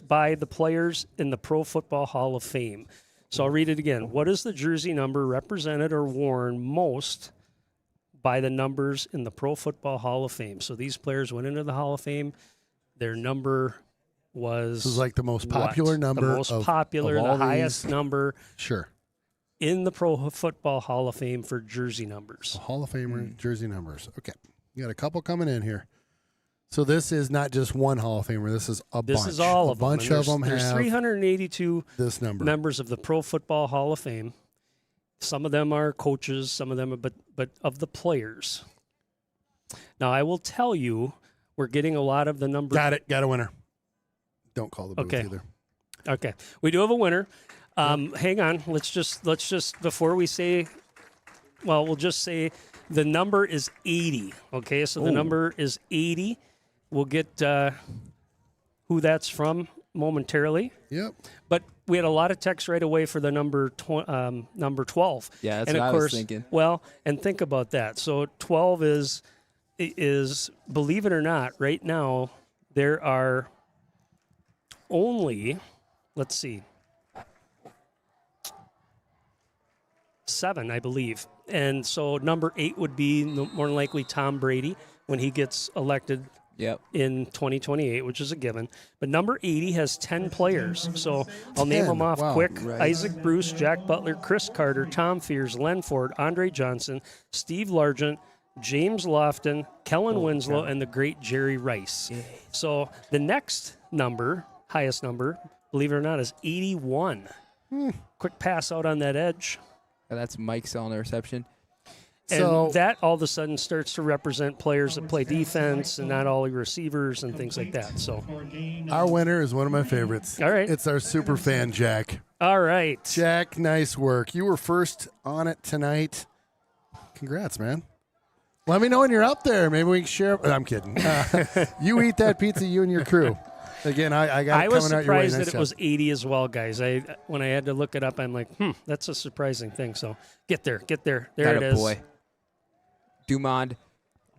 by the players in the Pro Football Hall of Fame? So I'll read it again. What is the jersey number represented or worn most by the numbers in the Pro Football Hall of Fame? So these players went into the Hall of Fame. Their number was This is like the most popular number the most popular, of all the highest these. number. Sure. in the Pro Football Hall of Fame for jersey numbers. Hall of Famer jersey numbers. Okay. You got a couple coming in here. So this is not just one Hall of Famer. This is a bunch. This is all of them. A bunch of them There's have 382 this number. members of the Pro Football Hall of Fame. Some of them are coaches, some of them are, but of the players. Now, I will tell you, we're getting a lot of the numbers. Got it. Got a winner. Don't call the booth either. Okay. We do have a winner. Hang on. Let's just before we say, well, we'll just say the number is 80. Okay, so the number is 80. We'll get who that's from momentarily. Yep. But we had a lot of text right away for the number 12. Yeah, that's and what of I course, was thinking. Well, and think about that. So 12 is believe it or not, right now there are only, let's see, 7, I believe. And so number 8 would be more than likely Tom Brady when he gets elected in 2028, which is a given. But number 80 has 10 players. So I'll name them off quick. Right. Isaac Bruce, Jack Butler, Chris Carter, Tom Fears, Len Ford, Andre Johnson, Steve Largent, James Lofton, Kellen Winslow, and the great Jerry Rice. Yay. So the next number, highest number, believe it or not, is 81. Quick pass out on that edge. That's Mike selling the reception. And So- that all of a sudden starts to represent players that play defense and not all receivers and things like that. So Our winner is one of my favorites. All right. It's our super fan, Jack. All right. Jack, nice work. You were first on it tonight. Congrats, man. Let me know when you're up there. Maybe we can share. I'm kidding. You eat that pizza, you and your crew. Again, I got it I was coming out your way. surprised Nice that it job. was 80 as well, guys. When I had to look it up, I'm like, that's a surprising thing. So get there. There Got it a is. boy. Dumond,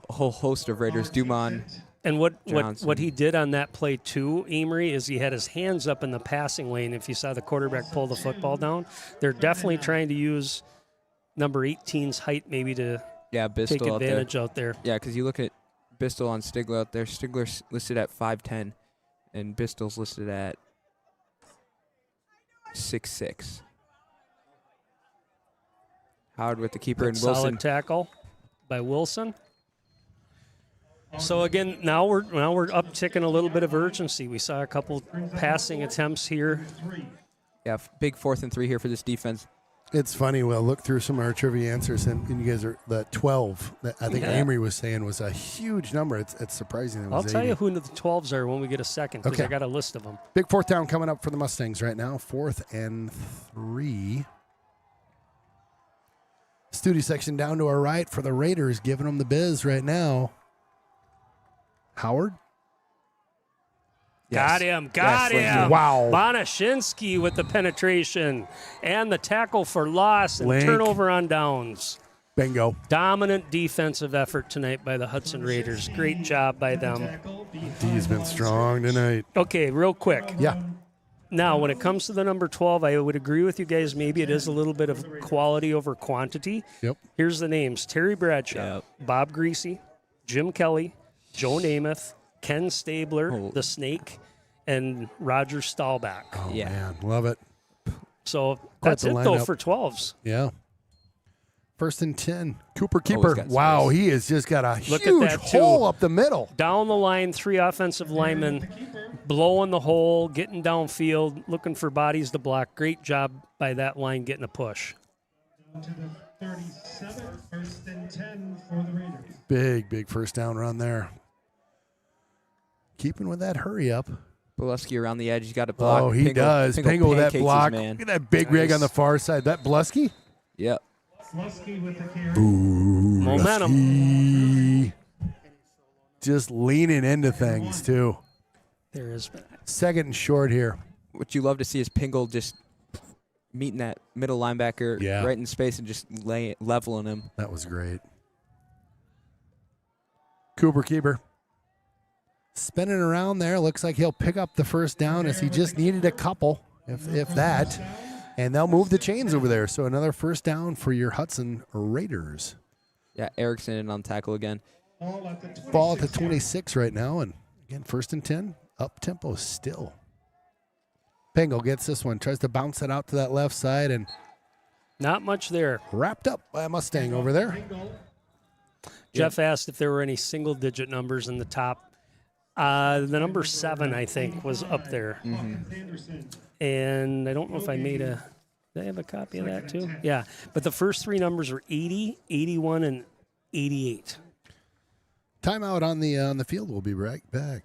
a whole host of Raiders. Dumond. And what Johnson. he did on that play too, Amory, is he had his hands up in the passing lane. If you saw the quarterback pull the football down, they're definitely trying to use number 18's height maybe to Bistel take advantage out there. Yeah, because you look at Bistel on Stigler out there. Stigler's listed at 5'10", and Bistel's listed at 6'6". Howard with the keeper and Wilson. Solid tackle by Wilson. So again, now we're upticking a little bit of urgency. We saw a couple passing attempts here. Yeah, big 4th and 3 here for this defense. It's funny. We'll look through some of our trivia answers, and you guys are the 12. That I think Amory was saying was a huge number. It's surprising. It was I'll tell 80. you who the 12s are when we get a second, because Okay. I got a list of them. Big 4th down coming up for the Mustangs right now. 4th and 3. Studio section down to our right for the Raiders, giving them the biz right now. Howard? Got him. Wow. Bonashinsky with the penetration and the tackle for loss and Link. turnover on downs. Bingo. Dominant defensive effort tonight by the Hudson Raiders. Great job by them. D's been strong tonight. Okay, real quick. Yeah. Now, when it comes to the number 12, I would agree with you guys. Maybe it is a little bit of quality over quantity. Yep. Here's the names: Terry Bradshaw, Bob Greasy, Jim Kelly, Joe Namath, Ken Stabler, the Snake, and Roger Staubach. Oh, man. Love it. So Quite that's the it, though, lineup. for 12s. Yeah. 1st and 10. Cooper he's Keeper. got Wow, space. he has just got a Look huge at that, too. hole up the middle. Down the line, 3 offensive linemen blowing the hole, getting downfield, looking for bodies to block. Great job by that line getting a push. Down to the 37, 1st and 10 for the Raiders. Big first down run there. Keeping with that hurry up. Boluski around the edge. He's got a block. Oh, he does. Pingle with that pancakes his block. man. Look at that big rig on the far side. That Blusky? Yep. Slusky with the carry. Ooh, Momentum. Rusky. Just leaning into things, too. There is. 2nd and short here. What you love to see is Pingle just meeting that middle linebacker Yeah. right in space and just leveling him. That was great. Cooper Keeper. Spinning around there. Looks like he'll pick up the first down as he just needed a couple, if that. And they'll move the chains over there. So another first down for your Hudson Raiders. Yeah, Erickson in on tackle again. Ball at the 26 right now. And again, 1st and 10. Up tempo still. Pingle gets this one. Tries to bounce it out to that left side. And Not much there. Wrapped up by a Mustang over there. Jeff asked if there were any single-digit numbers in the top. The number 7, I think, was up there. And I don't know if I made a... Did I have a copy of that, too? Yeah. But the first 3 numbers were 80, 81, and 88. Timeout on the field. We'll be right back.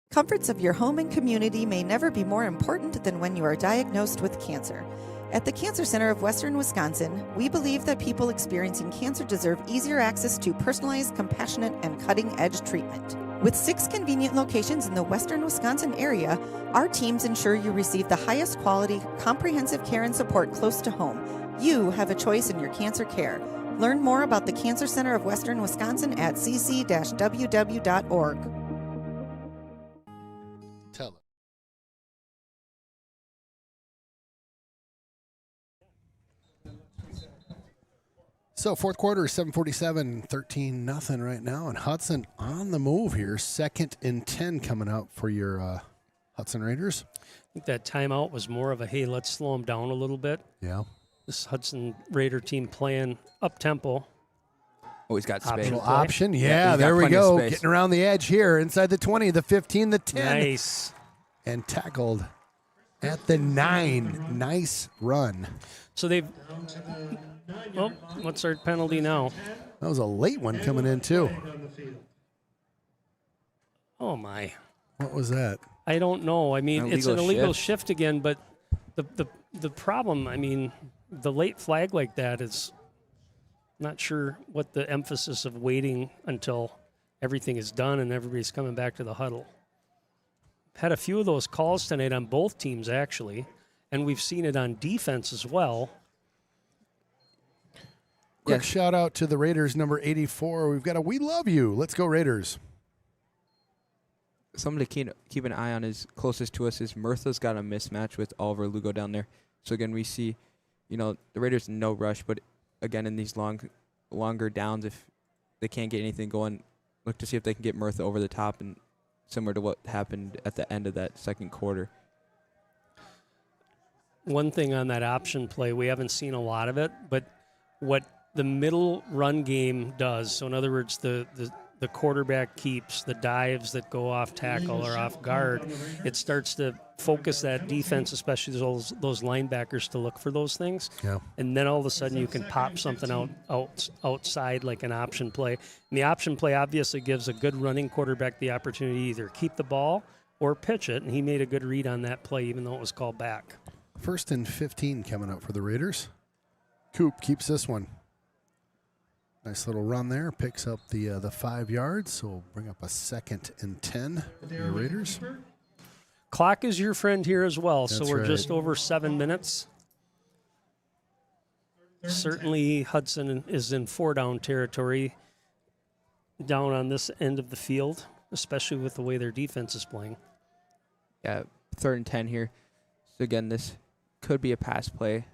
Comforts of your home and community may never be more important than when you are diagnosed with cancer. At the Cancer Center of Western Wisconsin, we believe that people experiencing cancer deserve easier access to personalized, compassionate, and cutting-edge treatment. With 6 convenient locations in the Western Wisconsin area, our teams ensure you receive the highest quality, comprehensive care and support close to home. You have a choice in your cancer care. Learn more about the Cancer Center of Western Wisconsin at cc-ww.org. Tell it. So fourth quarter is 7:47, 13-0 right now, and Hudson on the move here. 2nd and 10 coming out for your Hudson Raiders. I think that timeout was more of a, hey, let's slow them down a little bit. Yeah. This Hudson Raider team playing up-tempo. Oh, he's got space. Option. Yeah, there we go. Getting around the edge here. Inside the 20, the 15, the 10. Nice. And tackled at the 9. Nice run. So they've... Well, what's our penalty now? That was a late one coming in, too. Oh, my. What was that? I don't know. I mean, it's an illegal shift again, but the problem, I mean, the late flag like that is not sure what the emphasis of waiting until everything is done and everybody's coming back to the huddle. Had a few of those calls tonight on both teams, actually, and we've seen it on defense as well. Quick shout out to the Raiders, number 84. We've got a "We Love You." Let's go Raiders. Somebody to keep an eye on is closest to us is Murtha's got a mismatch with Oliver Lugo down there. So again, we see, the Raiders in no rush, but again in these longer downs, if they can't get anything going, look to see if they can get Murtha over the top, and similar to what happened at the end of that second quarter. One thing on that option play, we haven't seen a lot of it, but what the middle run game does, so in other words, the quarterback keeps, the dives that go off tackle or off guard, it starts to focus that defense, especially those linebackers, to look for those things. Yeah. And then all of a sudden you can pop something outside like an option play. And the option play obviously gives a good running quarterback the opportunity to either keep the ball or pitch it, and he made a good read on that play even though it was called back. 1st and 15 coming up for the Raiders. Coop keeps this one. Nice little run there. Picks up the 5 yards, so we'll bring up a 2nd and 10 for the Raiders. Clock is your friend here as well, That's so we're right. just over 7 minutes. Certainly Hudson is in 4-down territory down on this end of the field, especially with the way their defense is playing. Yeah, 3rd and 10 here. So again, this could be a pass play.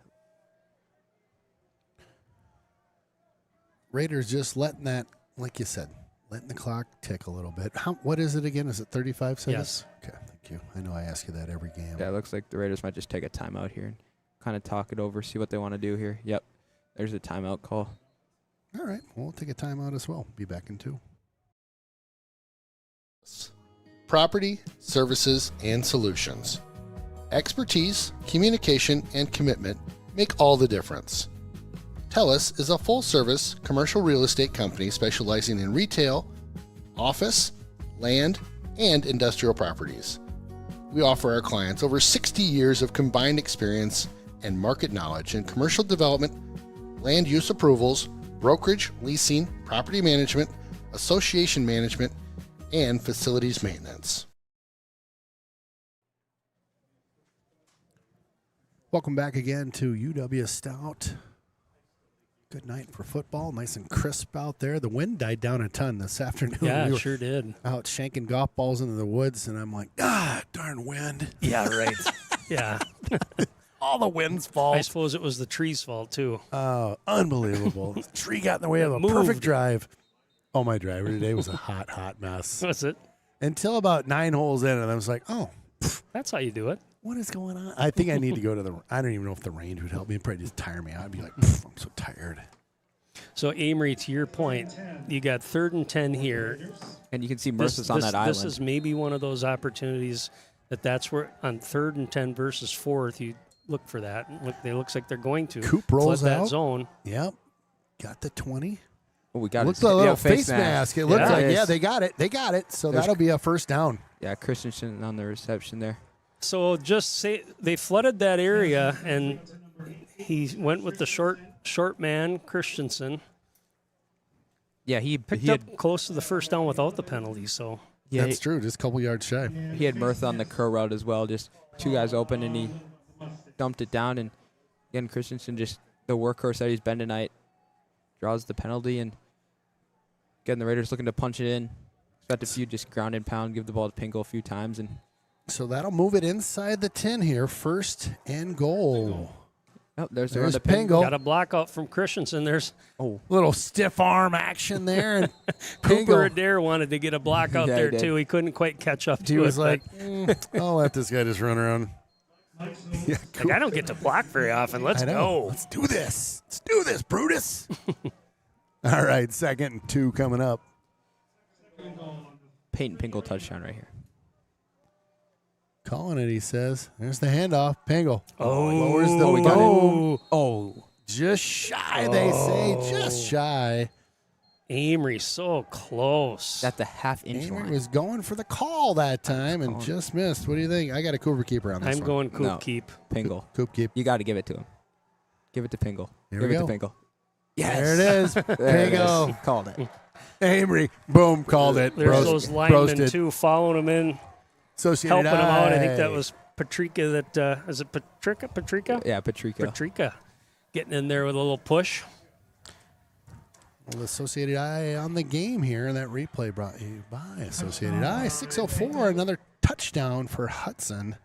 Raiders just letting that, like you said, letting the clock tick a little bit. What is it again? Is it 35 seconds? Yes. Okay, thank you. I know I ask you that every game. Yeah, it looks like the Raiders might just take a timeout here and kind of talk it over, see what they want to do here. Yep, there's a timeout call. All right, we'll take a timeout as well. Be back in 2. Property, services, and solutions. Expertise, communication, and commitment make all the difference. TELUS is a full-service commercial real estate company specializing in retail, office, land, and industrial properties. We offer our clients over 60 years of combined experience and market knowledge in commercial development, land use approvals, brokerage, leasing, property management, association management, and facilities maintenance. Welcome back again to UW Stout. Good night for football. Nice and crisp out there. The wind died down a ton this afternoon. Yeah, we were sure did. out shanking golf balls into the woods, and I'm like, darn wind. Yeah, right. Yeah. All the wind's fault. I suppose it was the tree's fault, too. Oh, unbelievable. The tree got in the way of a perfect drive. Oh, my driver today was a hot mess. Was it? Until about 9 holes in, and I was like, oh. That's how you do it. What is going on? I think I need to go to the. I don't even know if the range would help me. It'd probably just tire me out. I'd be like, I'm so tired. So, Amory, to your point, you got 3rd and 10 here. And you can see Mercer's on that island. This is maybe one of those opportunities that's where on 3rd and 10 versus 4th, you look for that. It looks like they're going to. Coop rolls flood that out. Zone. Yep. Got the 20. Oh, we got Looks like a little face mask. It looks like, they got it. They got it. So that'll be a first down. Yeah, Christensen on the reception there. So just say they flooded that area, and he went with the short man, Christensen. Yeah, he picked up close to the first down without the penalty. So yeah, that's true. Just a couple yards shy. He had Murtha on the curl route as well. Just 2 guys open, and he dumped it down. And again, Christensen, just the workhorse that he's been tonight, draws the penalty. And again, the Raiders looking to punch it in. Expect a few just ground and pound, give the ball to Pingle a few times. And so that'll move it inside the 10 here. 1st and goal. Oh, there's the Pingle. Got a block out from Christensen. There's little stiff arm action there. And Cooper Adair wanted to get a block out there, too. He couldn't quite catch up to it. He was like, I'll let this guy just run around. Yeah, like, I don't get to block very often. Let's go. Let's do this. Let's do this, Brutus. All right, 2nd and 2 coming up. Peyton Pingle touchdown right here. Calling it, he says. There's the handoff. Pingle. Lowers the we got it. Oh, just shy, they say. Just shy. Amory so close. At the half-inch line. Amory was going for the call that time and just missed. What do you think? I got a Cooper keeper on this I'm one. going Coop keep. Pingle. Coop keep. You got to give it to him. Give it to Pingle. Here give we it go. to Pingle. Yes. There it is. There it Pingle. is. Called it. Amory. Boom. Called it. There's those linemen, too, following him in. Associated helping him out. I think Eye. that was Patrica is it Patrica? Patrica? Yeah, Patrica. Patrica. Getting in there with a little push. Well, Associated Eye on the game here. That replay brought you by Associated Eye. 6:04, another touchdown for Hudson.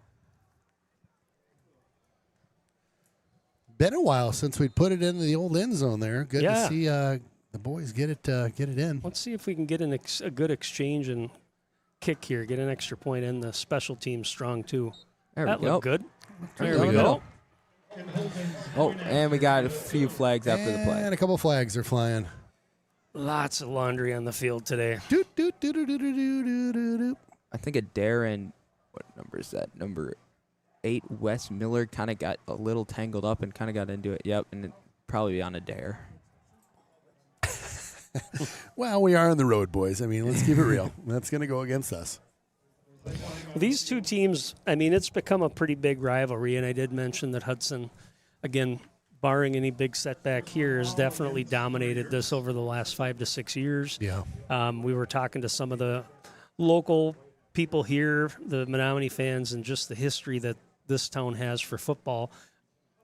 Been a while since we'd put it into the old end zone there. Good to see the boys get it in. Let's see if we can get a good exchange and kick here. Get an extra point in. The special team strong, too. There that we go. looked good. There we go. Oh, and we got a few flags after the play. And a couple flags are flying. Lots of laundry on the field today. I think Adair and what number is that? Number 8, Wes Miller, kind of got a little tangled up and kind of got into it. Yep, and it probably on Adair. Well, we are on the road, boys. I mean, let's keep it real. That's going to go against us. These two teams, I mean, it's become a pretty big rivalry, and I did mention that Hudson, again, barring any big setback here, has definitely dominated this over the last 5 to 6 years. Yeah. We were talking to some of the local people here, the Menomonie fans, and just the history that this town has for football.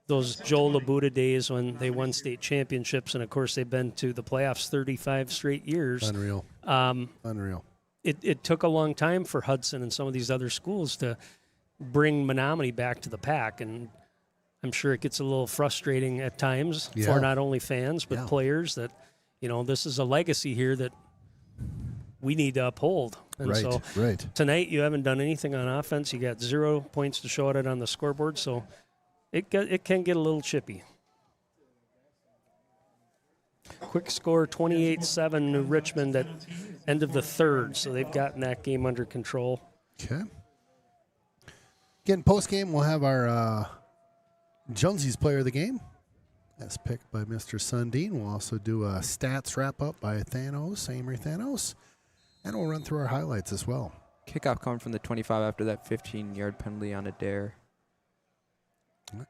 Those Joe Labuda days when they won state championships, and, of course, they've been to the playoffs 35 straight years. Unreal. Unreal. It took a long time for Hudson and some of these other schools to bring Menomonie back to the pack, and I'm sure it gets a little frustrating at times for not only fans but players that, this is a legacy here that we need to uphold. And so tonight you haven't done anything on offense. You got 0 points to show it on the scoreboard, so it can get a little chippy. Quick score, 28-7 New Richmond at end of the third, so they've gotten that game under control. Okay. Again, post-game, we'll have our Jonesy's player of the game, as picked by Mr. Sundin. We'll also do a stats wrap-up by Amory Thanos, and we'll run through our highlights as well. Kickoff coming from the 25 after that 15-yard penalty on Adair.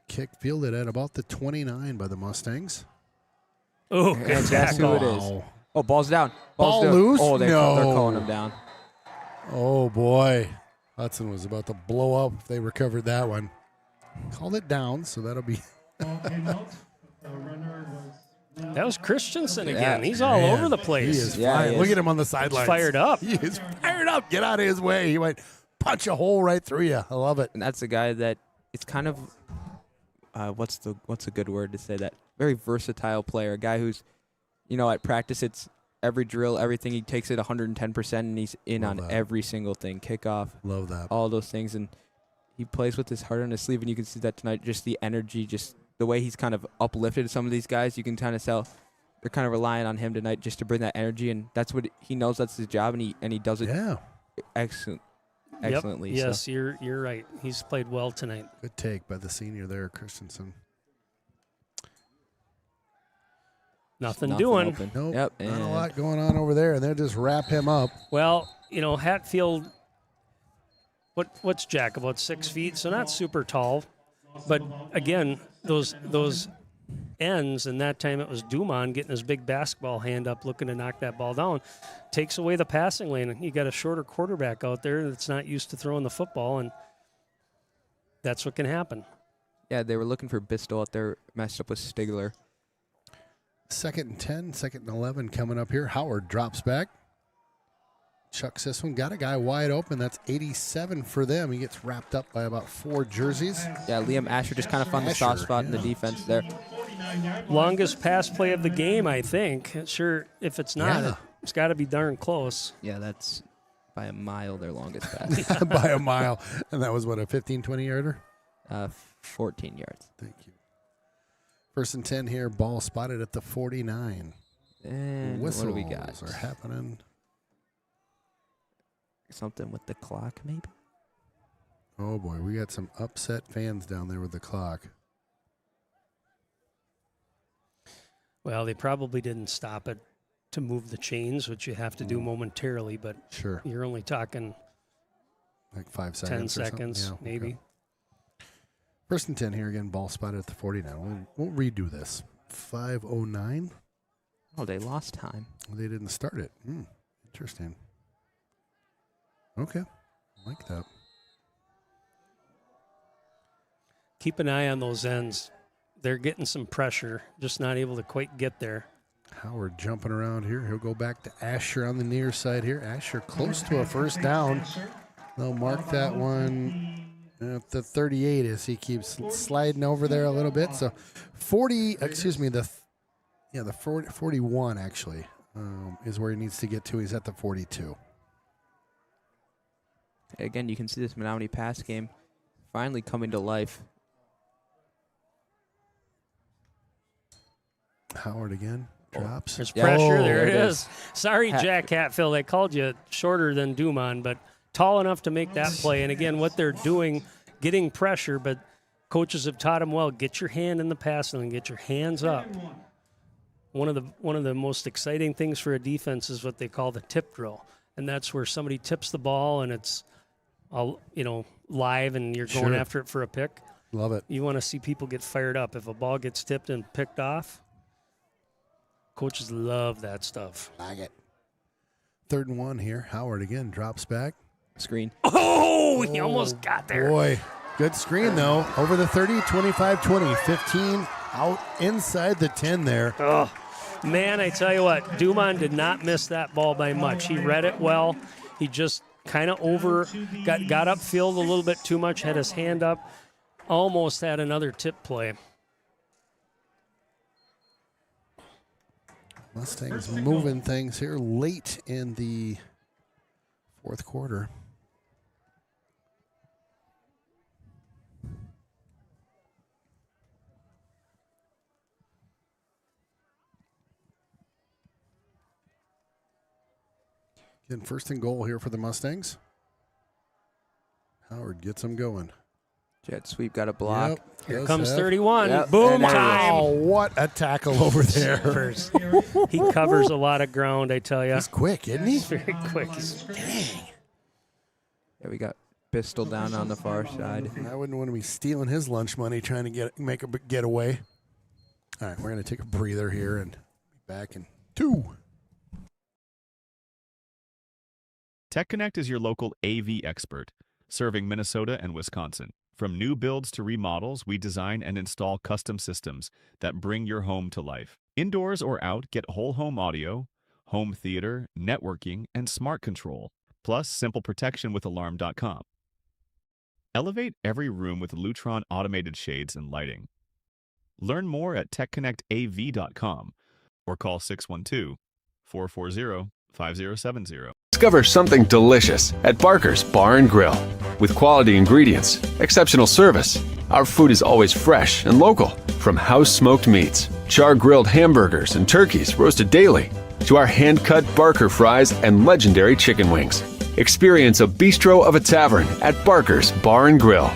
Kick fielded at about the 29 by the Mustangs. Oh, and that's who it is. Oh, ball's down. Ball down. loose? Oh, they're No. calling him down. Oh, boy. Hudson was about to blow up if they recovered that one. Called it down, so that'll be... That was Christensen again. He's all over the place. He is flying. Look at him on the sidelines. Fired up. He is fired up. Get out of his way. He might punch a hole right through you. I love it. And that's a guy that it's kind of what's a good word to say that? Very versatile player. A guy who's, at practice it's every drill, everything. He takes it 110%, and he's in on every single thing. Kickoff. Love that. All those things, and he plays with his heart on his sleeve, and you can see that tonight. Just the energy, just the way he's kind of uplifted some of these guys. You can kind of tell they're kind of relying on him tonight just to bring that energy, and that's what he knows. That's his job, and he does it. Excellently. Yep. Yes, so. you're right. He's played well tonight. Good take by the senior there, Christensen. Nothing doing. Open. Nope. Yep. Not a lot going on over there, and they'll just wrap him up. Well, Hatfield, what's Jack, about 6 feet? So not super tall. But, again, those ends, and that time it was Dumont getting his big basketball hand up looking to knock that ball down, takes away the passing lane. You got a shorter quarterback out there that's not used to throwing the football, and that's what can happen. Yeah, they were looking for Bistel out there, matched up with Stigler. 2nd and 10, 2nd and 11 coming up here. Howard drops back. Chucks this one. Got a guy wide open. That's 87 for them. He gets wrapped up by about 4 jerseys. Yeah, Liam Asher just kind of found the soft spot in the defense there. Longest pass play of the game, I think. Sure, if it's not, it's got to be darn close. Yeah, that's by a mile their longest pass. By a mile. And that was, what, a 15, 20-yarder? 14 yards. Thank you. 1st and 10 here. Ball spotted at the 49. And Whistles what do we got? are happening. Something with the clock, maybe? Oh, boy. We got some upset fans down there with the clock. Well, they probably didn't stop it to move the chains, which you have to do momentarily, but sure, you're only talking like 5 seconds 10 seconds, maybe. Okay. 1st and 10 here again, ball spotted at the 49. We'll redo this. 5:09. Oh, they lost time. They didn't start it. Interesting. Okay, I like that. Keep an eye on those ends. They're getting some pressure, just not able to quite get there. Howard jumping around here. He'll go back to Asher on the near side here. Asher close to a 1st down. They'll mark that one at the 38 as he keeps sliding over there a little bit. So 41 actually is where he needs to get to. He's at the 42. Again, you can see this Menomonie pass game finally coming to life. Howard again drops. There's pressure. There it is. Sorry, Jack Hatfield. I called you shorter than Dumont, but tall enough to make that play. And again, what they're doing, getting pressure, but coaches have taught them well. Get your hand in the passing lane. Get your hands up. One of the most exciting things for a defense is what they call the tip drill, and that's where somebody tips the ball and it's all live, and you're going after it for a pick. Love it. You want to see people get fired up. If a ball gets tipped and picked off, coaches love that stuff. Like it. 3rd and 1 here. Howard again drops back. Screen. Oh, he almost got there. Boy, good screen, though. Over the 30, 25, 20, 15 out inside the 10 there. Oh, man, I tell you what, Dumont did not miss that ball by much. He read it well. He just kind of got upfield a little bit too much, had his hand up, almost had another tip play. Mustangs moving things here late in the 4th quarter. Again, 1st and goal here for the Mustangs. Howard gets them going. Jet sweep got a block. Yep, Here comes 31. Yep. Boom time. Oh, what a tackle over there. He covers a lot of ground, I tell you. He's quick, isn't he? He's very quick. Dang. Yeah, we got Pistol down on the far side. I wouldn't want to be stealing his lunch money trying to make a getaway. All right, we're going to take a breather here and be back in 2. Tech Connect is your local AV expert, serving Minnesota and Wisconsin. From new builds to remodels, we design and install custom systems that bring your home to life. Indoors or out, get whole home audio, home theater, networking, and smart control, plus simple protection with Alarm.com. Elevate every room with Lutron automated shades and lighting. Learn more at TechConnectAV.com or call 612-440-5600. 5070. Discover something delicious at Barker's Bar and Grill. With quality ingredients, exceptional service, our food is always fresh and local. From house-smoked meats, char-grilled hamburgers and turkeys roasted daily, to our hand-cut Barker fries and legendary chicken wings. Experience a bistro of a tavern at Barker's Bar and Grill.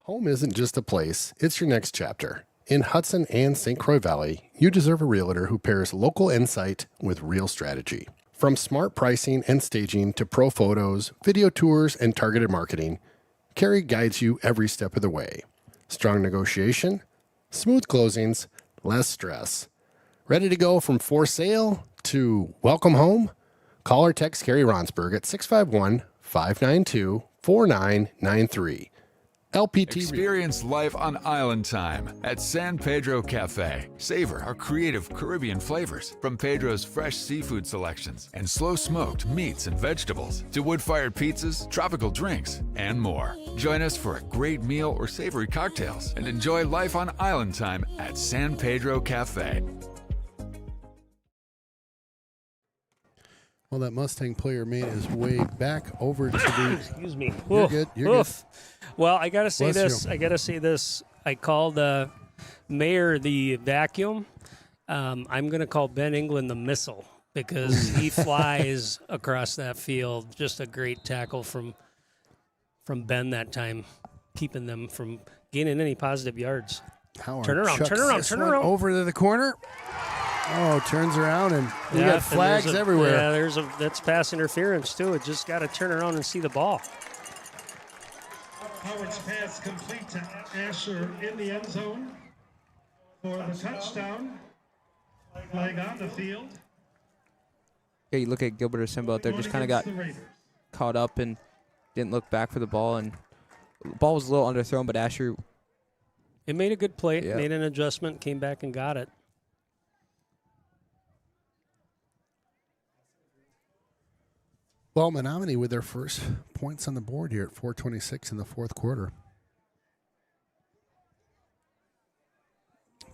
Home isn't just a place, it's your next chapter. In Hudson and St. Croix Valley, you deserve a realtor who pairs local insight with real strategy. From smart pricing and staging to pro photos, video tours, and targeted marketing, Carrie guides you every step of the way. Strong negotiation, smooth closings, less stress. Ready to go from for sale to welcome home? Call or text Carrie Ronsberg at 651-592-4993. LPT Experience life on island time at San Pedro Cafe. Savor our creative Caribbean flavors, from Pedro's fresh seafood selections and slow-smoked meats and vegetables to wood-fired pizzas, tropical drinks, and more. Join us for a great meal or savory cocktails and enjoy life on island time at San Pedro Cafe. Well, that Mustang player made his way back over to the... Excuse me. You're Oof, good. You're oof. Well, I got to say Bless this. you. I got to say this. I called Mayor the vacuum. I'm going to call Ben England the missile because he flies across that field. Just a great tackle from Ben that time, keeping them from gaining any positive yards. Howard Turn around, chucks turn around, this turn one around. over to the corner. Oh, turns around and we got and flags there's everywhere. Yeah, that's pass interference too. It just got to turn around and see the ball. Howard's pass complete to Asher in the end zone for the touchdown. Flag on the field. Yeah, you look at Gilbert Asimbo out there, just kind of got caught up and didn't look back for the ball. And the ball was a little underthrown, but Asher... It made a good play, Yeah. made an adjustment, came back and got it. Well, Menomonie with their first points on the board here at 4:26 in the fourth quarter.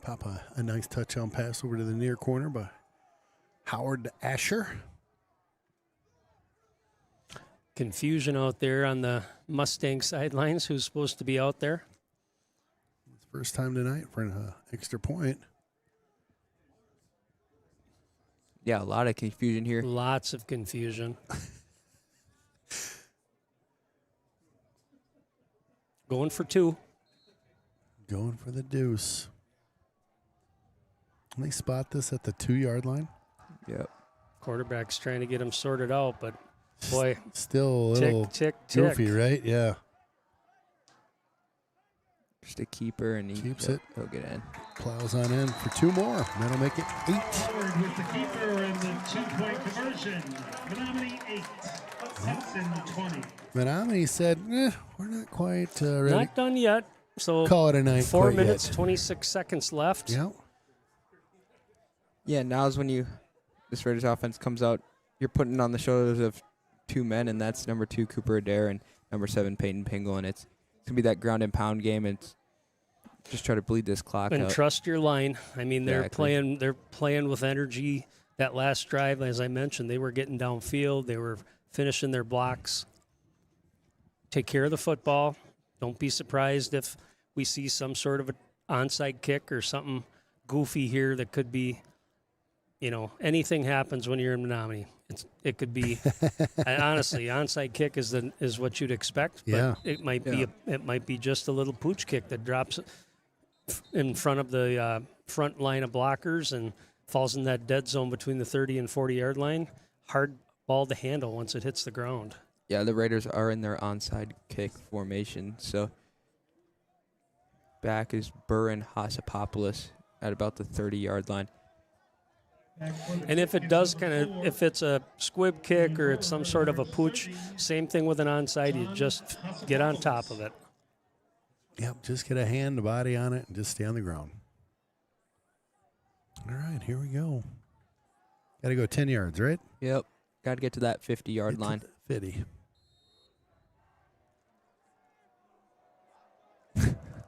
Pop a nice touchdown pass over to the near corner by Howard Asher. Confusion out there on the Mustang sidelines. Who's supposed to be out there? It's first time tonight for an extra point. Yeah, a lot of confusion here. Lots of confusion. Going for two. Going for the deuce. Can they spot this at the 2-yard line? Yep. Quarterback's trying to get him sorted out, but boy. Still a little tick, goofy, right? Yeah. Just a keeper, and he keeps yep, it. He'll get in. Plows on in for two more. That'll make it 8. Howard with the keeper and the 2-point conversion. Menomonie 8, Hudson 20. Menomonie said, we're not quite ready. Not done yet. So Call it a night. 4 quite minutes, yet. 26 seconds left. Yeah. Yeah, now's when this Raiders offense comes out. You're putting on the shoulders of two men, and that's number 2, Cooper Adair, and number 7, Peyton Pingle. And it's going to be that ground and pound game. It's just try to bleed this clock And out. trust your line. I mean, they're Exactly. playing with energy. That last drive, as I mentioned, they were getting downfield. They were finishing their blocks. Take care of the football. Don't be surprised if we see some sort of an onside kick or something goofy here that could be, anything happens when you're in Menomonie. It could be, honestly, onside kick is what you'd expect. But Yeah. it might be just a little pooch kick that drops in front of the front line of blockers and falls in that dead zone between the 30 and 40-yard line. Hard ball to handle once it hits the ground. Yeah, the Raiders are in their onside kick formation. So back is Burr and Hassapopoulos at about the 30-yard line. And if it does if it's a squib kick or it's some sort of a pooch, same thing with an onside, you just get on top of it. Yep, just get a hand, a body on it, and just stay on the ground. All right, here we go. Got to go 10 yards, right? Yep. Got to get to that 50-yard line. 50.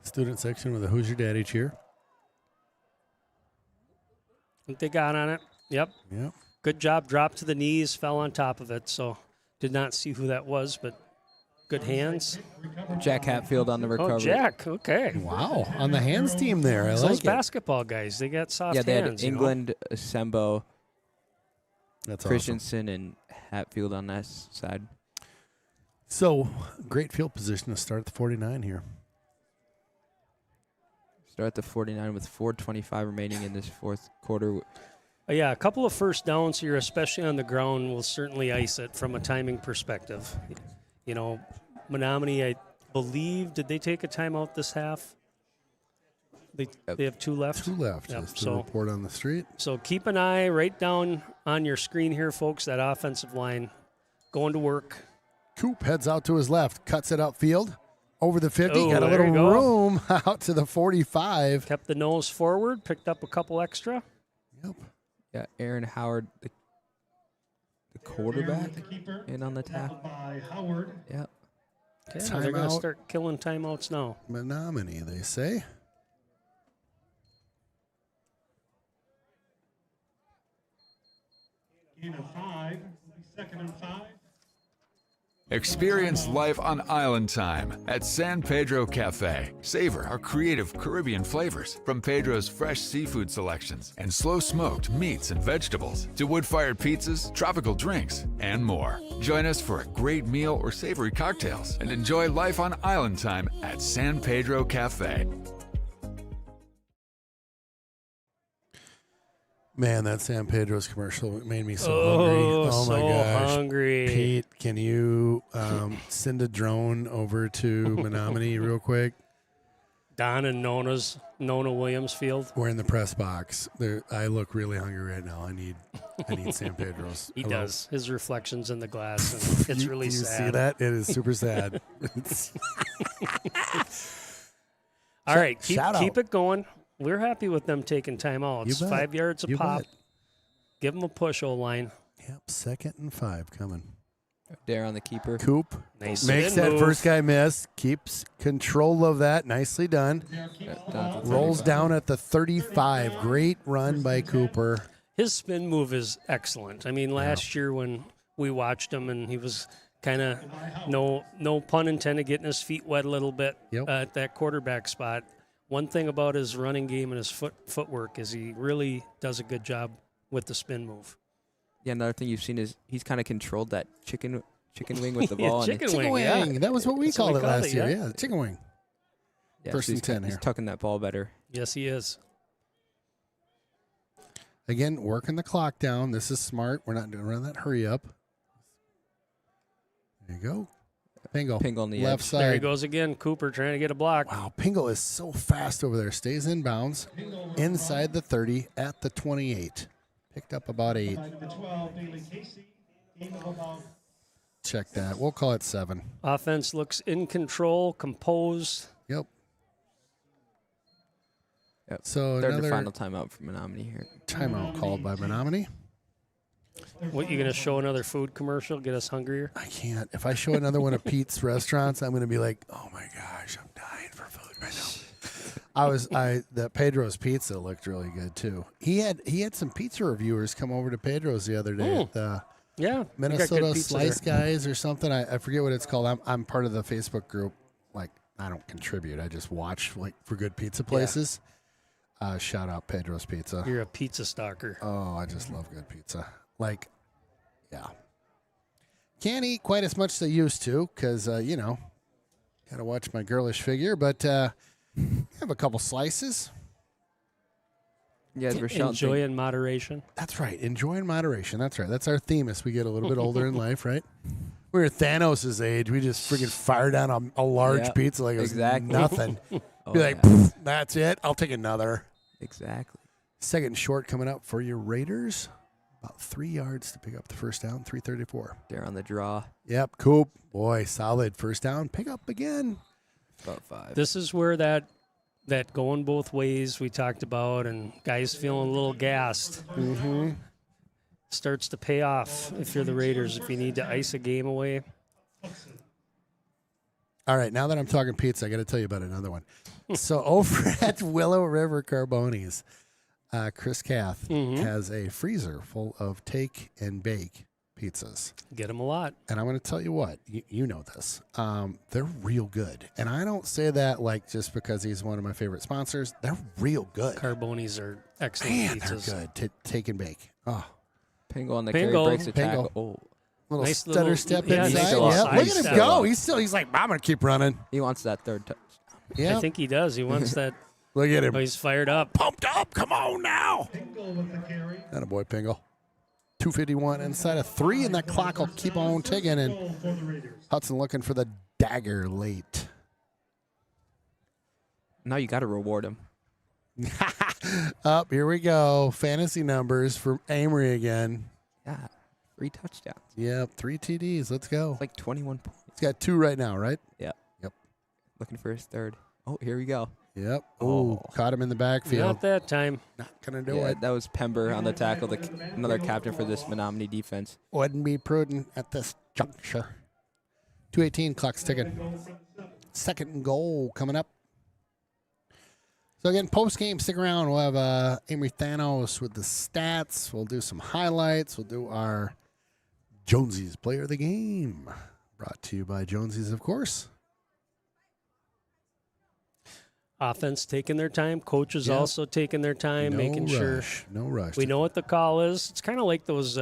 Student section with a Who's Your Daddy cheer. I think they got on it. Yep. Yep. good job. Dropped to the knees, fell on top of it. So did not see who that was, but good hands. Jack Hatfield on the recovery. Oh, Jack. Okay. Wow. On the hands team there. I Those like it. basketball guys, they got soft Yeah, they hands. had England, Sembo, That's Christensen, and Hatfield on that side. So, great field position to start at the 49 here. Start at the 49 with 4:25 remaining in this fourth quarter. Yeah, a couple of first downs here, especially on the ground, will certainly ice it from a timing perspective. You know, Menomonie, I believe, did they take a timeout this half? They have 2 left? 2 left. Yep. Just to report on the street. So keep an eye right down on your screen here, folks, that offensive line going to work. Coop heads out to his left, cuts it upfield, over the 50, Oh, got a there little you go. room out to the 45. Kept the nose forward, picked up a couple extra. Yep. Yeah, Aaron Howard, the quarterback, in on the tackle. By Howard. Yep. Okay, well, they're going to Timeout. start killing timeouts now. Menomonie, they say. Gain of 5. Second and 5. Experience life on island time at San Pedro Cafe. Savor our creative Caribbean flavors, from Pedro's fresh seafood selections and slow-smoked meats and vegetables to wood-fired pizzas, tropical drinks, and more. Join us for a great meal or savory cocktails and enjoy life on island time at San Pedro Cafe. Man, that San Pedro's commercial made me so Oh, hungry. Oh, my so gosh. hungry. Pete, can you send a drone over to Menomonie real quick? Don and Nona Williams Field. We're in the press box. I look really hungry right now. I need San Pedro's. He Hello. does. His reflections in the glass. And it's really you sad. see that? It is super sad. All right, Shout keep out. it going. We're happy with them taking timeouts. You bet. 5 yards a You pop. bet. Give them a push, O-line. Yep, 2nd and 5 coming. Dare on the keeper. Coop Nice makes spin that move. first guy miss, keeps control of that. Nicely done. Rolls down at the 35. Great run by Cooper. His spin move is excellent. I mean, last year when we watched him and he was kind of, no pun intended, getting his feet wet a little bit at that quarterback spot. One thing about his running game and his footwork is he really does a good job with the spin move. Yeah, another thing you've seen is he's kind of controlled that chicken wing with the ball. and chicken wing. Yeah. That was what we That's called what it we called last it, year. yeah. Yeah, chicken wing. Yeah, First so and 10 he's here. tucking that ball better. Yes, he is. Again, working the clock down. This is smart. We're not doing that hurry up. There you go. Pingle. Pingle on the left edge. side. There he goes again. Cooper trying to get a block. Wow, Pingle is so fast over there. Stays in bounds. Inside the 30 at the 28. Picked up about 8. The 12, Bailey Casey. Gain of about Check that. We'll call it 7. Offense looks in control, composed. Yep. Yep. So Third another and final timeout for Menomonie here. timeout called by Menomonie. What, you going to show another food commercial, get us hungrier? I can't. If I show another one of Pete's restaurants, I'm going to be like, oh my gosh, I'm dying for food right now. The Pedro's Pizza looked really good too. He had some pizza reviewers come over to Pedro's the other day at the Yeah, we got good Minnesota pizza Slice there. Guys or something. I forget what it's called. I'm part of the Facebook group. Like, I don't contribute. I just watch for good pizza places. Shout out Pedro's Pizza. You're a pizza stalker. Oh, I just love good pizza. Yeah. Can't eat quite as much as I used to because, got to watch my girlish figure. But have a couple slices. Yeah, Enjoy in moderation. That's right. Enjoy in moderation. That's right. That's our theme as we get a little bit older in life, right? We're Thanos' age. We just freaking fire down a large pizza like it was nothing. Be like, that's it. I'll take another. Exactly. Second short coming up for your Raiders. About 3 yards to pick up the first down. 3:34. They're on the draw. Yep. Coop. Boy, solid. First down. Pick up again. About 5. This is where that going both ways we talked about and guys feeling a little gassed starts to pay off if you're the Raiders, if you need to ice a game away. All right. Now that I'm talking pizza, I got to tell you about another one. So over at Willow River Carbonis, Chris Kath has a freezer full of take and bake pizzas. Get them a lot. And I'm going to tell you what, you know this. They're real good. And I don't say that like just because he's one of my favorite sponsors. They're real good. Carbonis are excellent Man, pizzas. they're good. Take and bake. Oh, Pingle on the Pingle. carry breaks the Pingle. tackle. Oh, little Nice stutter little- step yeah, inside. nice little Yep. side Look at him step. go. He's like, I'm going to keep running. he wants that third touch. Yeah. I think he does. He wants that. Look at him. Oh, he's fired up. Pumped up. Come on now. Pingle with the carry. Attaboy, Pingle. 2:51 inside of 3, and that clock will keep on ticking. And Goal for the Raiders. Hudson looking for the dagger late. Now you got to reward him. Up, here we go. Fantasy numbers for Amory again. Yeah, 3 touchdowns. Yep, 3 TDs. Let's go. It's like 21 points. He's got 2 right now, right? Yeah. Yep. Looking for his third. Oh, here we go. Yep. Oh, caught him in the backfield. Not that time. Not gonna do Yeah, it. that was Pember on the tackle, another captain for this Menomonie defense. Wouldn't be prudent at this juncture. 2:18, clock's ticking. Second and goal coming up. So again, post game, stick around. We'll have Amory Thanos with the stats. We'll do some highlights. We'll do our Jonesy's Player of the Game, brought to you by Jonesy's, of course. Offense taking their time. Coaches Yep. also taking their time, making sure No rush. we know what the call is. It's kind of like those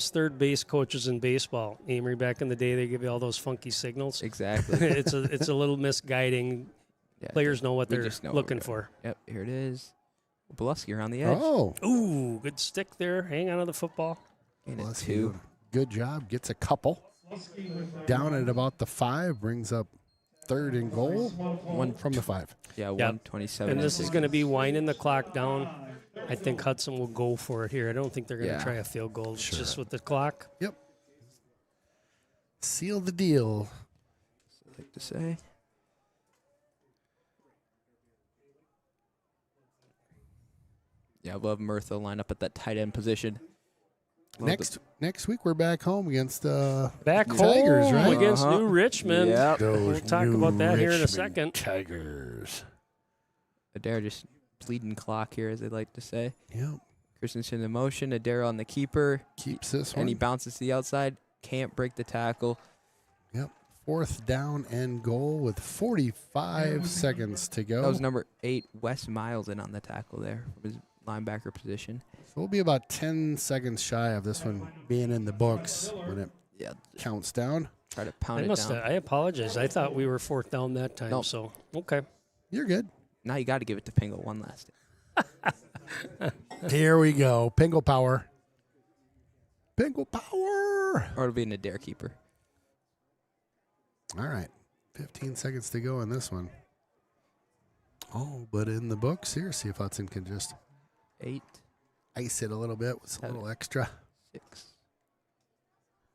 third base coaches in baseball. Amory, back in the day, they give you all those funky signals. Exactly. it's a little misguiding. Yeah, Players know what we they're just know looking what for. Yep, here it is. Boluski around the edge. Oh, Ooh, good stick there. Hang on to the football. And a Boluski 2. doing a good job. Gets a couple. Down at about the 5. Brings up third and goal. One from the 5. Yeah, Yep. 127. And this is going to be winding the clock down. I think Hudson will go for it here. I don't think they're going to Yeah. try a field goal just with the clock. Yep. Seal the deal. I like to say. Yeah, I love Murtha line up at that tight end position. Love Next week we're back home against Back Tigers, home right? against New Richmond. Yep. We'll talk New about that here in a Richmond second. Tigers. Adair just bleeding clock here, as they like to say. Yep. Christensen in motion. Adair on the keeper. Keeps this And one. he bounces to the outside. Can't break the tackle. Yep. 4th down and goal with 45 seconds to go. That was number 8, Wes Miles, in on the tackle there from his linebacker position. So we'll be about 10 seconds shy of this one being in the books when it counts down. Try to pound it down. I apologize. I thought we were 4th down that time. No. So, okay. You're good. Now you got to give it to Pingle one last time. Here we go. Pingle power. Pingle power. Or it'll be an Adair keeper. All right. 15 seconds to go on this one. Oh, but in the books here, see if Hudson can just 8, ice it a little bit with a little extra. 6.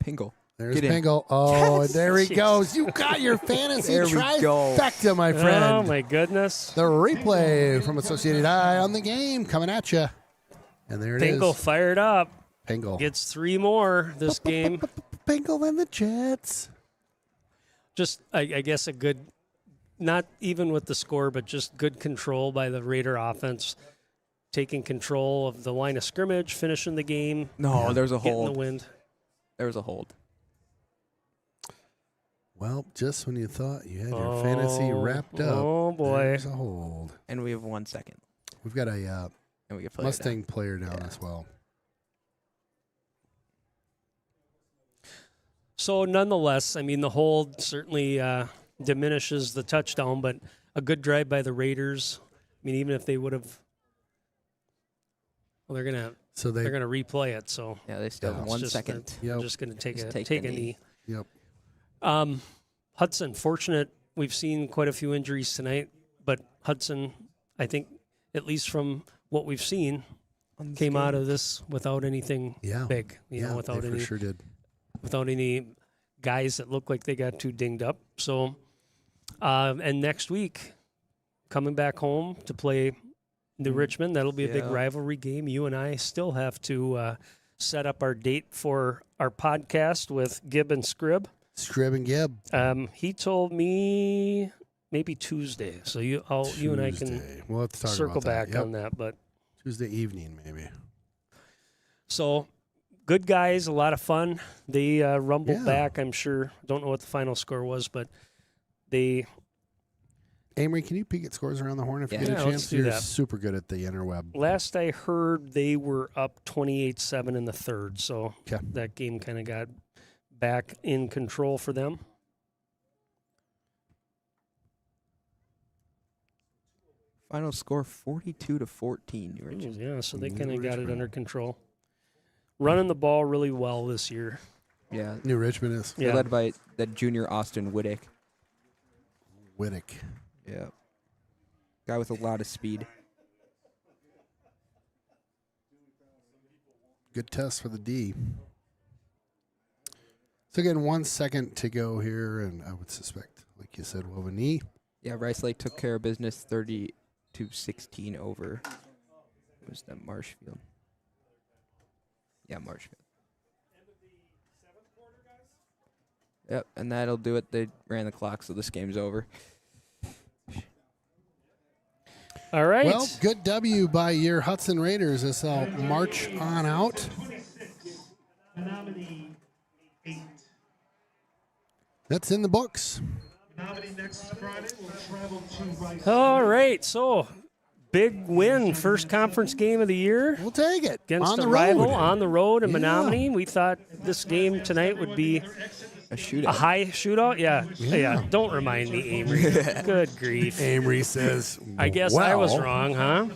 Pingle. There's Get in. Pingle. Oh, Yes. there he Jeez. goes. You got your fantasy There we go. trifecta, my friend. Oh, my goodness. The replay from Associated Eye on the game coming at you. And there it is. Pingle fired up. Pingle. Gets 3 more this game. Pingle and the Jets. Just, I guess, a good, not even with the score, but just good control by the Raider offense. Taking control of the line of scrimmage, finishing the game. No, there's a getting hold. the wind. There was a hold. Well, just when you thought you had your fantasy wrapped up, oh, boy. there's a hold. And we have 1 second. We've got a And we can play Mustang player down as well. So, nonetheless, I mean, the hold certainly diminishes the touchdown, but a good drive by the Raiders. I mean, even if they would have, well, they're gonna replay it. So Yeah, they still have it's 1 just second. They're just gonna take Just a take take the a knee. Yep. Hudson, fortunate. We've seen quite a few injuries tonight, but Hudson, I think, at least from what we've seen, came out of this without anything big. You know, without they any for sure did. without any guys that look like they got too dinged up. So, and next week, coming back home to play New Richmond, that'll be a big Yeah. rivalry game. You and I still have to set up our date for our podcast with Gibb and Scribb. Scribb and Gibb. He told me maybe Tuesday. So you and I can We'll have to talk circle about that. back Yep. on that. But Tuesday evening, maybe. So, good guys, a lot of fun. They rumbled back, I'm sure. Don't know what the final score was, but they... Amory, can you peek at scores around the horn if you get a let's chance? do You're that. super good at the interweb. Last I heard, they were up 28-7 in the third, so that game kind of got back in control for them. Final score 42-14. New Richmond. Yeah, so they kind of got it under control. Running the ball really well this year. Yeah. New Richmond is. They're led by that junior Austin Whittick. Whittick. Yeah. Guy with a lot of speed. Good test for the D. So again, 1 second to go here, and I would suspect, like you said, we'll have a knee. Yeah, Rice Lake took care of business 30-16 over. It was that Marshfield. Yeah, Marshfield. Yep, and that'll do it. They ran the clock, so this game's over. All right. Well, good W by your Hudson Raiders as they'll march on out. Menomonie 8. That's in the books. Menomonie next Friday will travel to Rice. All right, so big win, first conference game of the year. We'll take it. Against On a the rival road. on the road in Yeah. Menomonie. We thought this game tonight would be a shootout. A high shootout? Yeah. Don't remind me, Amory. Good grief. Amory says, I guess I was well. wrong, huh?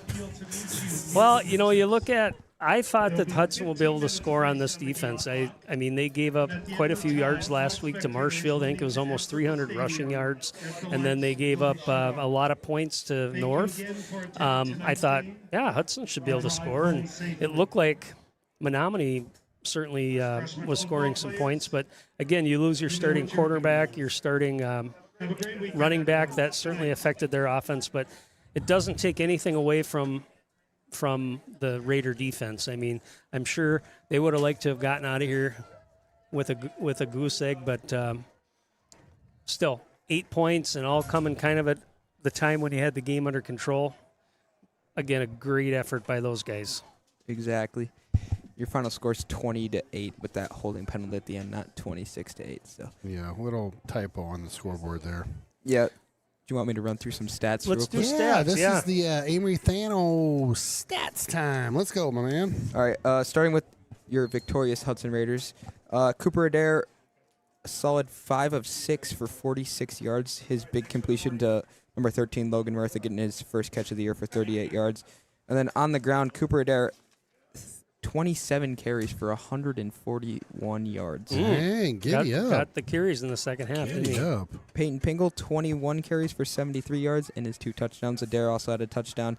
Well, you look at, I thought that Hudson will be able to score on this defense. I mean, they gave up quite a few yards last week to Marshfield. I think it was almost 300 rushing yards. And then they gave up a lot of points to North. I thought, Hudson should be able to score. And it looked like Menomonie certainly was scoring some points. But, again, you lose your starting quarterback, your starting running back. That certainly affected their offense. But it doesn't take anything away from the Raider defense. I mean, I'm sure they would have liked to have gotten out of here with a goose egg, but still, 8 points and all coming kind of at the time when you had the game under control. Again, a great effort by those guys. Exactly. Your final score's 20-8 with that holding penalty at the end, not 26-8. So yeah, little typo on the scoreboard there. Yeah. Do you want me to run through some stats? Let's do real quick? stats. This is the Amory Thano stats time. Let's go, my man. All right. Starting with your victorious Hudson Raiders, Cooper Adair, a solid 5 of 6 for 46 yards. His big completion to number 13 Logan Murtha getting his first catch of the year for 38 yards, and then on the ground, Cooper Adair, 27 carries for 141 yards. Dang, giddy up. Got the carries in the second half, didn't he? up. Peyton Pingle, 21 carries for 73 yards and his 2 touchdowns. Adair also had a touchdown.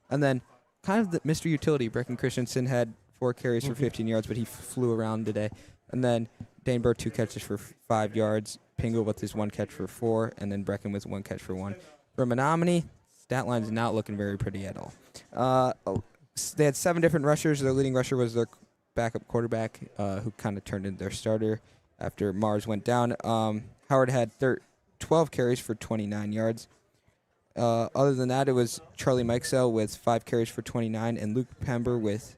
And then kind of the Mr. Utility, Brecken Christensen had 4 carries for 15 yards, but he flew around today. And then Dane Burr, 2 catches for 5 yards. Pingle with his 1 catch for 4, and then Brecken with 1 catch for 1. For Menomonie, stat line's not looking very pretty at all. They had 7 different rushers. Their leading rusher was their backup quarterback, who kind of turned into their starter after Mars went down. Howard had 12 carries for 29 yards. Other than that, it was Charlie Mikesell with 5 carries for 29, and Luke Pember with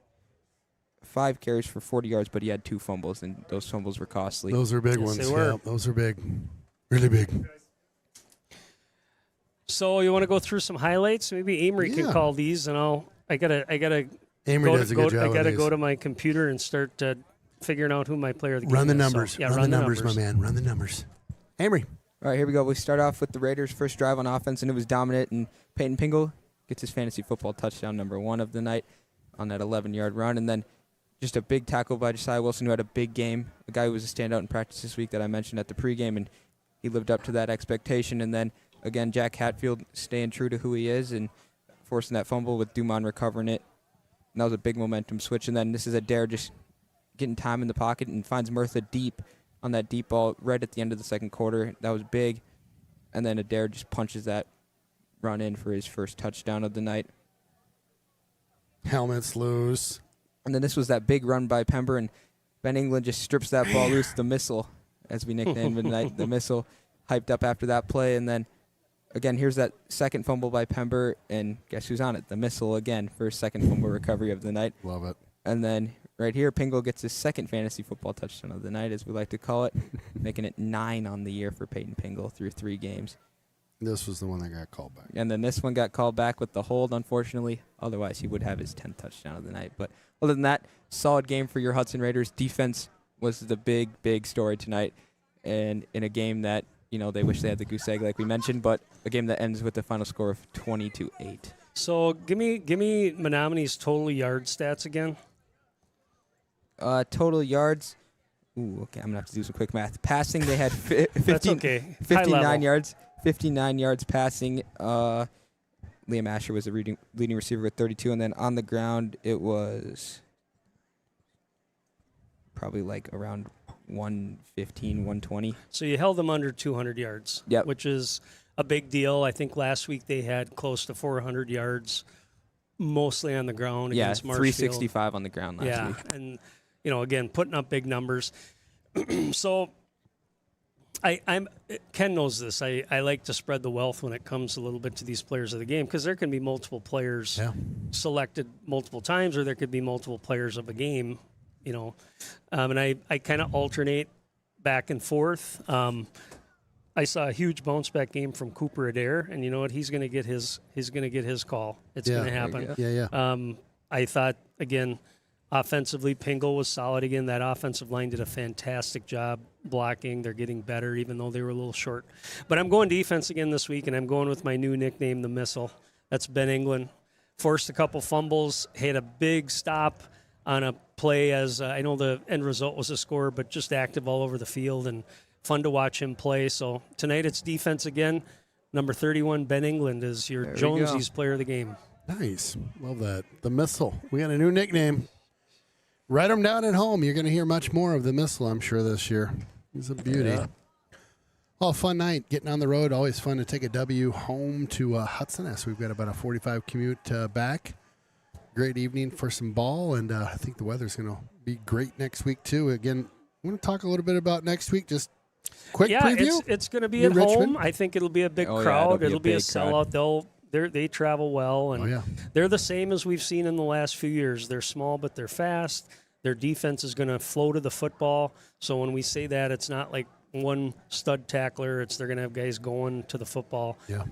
5 carries for 40 yards, but he had 2 fumbles, and those fumbles were costly. Those are big ones. they were. Yeah, those are big. Really big. So you want to go through some highlights? Maybe Amory can call these, and I gotta Amory does a good job. I gotta of go these. to my computer and start figuring out who my player of the game Run the is. numbers. So, run the numbers, my man. Run the numbers. Amory. All right, here we go. We start off with the Raiders' first drive on offense, and it was dominant, and Peyton Pingle gets his fantasy football touchdown number 1 of the night on that 11-yard run, and then just a big tackle by Josiah Wilson, who had a big game, a guy who was a standout in practice this week that I mentioned at the pregame, and he lived up to that expectation. And then, again, Jack Hatfield staying true to who he is and forcing that fumble with Dumont recovering it. And that was a big momentum switch. And then this is Adair just getting time in the pocket and finds Murtha deep on that deep ball right at the end of the second quarter. That was big. And then Adair just punches that run in for his first touchdown of the night. Helmets loose. And then this was that big run by Pember, and Ben England just strips that ball loose, the missile, as we nicknamed it tonight. The missile hyped up after that play. And then again, here's that second fumble by Pember, and guess who's on it? The missile again for second fumble recovery of the night. Love it. And then right here, Pingle gets his second fantasy football touchdown of the night, as we like to call it, making it 9 on the year for Peyton Pingle through 3 games. This was the one that got called back. And then this one got called back with the hold, unfortunately. Otherwise, he would have his 10th touchdown of the night. But other than that, solid game for your Hudson Raiders. Defense was the big story tonight. And in a game that, you know, they wish they had the goose egg like we mentioned, but a game that ends with the final score of 20-8. So give me Menomonie's total yard stats again. Total yards. Ooh, okay, I'm going to have to do some quick math. Passing, they had 59 yards. 59 yards passing. Liam Asher was the leading receiver with 32, and then on the ground it was probably like around 115, 120. So you held them under 200 yards, yep, which is a big deal. I think last week they had close to 400 yards, mostly on the ground against Marshfield. 365 on the ground last week. And, you know, again, putting up big numbers. So Ken knows this. I like to spread the wealth when it comes a little bit to these players of the game, because there can be multiple players selected multiple times, or there could be multiple players of a game, you know. And I kind of alternate back and forth. I saw a huge bounce back game from Cooper Adair, and you know what? He's going to get his call. It's going to happen. Yeah. I thought, again, offensively, Pingle was solid again. That offensive line did a fantastic job blocking. They're getting better, even though they were a little short. But I'm going defense again this week, and I'm going with my new nickname, the Missile. That's Ben England. Forced a couple fumbles, had a big stop on a play, as I know the end result was a score, but just active all over the field and fun to watch him play. So tonight it's defense again. Number 31, Ben England, is your Jonesy's player of the game. Nice. Love that. The Missile. We got a new nickname. Write them down at home. You're going to hear much more of the Missile, I'm sure, this year. He's a beauty. Yeah. Oh, fun night. Getting on the road. Always fun to take a W home to Hudson. So we've got about a 45 commute back. Great evening for some ball, and I think the weather's going to be great next week, too. Again, I want to talk a little bit about next week. Just quick preview. It's going to be New at Richmond. home. I think it'll be a big Oh, yeah, crowd. it'll be a a big sellout. They travel well, and they're the same as we've seen in the last few years. They're small, but they're fast. Their defense is going to flow to the football. So when we say that, it's not like one stud tackler. They're going to have guys going to the football. Yeah.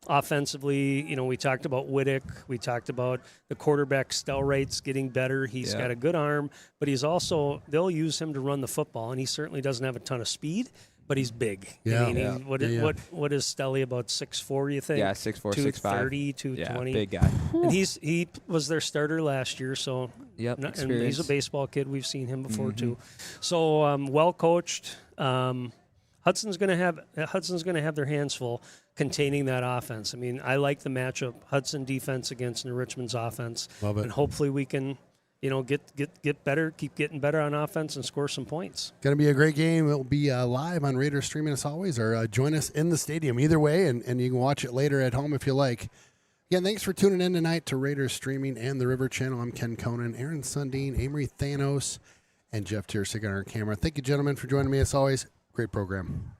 Offensively, you know, we talked about Whittick. We talked about the quarterback Stelwright's getting better. He's got a good arm, but he's also, they'll use him to run the football, and he certainly doesn't have a ton of speed, but he's big. Yeah. I mean, what is Stelly, about 6'4", you think? Yeah, 6'4", 6'5". 230, 220. Yeah, big guy. And he was their starter last year, so and he's a experience. baseball kid. We've seen him before too. So well coached. Hudson's going to have their hands full containing that offense. I mean, I like the matchup, Hudson defense against New Richmond's offense. Love it. And hopefully we can, you know, get better, keep getting better on offense and score some points. Going to be a great game. It will be live on Raiders Streaming as always, or join us in the stadium either way, and you can watch it later at home if you like. Again, thanks for tuning in tonight to Raiders Streaming and the River Channel. I'm Ken Conan, Aaron Sundin, Amory Thanos, and Jeff Tiersig on our camera. Thank you, gentlemen, for joining me as always. Great program.